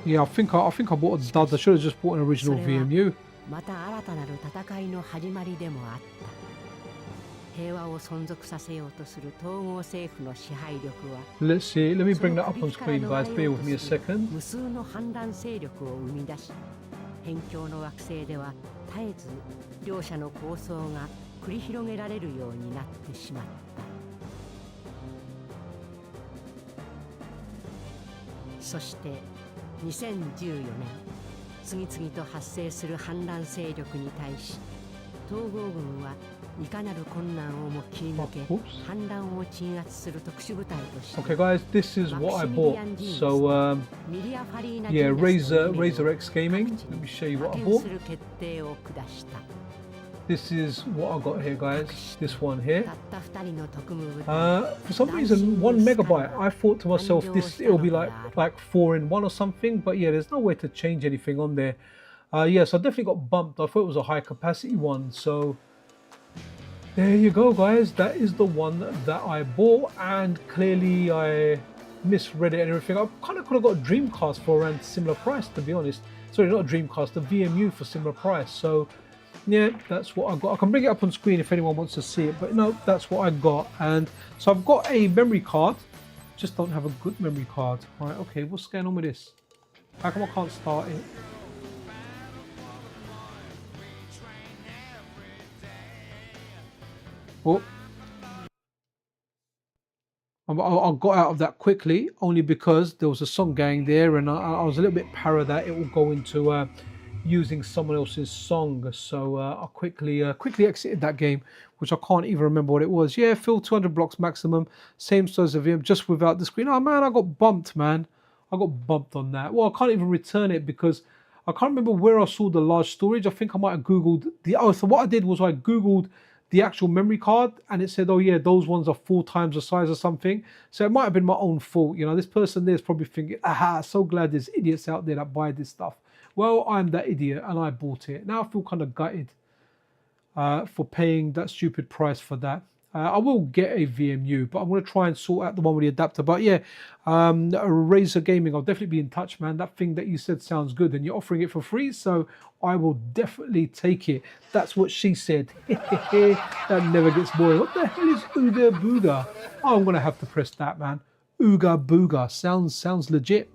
Yeah, I think I bought a dud. I should have just bought an original VMU. また新たなる戦いの始まりでもあった平和を存続させようとする統合政府の支配力は Let's see. Let me そ bring の that up 首 on 輝から screen, 逃 guys. れ Bear よう with と me a する second. 無数の反乱勢力を生み出し辺境の惑星では絶えず両者の抗争が繰り広げられるようになってしまったそして2014年次々と発生する反乱勢力に対し統合軍はいかなる困難をも切り抜け Oops. 反乱を鎮圧する特殊部隊として Okay, guys, this is what I bought. So, ミリア・ファリーナ yeah, ジーナスの Razer 運命を X Gaming. 各地 Let に me show you what I 派遣 bought. する決定を下した This is what I got here, guys. This one here. たった2人の特務部隊 For some reason, 1 megabyte. I thought to myself, this it'll be like 4 in 1 or something. But yeah, there's no way to change anything on there. Yes, I definitely got bumped. I thought it was a high capacity one. So there you go, guys. That is the one that I bought, and clearly I misread it and everything. I kind of could have got a Dreamcast for around similar price, to be honest. Sorry, not a Dreamcast, a VMU for similar price. So yeah, that's what I got. I can bring it up on screen if anyone wants to see it, but no, that's what I got. And so I've got a memory card, just don't have a good memory card. Right, okay, what's going on with this? How come I can't start it? Oh, I got out of that quickly only because there was a song going there, and I was a little bit para that it will go into using someone else's song. So I quickly exited that game, which I can't even remember what it was. Yeah, fill 200 blocks maximum, same size of VM, just without the screen. Oh man, I got bumped, man. I got bumped on that. Well, I can't even return it because I can't remember where I saw the large storage. I think I might have Googled the, oh, so what I did was I Googled the actual memory card and it said, oh yeah, those ones are 4 times the size or something. So it might have been my own fault. You know, this person there's probably thinking, aha, so glad there's idiots out there that buy this stuff. Well, I'm that idiot and I bought it. Now I feel kind of gutted for paying that stupid price for that. I will get a VMU, but I'm going to try and sort out the one with the adapter. But yeah, Razer Gaming, I'll definitely be in touch, man. That thing that you said sounds good and you're offering it for free, so I will definitely take it. That's what she said. That never gets boring. What the hell is Ooga Booga? Oh, I'm going to have to press that, man. Ooga Booga. Sounds legit.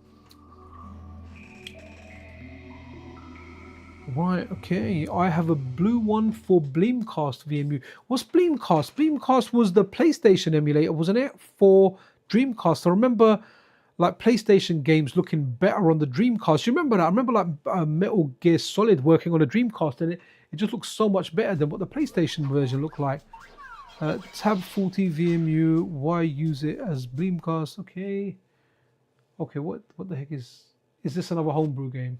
Right, okay. I have a blue one for Bleemcast VMU. What's Bleemcast? Bleemcast was the PlayStation emulator, wasn't it? For Dreamcast. I remember like PlayStation games looking better on the Dreamcast. You remember that? I remember like Metal Gear Solid working on a Dreamcast and it just looks so much better than what the PlayStation version looked like. Tab 40 VMU. Why use it as Bleemcast? Okay. Okay, what the heck is this another homebrew game?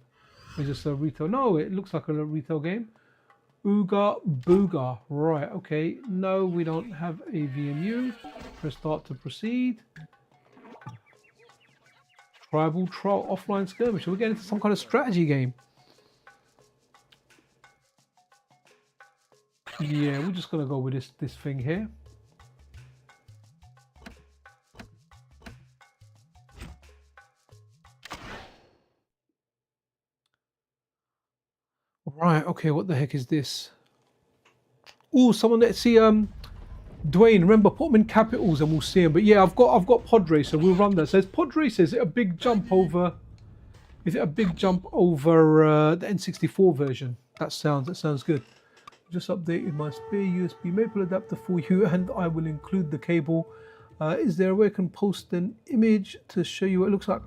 Is this a retail? No, it looks like a retail game. Ooga Booga. Right, okay. No, we don't have a VMU. Press start to proceed. Tribal Trial Offline Skirmish. We're getting into some kind of strategy game. Yeah, we're just going to go with this thing here. Right, okay, what the heck is this? Oh, someone, let's see, Dwayne, remember, put them in capitals and we'll see them. But yeah, I've got Pod Racer, we'll run that. So it's Pod Racer, is it a big jump over, the N64 version? That sounds good. Just updated my spare USB Maple adapter for you and I will include the cable. Is there a way I can post an image to show you what it looks like?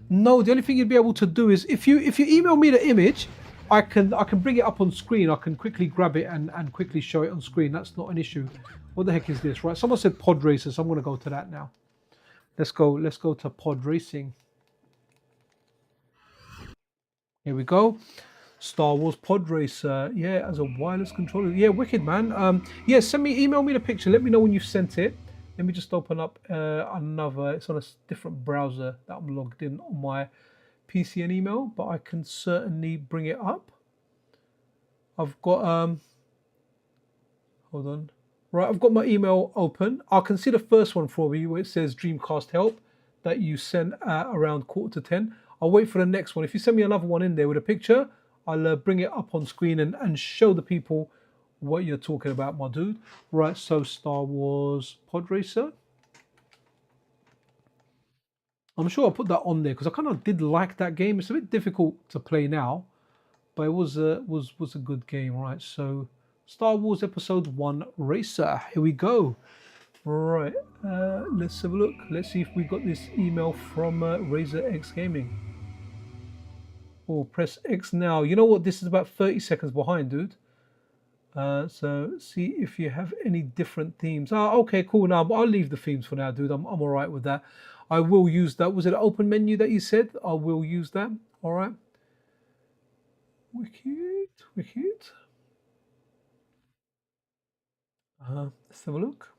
No, the only thing you'd be able to do is if you email me the image, I can bring it up on screen. I can quickly grab it and quickly show it on screen. That's not an issue. What the heck is this? Right, someone said pod racer, so I'm going to go to that now. Let's go to pod racing. Here we go. Star Wars Pod Racer, yeah, as a wireless controller. Yeah, wicked, man. Yeah, email me the picture. Let me know when you've sent it. Let me just open up another. It's on a different browser that I'm logged in on my PC and email, but I can certainly bring it up. I've got hold on. Right, I've got my email open. I can see the first one for you where it says Dreamcast help that you sent at around 9:45. I'll wait for the next one. If you send me another one in there with a picture, I'll bring it up on screen and show the people what you're talking about, my dude. Right, so Star Wars Pod Racer. I'm sure I'll put that on there because I kind of did like that game. It's a bit difficult to play now, but it was a good game, right? So Star Wars Episode 1 Racer. Here we go. Right, let's have a look. Let's see if we got this email from Razor X Gaming. Or press X now. You know what? This is about 30 seconds behind, dude. So see if you have any different themes. Okay, cool. Now I'll leave the themes for now, dude. I'm all right with that. I will use that. Was it an open menu that you said? I will use that. All right. Wicked. Let's have a look.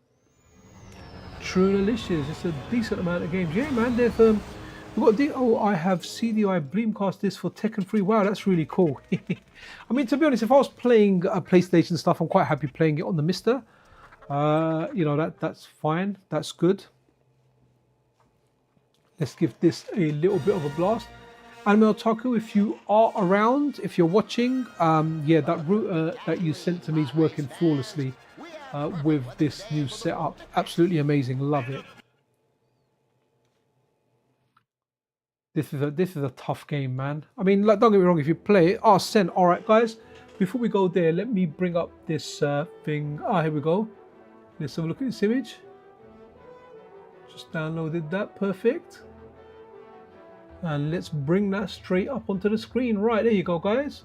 True Delicious. It's a decent amount of games. Yeah, man. There's we've got I have CDI Dreamcast disc for Tekken 3. Wow, that's really cool. I mean, to be honest, if I was playing PlayStation stuff, I'm quite happy playing it on the Mister. You know, that's fine. That's good. Let's give this a little bit of a blast. Anime Otaku, if you are around, if you're watching, yeah, that router that you sent to me is working flawlessly with this new setup. Absolutely amazing. Love it. This is a tough game, man. I mean, like, don't get me wrong, if you play it, send. All right, guys, before we go there, let me bring up this thing. Here we go. Let's have a look at this image. Just downloaded that. Perfect. And let's bring that straight up onto the screen. Right, there you go, guys.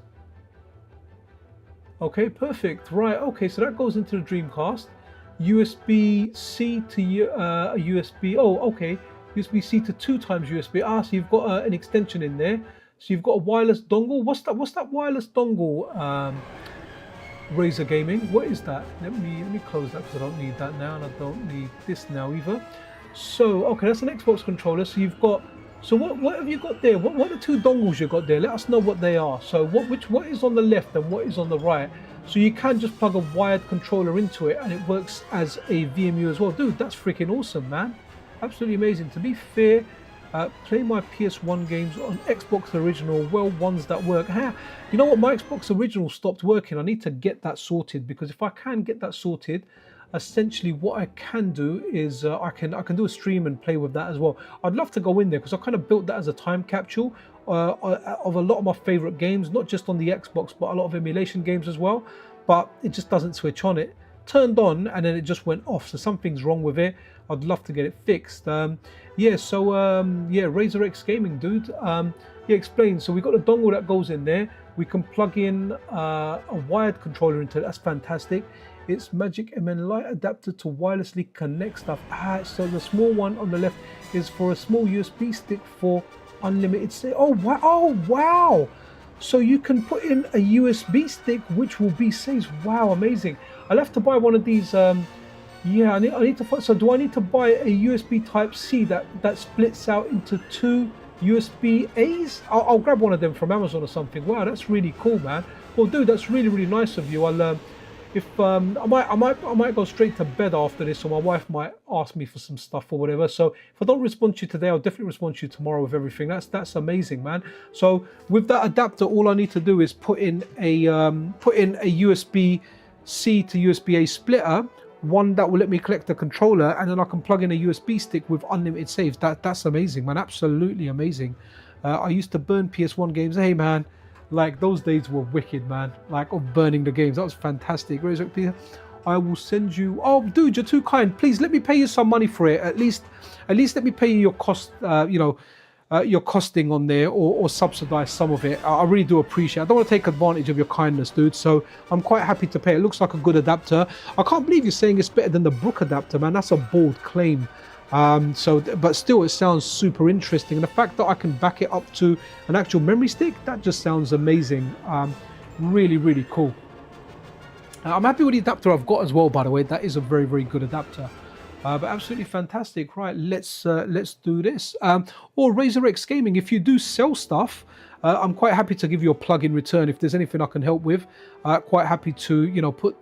Okay, perfect. Right, okay, so that goes into the Dreamcast. USB-C to USB. Oh, okay. USB-C to 2 times USB. So you've got an extension in there. So you've got a wireless dongle. What's that wireless dongle? Razer Gaming. What is that? Let me close that because I don't need that now, and I don't need this now either. So okay, that's an Xbox controller. So you've got. So what have you got there? What are the 2 dongles you got there? Let us know what they are. So what is on the left and what is on the right? So you can just plug a wired controller into it and it works as a VMU as well. Dude, that's freaking awesome, man. Absolutely amazing. To be fair, play my PS1 games on Xbox Original, well, ones that work. You know what? My Xbox Original stopped working. I need to get that sorted because if I can get that sorted, essentially what I can do is I can do a stream and play with that as well. I'd love to go in there because I kind of built that as a time capsule of a lot of my favorite games, not just on the Xbox, but a lot of emulation games as well. But it just doesn't switch on. It turned on and then it just went off. So something's wrong with it. I'd love to get it fixed. Yeah, so yeah, Razor X Gaming, dude. Yeah, explain. So we got a dongle that goes in there. We can plug in a wired controller into it. That's fantastic. It's Magic MN Lite adapter to wirelessly connect stuff. So the small one on the left is for a small USB stick for unlimited save. Oh wow! Oh wow! So you can put in a USB stick which will be saves. Wow, amazing! I'll have to buy one of these. Yeah, I need to find. So do I need to buy a USB Type C that splits out into 2 USB A's? I'll grab one of them from Amazon or something. Wow, that's really cool, man. Well, dude, that's really nice of you. I'll I might go straight to bed after this, or my wife might ask me for some stuff or whatever. So if I don't respond to you today, I'll definitely respond to you tomorrow with everything. That's amazing, man. So with that adapter, all I need to do is put in a USB-C to USB-A splitter, one that will let me collect the controller, and then I can plug in a USB stick with unlimited saves. That's amazing, man. Absolutely amazing. I used to burn PS1 games. Hey, man. Like, those days were wicked, man. Like, of burning the games. That was fantastic. I will send you... Oh, dude, you're too kind. Please, let me pay you some money for it. At least let me pay you your cost, you know, your costing on there or subsidize some of it. I really do appreciate it. I don't want to take advantage of your kindness, dude. So I'm quite happy to pay. It looks like a good adapter. I can't believe you're saying it's better than the Brook adapter, man. That's a bold claim. But still, it sounds super interesting. And the fact that I can back it up to an actual memory stick, that just sounds amazing. Really, really cool. I'm happy with the adapter I've got as well, by the way. That is a very, very good adapter. But absolutely fantastic. Right, let's do this. Or RazorX Gaming, if you do sell stuff, I'm quite happy to give you a plug in return if there's anything I can help with. Quite happy to, you know, put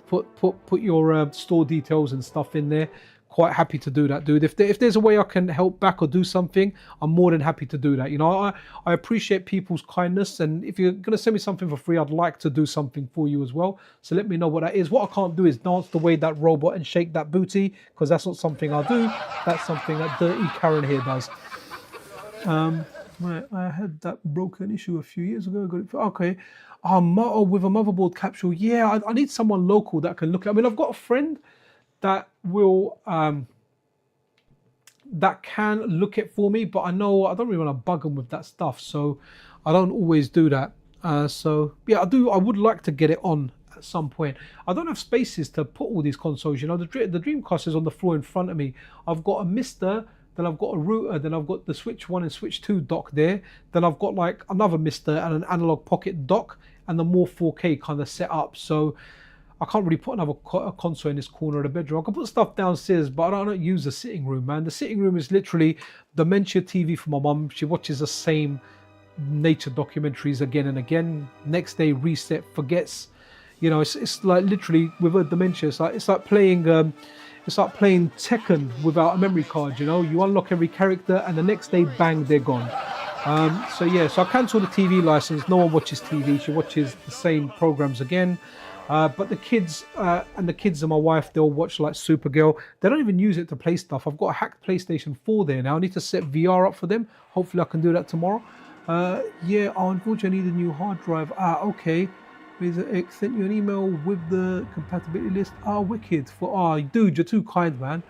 your store details and stuff in there. Quite happy to do that, dude. If there's a way I can help back or do something, I'm more than happy to do that. You know, I appreciate people's kindness, and if you're gonna send me something for free, I'd like to do something for you as well. So let me know what that is. What I can't do is dance the way that robot and shake that booty, because that's not something I do. That's something that Dirty Karen here does. Right, I had that broken issue a few years ago. I got it. Okay. With a motherboard capsule. Yeah, I need someone local that can look at. I mean, I've got a friend that will that can look it for me, but I know I don't really want to bug them with that stuff, so I don't always do that. So yeah, I would like to get it on at some point. I don't have spaces to put all these consoles. You know, the Dreamcast is on the floor in front of me. I've got a Mister, then I've got a router, then I've got the Switch 1 and Switch 2 dock there, then I've got like another Mister and an analog pocket dock and the Morph4K kind of set up. So I can't really put another console in this corner of the bedroom. I can put stuff downstairs, but I don't use the sitting room, man. The sitting room is literally dementia TV for my mum. She watches the same nature documentaries again and again. Next day, reset, forgets. You know, it's like literally with her dementia. It's like playing Tekken without a memory card. You know, you unlock every character, and the next day, bang, they're gone. So yeah, so I cancelled the TV license. No one watches TV. She watches the same programs again. But the kids and my wife, they'll watch like Supergirl. They don't even use it to play stuff. I've got a hacked PlayStation 4 there now. I need to set VR up for them. Hopefully I can do that tomorrow. Yeah, unfortunately I need a new hard drive. Okay. I sent you an email with the compatibility list. Wicked. Dude, you're too kind, man.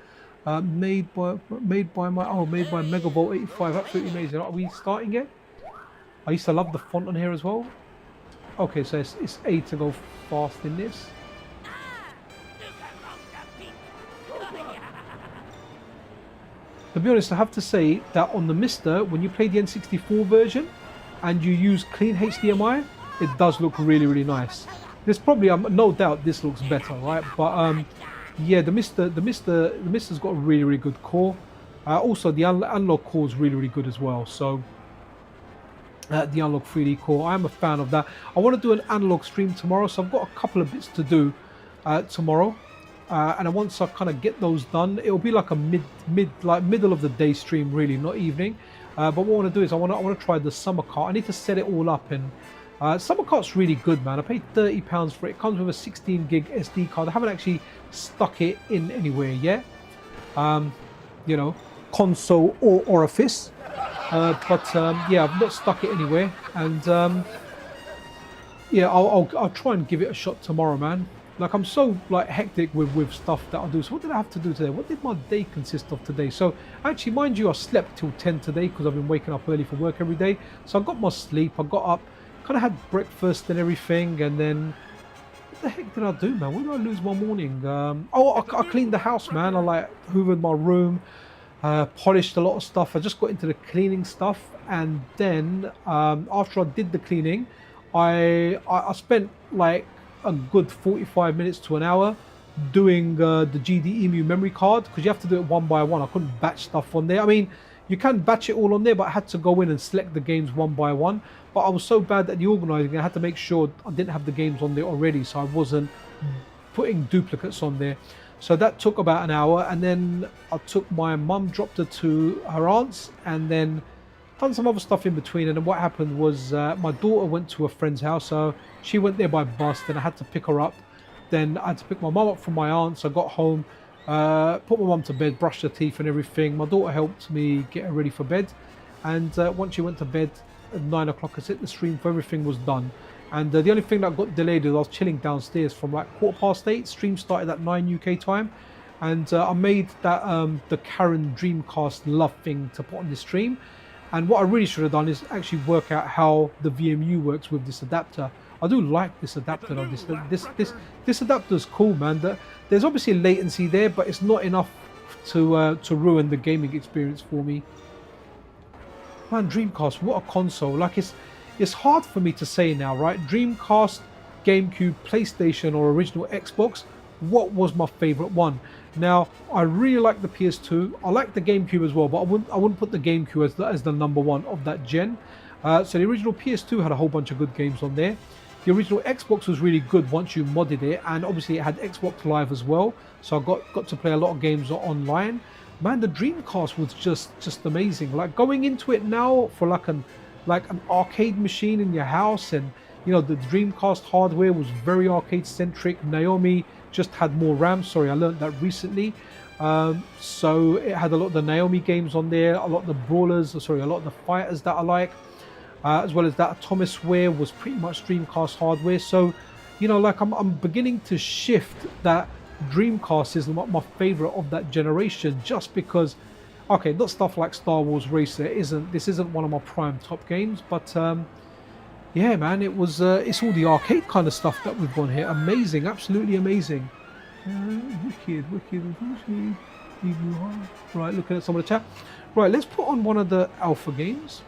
Made by Megavolt 85. Absolutely amazing. Are we starting yet? I used to love the font on here as well. Okay, so it's A to go fast in this. To be honest, I have to say that on the Mister, when you play the N64 version and you use clean HDMI, it does look really, really nice. There's probably no doubt this looks better, right? But yeah, the Mister's got a really, really good core. Also, the analog core is really, really good as well. So. The analog 3D core, I am a fan of that. I want to do an analog stream tomorrow, so I've got a couple of bits to do tomorrow, and once I kind of get those done, it'll be like a middle of the day stream, really, not evening. But what I want to do is I want to try the Summer Cart. I need to set it all up, and Summer Cart's really good, man. I paid £30 for it. It comes with a 16 gig SD card. I haven't actually stuck it in anywhere yet, you know, console or orifice. Yeah, I've not stuck it anywhere, and yeah, I'll try and give it a shot tomorrow, man. Like, I'm so like hectic with stuff that I do. So what did I have to do today? What did my day consist of today? So actually, mind you, I slept till 10 today because I've been waking up early for work every day. So I got my sleep. I got up, kind of had breakfast and everything, and then what the heck did I do, man? Where did I lose my morning? I cleaned the house, man. I like hoovered my room. Polished a lot of stuff. I just got into the cleaning stuff, and then after I did the cleaning, I spent like a good 45 minutes to an hour doing the GDEmu memory card, because you have to do it one by one. I couldn't batch stuff on there. I mean, you can batch it all on there, but I had to go in and select the games one by one. But I was so bad at the organizing, I had to make sure I didn't have the games on there already, so I wasn't putting duplicates on there. So that took about an hour, and then I took my mum, dropped her to her aunt's, and then done some other stuff in between. And then what happened was my daughter went to a friend's house, so she went there by bus, then I had to pick her up. Then I had to pick my mum up from my aunt's. I got home, put my mum to bed, brushed her teeth and everything. My daughter helped me get her ready for bed, and once she went to bed at 9 o'clock, I set the stream for everything was done. And the only thing that got delayed is I was chilling downstairs from like 8:15. Stream started at 9 UK time, and I made that the Karen Dreamcast love thing to put on the stream. And what I really should have done is actually work out how the VMU works with this adapter. I do like this adapter though. This adapter is cool, man. There's obviously latency there, but it's not enough to ruin the gaming experience for me. Man, Dreamcast, what a console! Like it's hard for me to say now, right? Dreamcast, GameCube, PlayStation, or original Xbox. What was my favorite one? Now, I really like the PS2. I like the GameCube as well, but I wouldn't put the GameCube as the number one of that gen. So the original PS2 had a whole bunch of good games on there. The original Xbox was really good once you modded it, and obviously it had Xbox Live as well. So I got to play a lot of games online. Man, the Dreamcast was just amazing. Like going into it now for like an arcade machine in your house, and you know the Dreamcast hardware was very arcade centric. Naomi just had more RAM. Sorry, I learned that recently. So it had a lot of the Naomi games on there, a lot of the brawlers, a lot of the fighters that I like, as well as that Atomiswave was pretty much Dreamcast hardware. So, you know, like I'm beginning to shift that Dreamcast is my favorite of that generation, just because, okay, not stuff like Star Wars Racer this isn't one of my prime top games, but yeah, man, it's all the arcade kind of stuff that we've got here. Amazing, absolutely amazing. Wicked. Right, looking at some of the chat. Right, let's put on one of the alpha games.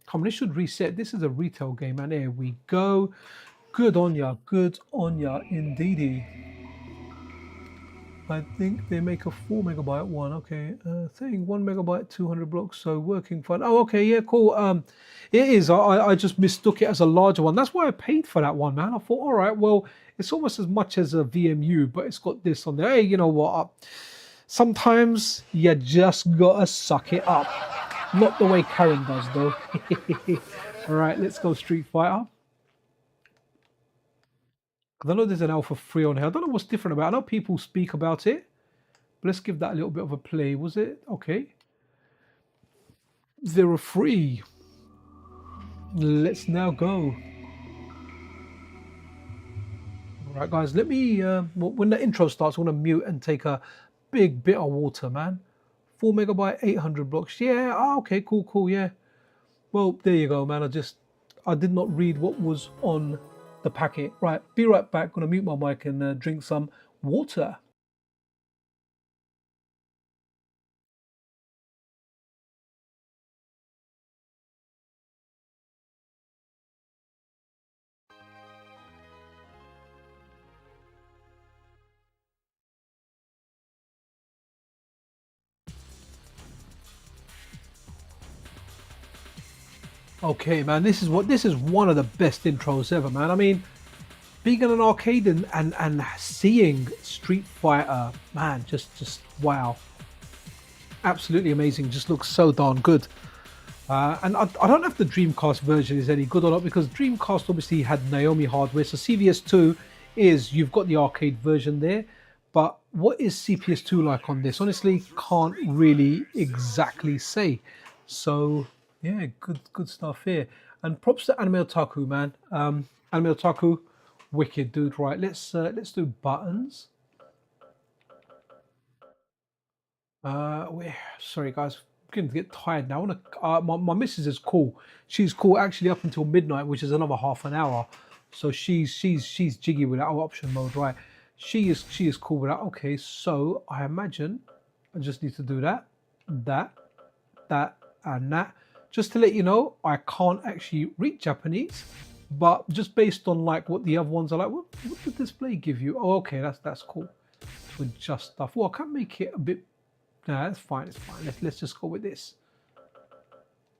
Come on, this should reset. This is a retail game, and there we go. Good on ya, indeedy. I think they make a 4 megabyte one. Okay, thing 1 megabyte, 200 blocks. So working fine. Oh, okay, yeah, cool. It is. I just mistook it as a larger one. That's why I paid for that one, man. I thought, all right, well, it's almost as much as a VMU, but it's got this on there. Hey, you know what? Sometimes you just gotta suck it up. Not the way Karen does, though. All right, let's go Street Fighter. I know there's an Alpha 3 on here. I don't know what's different about it. I know people speak about it. But let's give that a little bit of a play. Was it? Okay. 03. Let's now go. All right, guys. Let me... when the intro starts, I want to mute and take a big bit of water, man. 4 megabyte, 800 blocks. Yeah. Oh, okay. Cool. Yeah. Well, there you go, man. I did not read what was on the packet. Right, be right back. Gonna mute my mic and drink some water. Okay, man, this is one of the best intros ever, man. I mean, being in an arcade and seeing Street Fighter, man, just wow, absolutely amazing. Just looks so darn good. And I don't know if the Dreamcast version is any good or not, because Dreamcast obviously had Naomi hardware. So CVS2 you've got the arcade version there, but what is CPS2 like on this? Honestly, can't really exactly say. So yeah, good stuff here. And props to Anime Otaku, man. Anime Otaku, wicked dude. Right, let's do buttons. Sorry guys, I'm going to get tired now. My missus is cool. She's cool actually up until midnight, which is another half an hour. So she's jiggy with that option mode, right? She is cool with that. Okay, so I imagine I just need to do that, and that. Just to let you know, I can't actually read Japanese, but just based on like what the other ones are like, what did the display give you? Oh, okay, that's cool. To adjust stuff. Well, I can't make it a bit. Nah, that's fine. It's fine. Let's just go with this.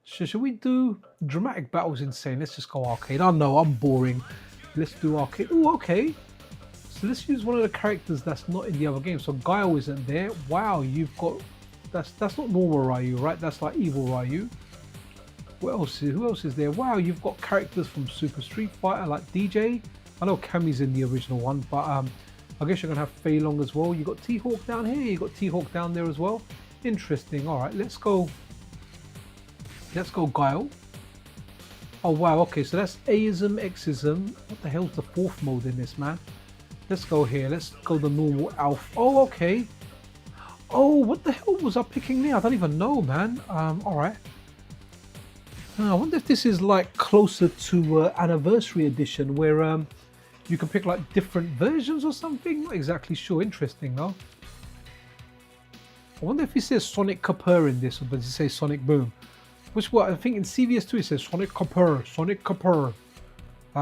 Should we do dramatic battles? Insane. Let's just go arcade. I know I'm boring. Let's do arcade. Oh, okay. So let's use one of the characters that's not in the other game. So Guile isn't there. Wow, you've got that's not normal Ryu, right? That's like evil Ryu. Who else is there? Wow, you've got characters from Super Street Fighter like DJ. I know Kami's in the original one, but I guess you're gonna have Fei Long as well. You got T-Hawk down here. You got T-Hawk down there as well. Interesting. All right, let's go Guile. Oh wow, okay, so that's Aism, Xism. What the hell's the fourth mode in this, man? Let's go here. Let's go the normal Alpha. Oh, okay. Oh, what the hell was I picking there? I don't even know, man. All right. I wonder if this is like closer to Anniversary Edition, where you can pick like different versions or something. Not exactly sure. Interesting though. I wonder if it says Sonic Capur in this, or does it say Sonic Boom? Which what I think in CVS2 it says Sonic Capur, Sonic Capur.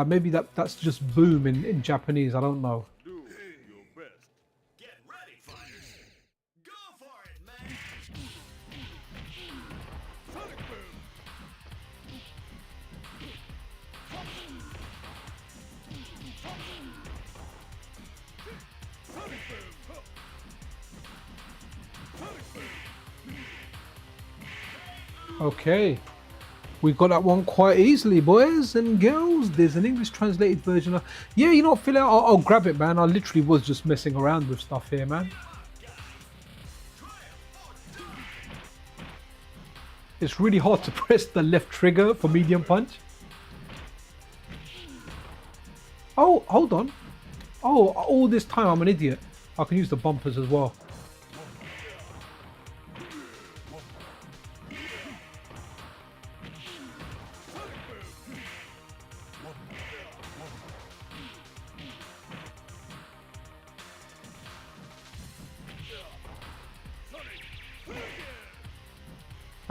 Maybe that's just Boom in Japanese. I don't know. Do your best. Get ready, fighters. Go for it, man. Sonic Boom. Sonic Boom. Sonic Boom. Okay, we got that one quite easily, boys and girls. There's an English translated version of... Yeah, you know what, Phil, I'll grab it, man. I literally was just messing around with stuff here, man. It's really hard to press the left trigger for medium punch. Oh, hold on. Oh, all this time I'm an idiot. I can use the bumpers as well.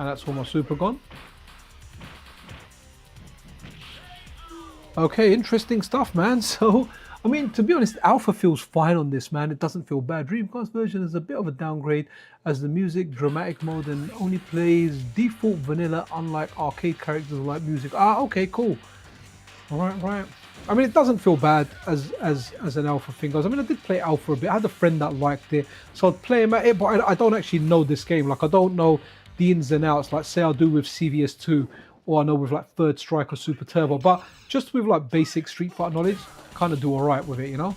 And that's all my super gone. Okay, interesting stuff, man. So, I mean, to be honest, Alpha feels fine on this, man. It doesn't feel bad. Dreamcast version is a bit of a downgrade, as the music, dramatic mode, and only plays default vanilla, unlike arcade characters like music. Ah, okay, cool. All right, right. I mean, it doesn't feel bad as an Alpha thing goes. I mean, I did play Alpha a bit. I had a friend that liked it, so I'd play him at it, but I don't actually know this game. Like, I don't know the ins and outs, like say I do with CVS2, or I know with like Third Strike or Super Turbo, but just with like basic Street Fighter knowledge, kind of do all right with it, you know?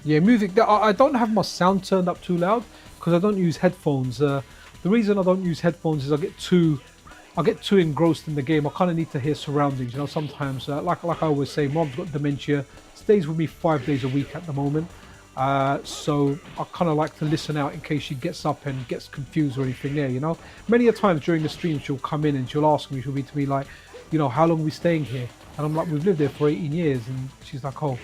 Yeah, music. I don't have my sound turned up too loud because I don't use headphones. The reason I don't use headphones is I get too engrossed in the game. I kind of need to hear surroundings. You know, sometimes, like I always say, Mom's got dementia. Stays with me 5 days a week at the moment. So I kind of like to listen out in case she gets up and gets confused or anything there. You know, many a times during the stream she'll come in and she'll ask me. She'll be to me like, you know, how long are we staying here? And I'm like, we've lived there for 18 years. And she's like, oh,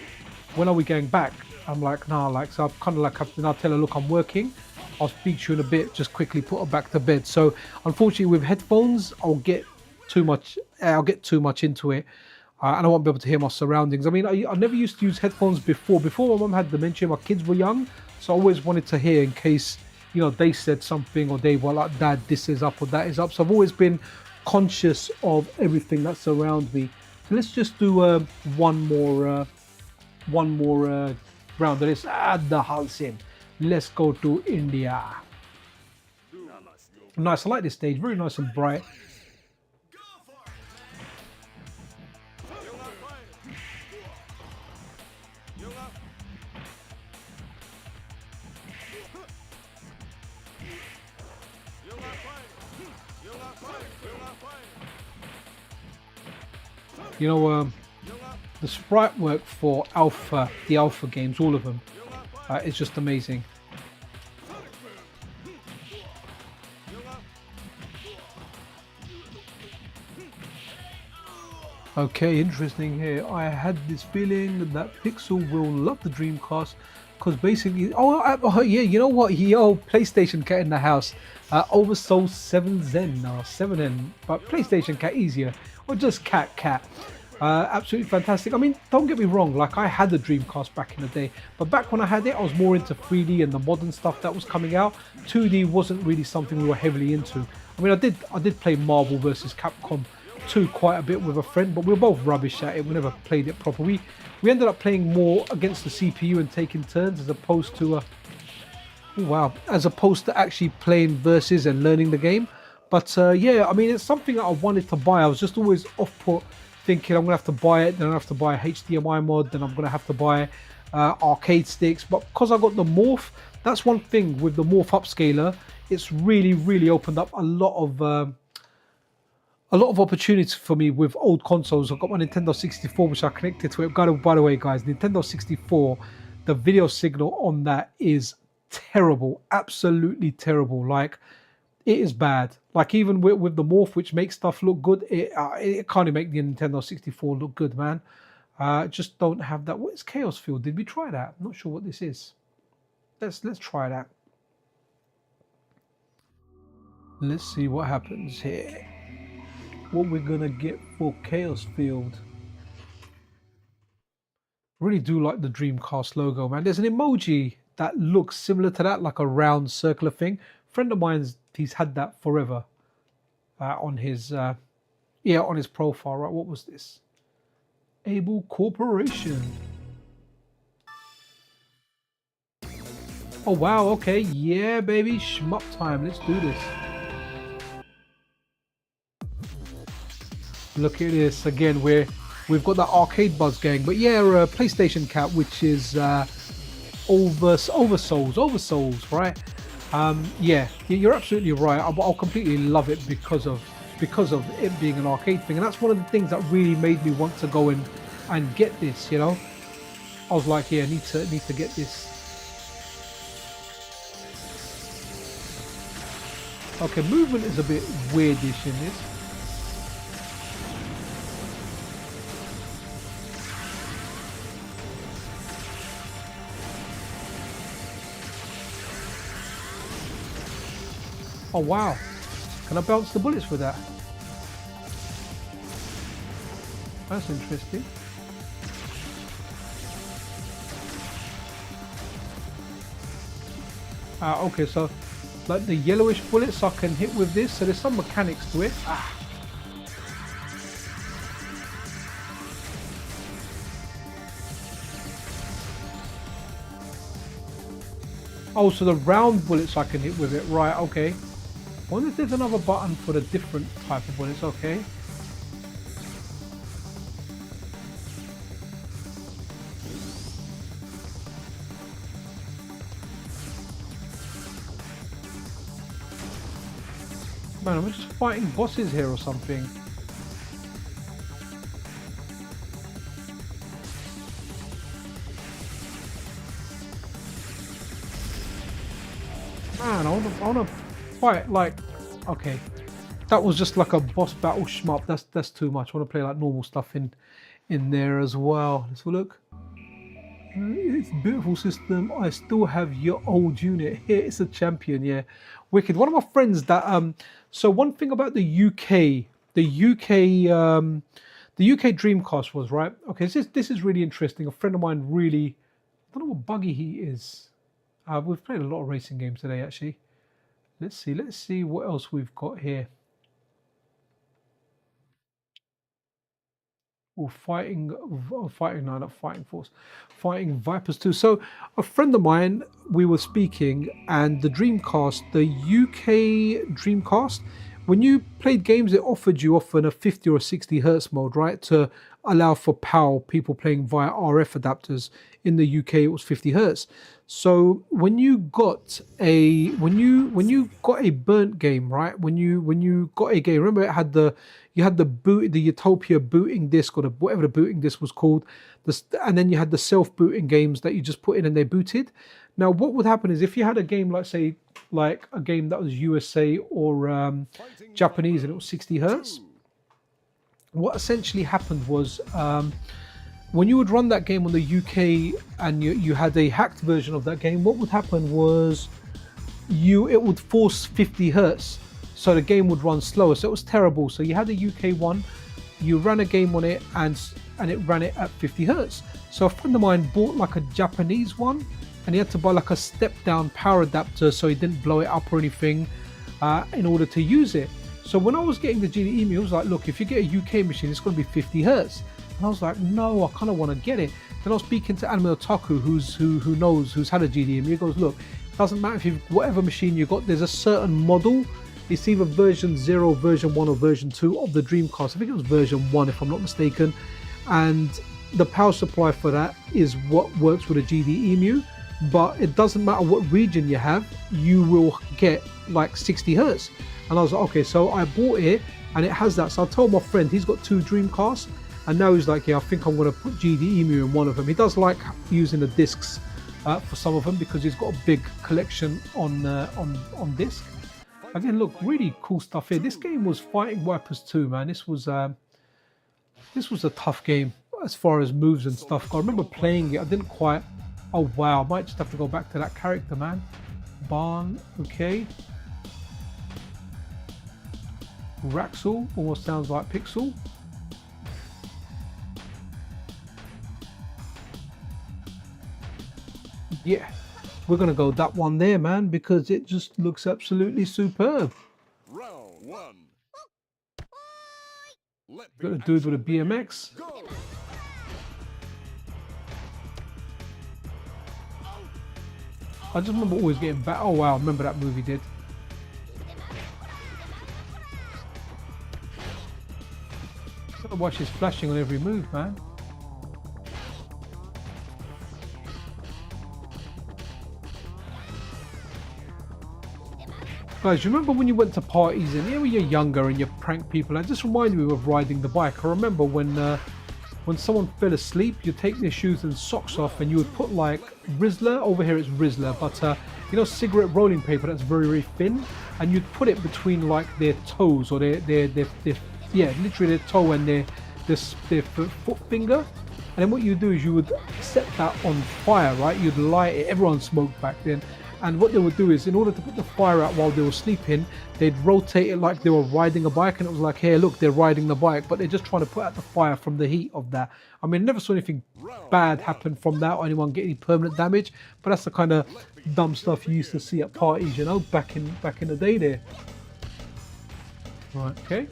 when are we going back? I'm like, nah, like, so I'm kind of like, then I'll tell her, look, I'm working. I'll speak to you in a bit, just quickly put her back to bed. So unfortunately with headphones, I'll get too much into it. And I won't be able to hear my surroundings. I mean, I never used to use headphones before. Before my mum had dementia, my kids were young. So I always wanted to hear in case, you know, they said something or they were like, Dad, this is up or that is up. So I've always been conscious of everything that's around me. So let's just do one more round of this. The Halsin. Let's go to India. Nice, I like this stage. Very nice and bright. You know, the sprite work for the Alpha games, all of them, is just amazing. Okay, interesting here. I had this feeling that Pixel will love the Dreamcast because basically, yeah, you know what? Yo, PlayStation Cat in the house. Oversold 7Zen or 7N, but PlayStation Cat easier, or just Cat. Absolutely fantastic. I mean, don't get me wrong, like I had the Dreamcast back in the day, but back when I had it, I was more into 3D and the modern stuff that was coming out. 2D wasn't really something we were heavily into. I mean, I did play Marvel vs. Capcom 2 quite a bit with a friend, but we were both rubbish at it. We never played it proper. We ended up playing more against the CPU and taking turns as opposed to actually playing versus and learning the game. But yeah, I mean, it's something that I wanted to buy. I was just always off-put thinking I'm gonna have to buy it, then I have to buy a HDMI mod, then I'm gonna have to buy arcade sticks. But because I got the Morph, that's one thing with the Morph upscaler. It's really opened up a lot of opportunities for me with old consoles. I've got my Nintendo 64, which I connected to it. By the way, guys, Nintendo 64, the video signal on that is terrible, absolutely terrible. Like, it is bad. Like, even with the Morph, which makes stuff look good, it can't even make the Nintendo 64 look good, man. Just don't have that. What is Chaos Field? Did we try that? I'm not sure what this is. Let's try that. Let's see what happens here. What we're gonna get for Chaos Field. Really do like the Dreamcast logo, man. There's an emoji that looks similar to that, like a round circular thing. A friend of mine's, he's had that forever on his on his profile. Right, what was this? Able Corporation. Oh wow, okay, yeah, baby, shmup time. Let's do this. Look at this again. We've got that arcade buzz going, but yeah, PlayStation Cat, which is Oversouls, right? Yeah, you're absolutely right. I'll completely love it because of it being an arcade thing, and that's one of the things that really made me want to go and get this. You know, I was like, yeah, need to get this. Okay, movement is a bit weirdish in this. Oh wow, can I bounce the bullets with that? That's interesting. Okay, so like the yellowish bullets I can hit with this, so there's some mechanics to it. Oh, so the round bullets I can hit with it, right, okay. I wonder if there's another button for the different type of bullets, okay. Man, am I just fighting bosses here or something? Man, I wanna fight like, okay, that was just like a boss battle shmup. That's too much. I want to play like normal stuff in there as well. Let's have a look. It's a beautiful system. I still have your old unit here. It's a champion, yeah, wicked. One of my friends that so one thing about the UK Dreamcast was, right, okay, this is really interesting. A friend of mine really, I don't know what buggy he is. We've played a lot of racing games today, actually. Let's see what else we've got here. Or fighting Vipers 2. So a friend of mine, we were speaking, and the Dreamcast, the UK Dreamcast, when you played games, it offered you often a 50 or 60 hertz mode, right, to allow for PAL, people playing via RF adapters. In the UK, it was 50 hertz. So when you got a burnt game, right, when you got a game, remember it had the Utopia booting disc, or whatever the booting disc was called, and then you had the self-booting games that you just put in and they booted. Now what would happen is if you had a game like, say, like a game that was USA or Japanese and it was 60 hertz, what essentially happened was when you would run that game on the UK and you had a hacked version of that game, what would happen was it would force 50 hertz, so the game would run slower. So it was terrible. So you had a UK one, you ran a game on it, and it ran it at 50 hertz. So a friend of mine bought like a Japanese one, and he had to buy like a step down power adapter so he didn't blow it up or anything in order to use it. So when I was getting the GDEmu, he was like, look, if you get a UK machine, it's going to be 50 hertz. And I was like, no, I kind of want to get it. Then I was speaking to Anime Otaku, who's had a GDEmu. He goes, look, it doesn't matter if you've whatever machine you got, there's a certain model It's either version 0, version 1 or version 2 of the Dreamcast. I think it was version 1 if I'm not mistaken. And the power supply for that is what works with a GDEmu, but it doesn't matter what region you have, you will get like 60 hertz. And I was like, okay, so I bought it and it has that. So I told my friend, he's got 2 Dreamcasts, and now he's like, yeah, I think I'm going to put GDEmu in one of them. He does like using the discs for some of them because he's got a big collection on disc. Again, look, really cool stuff here. This game was Fighting Wipers 2, man. This was a tough game as far as moves and stuff. I remember playing it. I didn't quite. Oh wow, I might just have to go back to that character, man. Barn, okay. Raxel almost sounds like Pixel. Yeah, we're gonna go that one there, man, because it just looks absolutely superb. Round 1. Got a dude with a BMX. Go. I just remember always getting back. Oh wow, I remember that movie did. Gotta watch his flashing on every move, man. Guys, you remember when you went to parties and when you're younger and you prank people? It just reminded me of riding the bike. I remember when someone fell asleep, you take their shoes and socks off and you would put like Rizzler, over here it's Rizzler, but you know, cigarette rolling paper that's very, very thin, and you'd put it between like their toes or their yeah, literally their toe and their foot finger. And then what you do is you would set that on fire, right? You'd light it. Everyone smoked back then. And what they would do is, in order to put the fire out while they were sleeping, they'd rotate it like they were riding a bike, and it was like, hey, look, they're riding the bike, but they're just trying to put out the fire from the heat of that. I mean, I never saw anything bad happen from that or anyone get any permanent damage, but that's the kind of dumb stuff you used to see at parties, you know, back in the day there. Right, okay.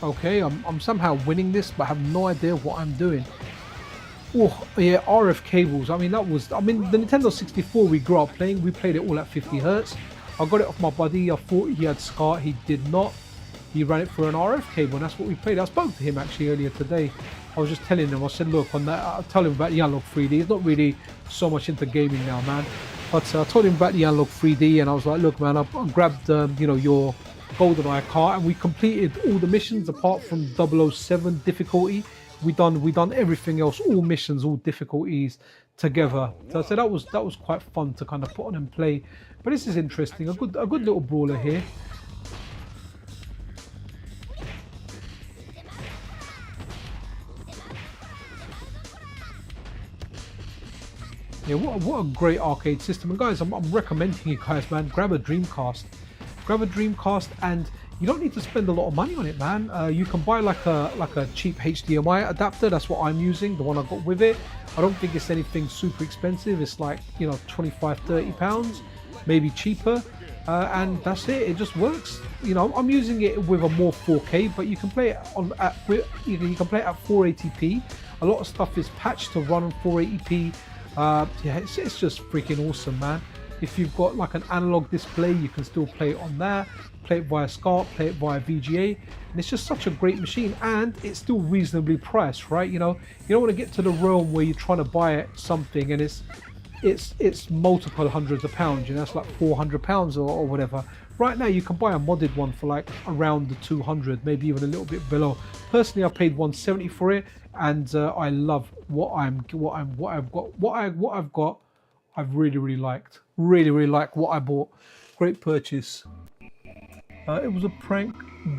Okay, I'm somehow winning this, but I have no idea what I'm doing. Oh, yeah, RF cables. I mean, the Nintendo 64 we grew up playing, we played it all at 50 hertz. I got it off my buddy. I thought he had SCART. He did not. He ran it through an RF cable, and that's what we played. I spoke to him actually earlier today. I was just telling him, I said, look, on that, I'll tell him about the Analog 3D. He's not really so much into gaming now, man. But I told him about the Analog 3D, and I was like, look, man, I grabbed, you know, your GoldenEye car, and we completed all the missions apart from 007 difficulty. We done everything else, all missions, all difficulties together. So I said that was quite fun to kind of put on and play. But this is interesting, a good little brawler here. Yeah, what a great arcade system. And guys, I'm recommending you guys, man, grab a Dreamcast. Grab a Dreamcast, and you don't need to spend a lot of money on it, man. You can buy like a cheap HDMI adapter. That's what I'm using, the one I got with it. I don't think it's anything super expensive. It's like, you know, 25, 30 pounds, maybe cheaper. And that's it. It just works. You know, I'm using it with a Morph4K, but you can play it you can play it at 480p. A lot of stuff is patched to run on 480p. Yeah, it's just freaking awesome, man. If you've got like an analog display, you can still play it on there, play it via SCART, play it via VGA, and it's just such a great machine, and it's still reasonably priced, right? You know, you don't want to get to the realm where you're trying to buy something and it's multiple hundreds of pounds, you know, it's like 400 pounds or whatever. Right now you can buy a modded one for like around the 200, maybe even a little bit below. Personally, I paid 170 for it, and I love what I've got. I've really liked. Really like what I bought. Great purchase. It was a prank.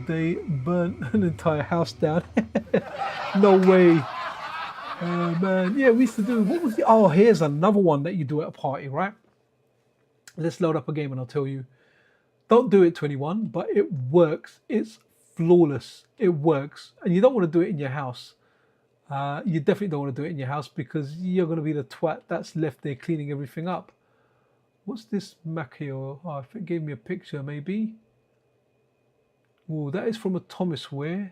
They burnt an entire house down. No way. Man, yeah, we used to do. What was the? Oh, here's another one that you do at a party, right? Let's load up a game and I'll tell you. Don't do it to anyone, but it works. It's flawless. It works, and you don't want to do it in your house. You definitely don't want to do it in your house because you're going to be the twat that's left there cleaning everything up. What's this Mac here? Oh, if it gave me a picture, maybe. Oh, that is from Atomiswave.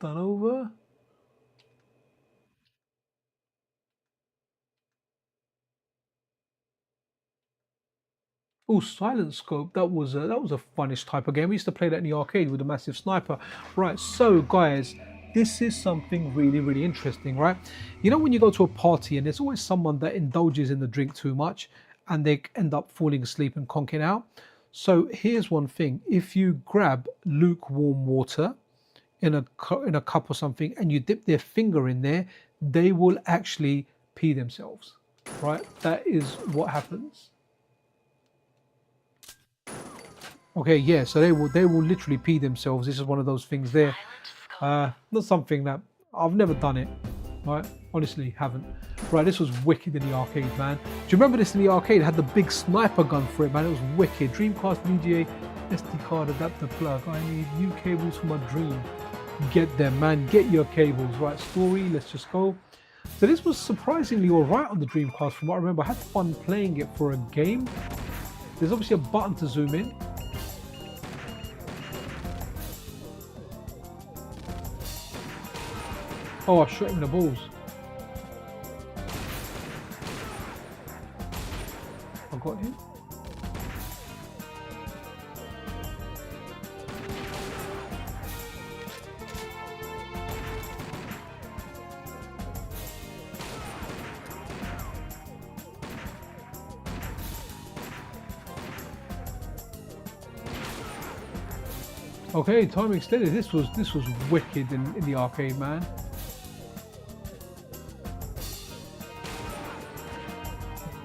Done over. Oh, Silent Scope. That was a funnish type of game. We used to play that in the arcade with a massive sniper. Right. So, guys, this is something really, really interesting, right? You know, when you go to a party and there's always someone that indulges in the drink too much, and they end up falling asleep and conking out. So here's one thing: if you grab lukewarm water in a cup or something, and you dip their finger in there, they will actually pee themselves. Right? That is what happens. Okay, yeah, so they will literally pee themselves. This is one of those things there. Not something that I've never done it, right? Honestly, haven't. Right, this was wicked in the arcade, man. Do you remember this in the arcade? It had the big sniper gun for it, man. It was wicked. Dreamcast VGA SD card adapter plug. I need new cables for my dream. Get them, man. Get your cables. Right, story. Let's just go. So this was surprisingly all right on the Dreamcast from what I remember. I had fun playing it for a game. There's obviously a button to zoom in. Oh, I shot him in the balls. I got him. Okay, time extended. This was wicked in the arcade, man.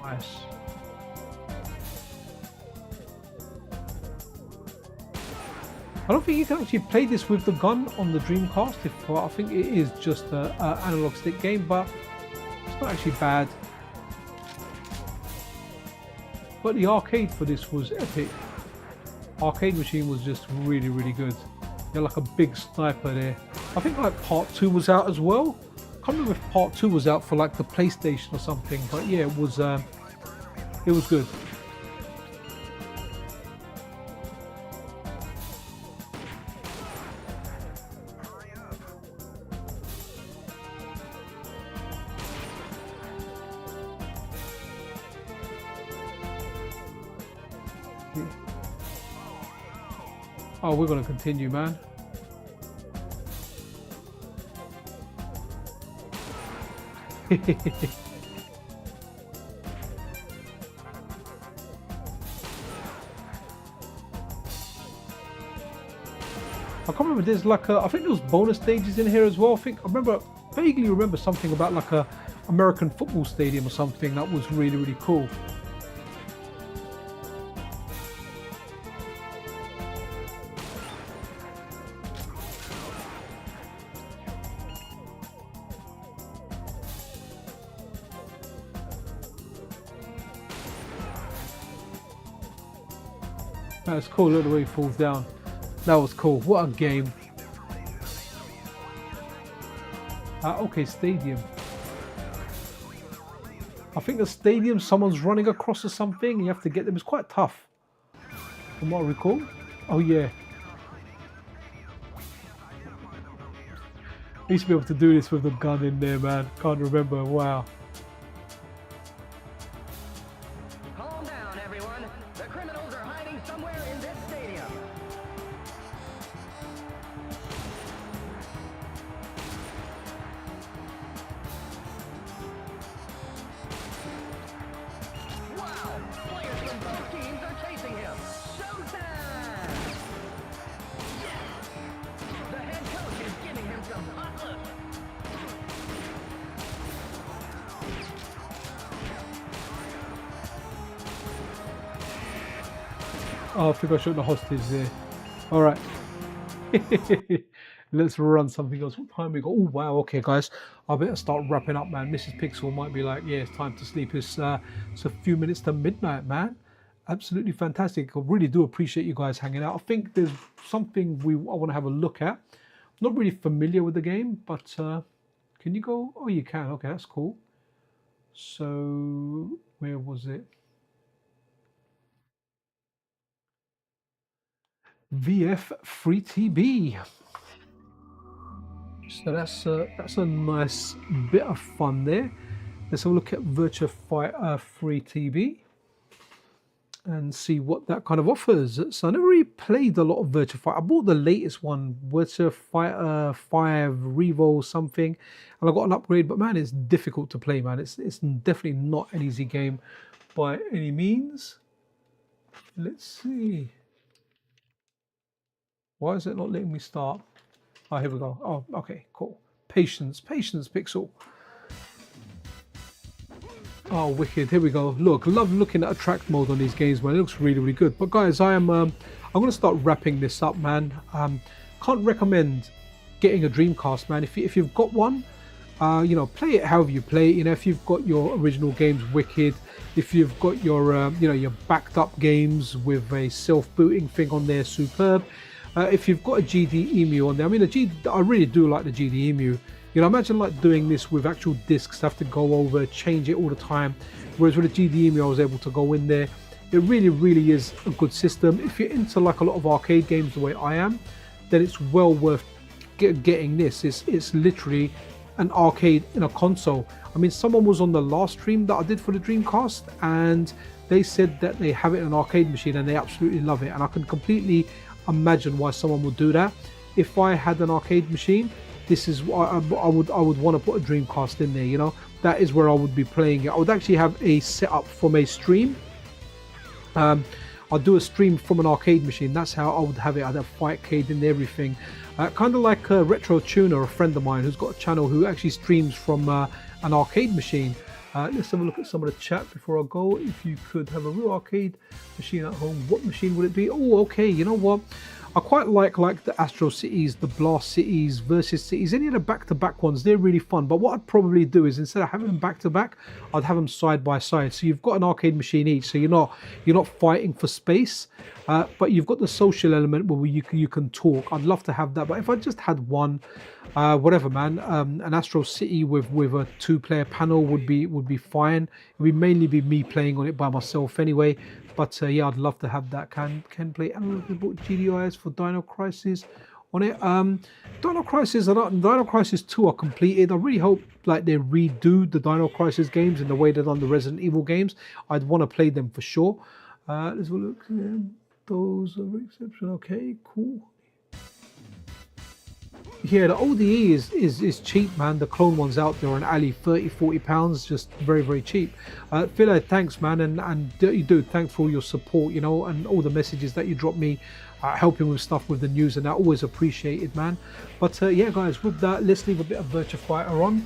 Nice. I don't think you can actually play this with the gun on the Dreamcast. I think it is just an analog stick game, but it's not actually bad. But the arcade for this was epic. Arcade machine was just really, really good. They're like a big sniper there. I think like part 2 was out as well. I can't remember if part 2 was out for like the PlayStation or something, but yeah, it was good. Oh, we're gonna continue, man. I can't remember. There's like I think there was bonus stages in here as well. I vaguely remember something about like a American football stadium or something that was really, really cool. That's cool. Look at the way he falls down. That was cool. What a game. Okay, stadium. I think the stadium, someone's running across or something, and you have to get them. It's quite tough, from what I recall. Oh yeah. I used to be able to do this with the gun in there, man. Can't remember. Wow. Calm down, everyone. The criminals are hiding somewhere in this stadium. Wow! Players from both teams are chasing him. Showtime! The head coach is giving him some hot looks. Oh, I think I shot the hostage there. All right. Let's run something else. What time we got? Oh, wow. Okay, guys. I better start wrapping up, man. Mrs. Pixel might be like, yeah, it's time to sleep. It's a few minutes to midnight, man. Absolutely fantastic. I really do appreciate you guys hanging out. I think there's something I want to have a look at. I'm not really familiar with the game, but can you go? Oh, you can. Okay, that's cool. So, where was it? VF Free TB. So that's a nice bit of fun there. Let's have a look at Virtua Fighter Free TB and see what that kind of offers. So I never really played a lot of Virtua Fighter. I bought the latest one, Virtua Fighter 5 Revo something, and I got an upgrade, but man, it's difficult to play, man. It's definitely not an easy game by any means. Let's see. Why is it not letting me start? Oh, here we go. Oh, okay, cool. Patience, Pixel. Oh, wicked. Here we go. Look, love looking at attract mode on these games, man. It looks really, really good. But guys, I'm going to start wrapping this up, man. Can't recommend getting a Dreamcast, man. If you've got one, you know, play it however you play it. You know, if you've got your original games, wicked. If you've got your, you know, your backed up games with a self-booting thing on there, superb. If you've got a GDEmu on there, I mean, I really do like the GDEmu. You know, imagine like doing this with actual discs, have to go over, change it all the time. Whereas with the GDEmu, I was able to go in there. It really, really is a good system. If you're into like a lot of arcade games the way I am, then it's well worth getting this. It's literally an arcade in a console. I mean, someone was on the last stream that I did for the Dreamcast, and they said that they have it in an arcade machine and they absolutely love it. And I can completely imagine why someone would do that. If I had an arcade machine, this is what I would want to put a Dreamcast in there. You know, that is where I would be playing it. I would actually have a setup from a stream. I'll do a stream from an arcade machine. That's how I would have it. I'd have Fightcade and everything. Kind of like Retro Tuner, a friend of mine who's got a channel who actually streams from an arcade machine. Let's have a look at some of the chat before I go. If you could have a real arcade machine at home, what machine would it be? Oh, okay. You know what? I quite like the Astro Cities, the Blast Cities, Versus Cities, any of the back-to-back ones. They're really fun. But what I'd probably do is instead of having them back-to-back, I'd have them side by side. So you've got an arcade machine each. So you're not fighting for space, but you've got the social element where you can talk. I'd love to have that. But if I just had one, whatever, man, an Astro City with a 2-player panel would be fine. It would mainly be me playing on it by myself anyway. But yeah, I'd love to have that. Can play analog GDIs for Dino Crisis on it. Dino Crisis and Dino Crisis 2 are completed. I really hope like they redo the Dino Crisis games in the way they've done the Resident Evil games. I'd want to play them for sure. Let's have a look. Those are exception. Okay, cool. Yeah, the ODE is cheap, man. The clone ones out there on Ali, 30-40 pounds, just very, very cheap. Philo, thanks, man, and you do. Thanks for all your support, you know, and all the messages that you drop me, helping with stuff with the news, and that always appreciated, man. But yeah, guys, with that, let's leave a bit of Virtua Fighter on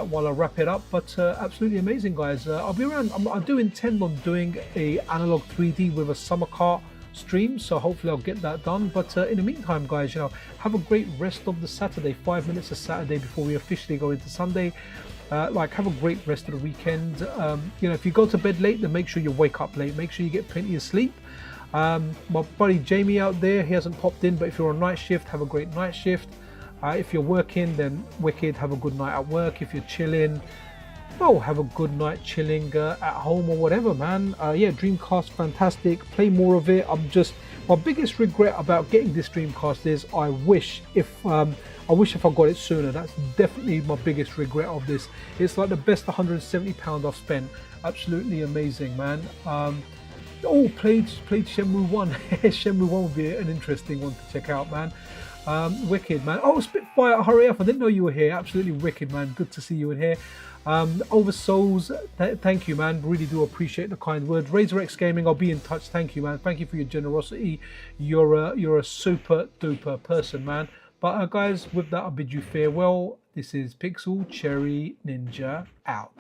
while I wrap it up. But absolutely amazing, guys. I'll be around. I do intend on doing a analog 3D with a summer car stream, so hopefully I'll get that done. But in the meantime, guys, you know, have a great rest of the Saturday. 5 minutes of Saturday before we officially go into Sunday. Like, have a great rest of the weekend. You know, if you go to bed late, then make sure you wake up late. Make sure you get plenty of sleep. My buddy Jamie out there, he hasn't popped in, but if you're on night shift, have a great night shift. If you're working, then wicked, have a good night at work. If you're chilling, well, have a good night chilling at home or whatever, man. Yeah, Dreamcast, fantastic. Play more of it. My biggest regret about getting this Dreamcast is I wish if I got it sooner. That's definitely my biggest regret of this. It's like the best £170 I've spent. Absolutely amazing, man. Oh, played Shenmue 1. Shenmue 1 would be an interesting one to check out, man. Wicked, man. Oh, Spitfire, hurry up. I didn't know you were here. Absolutely wicked, man. Good to see you in here. Over Souls, thank you, man. Really do appreciate the kind words. Razor X Gaming, I'll be in touch. Thank you, man. Thank you for your generosity. You're a super duper person, man. But guys, with that, I bid you farewell. This is Pixel Cherry Ninja out.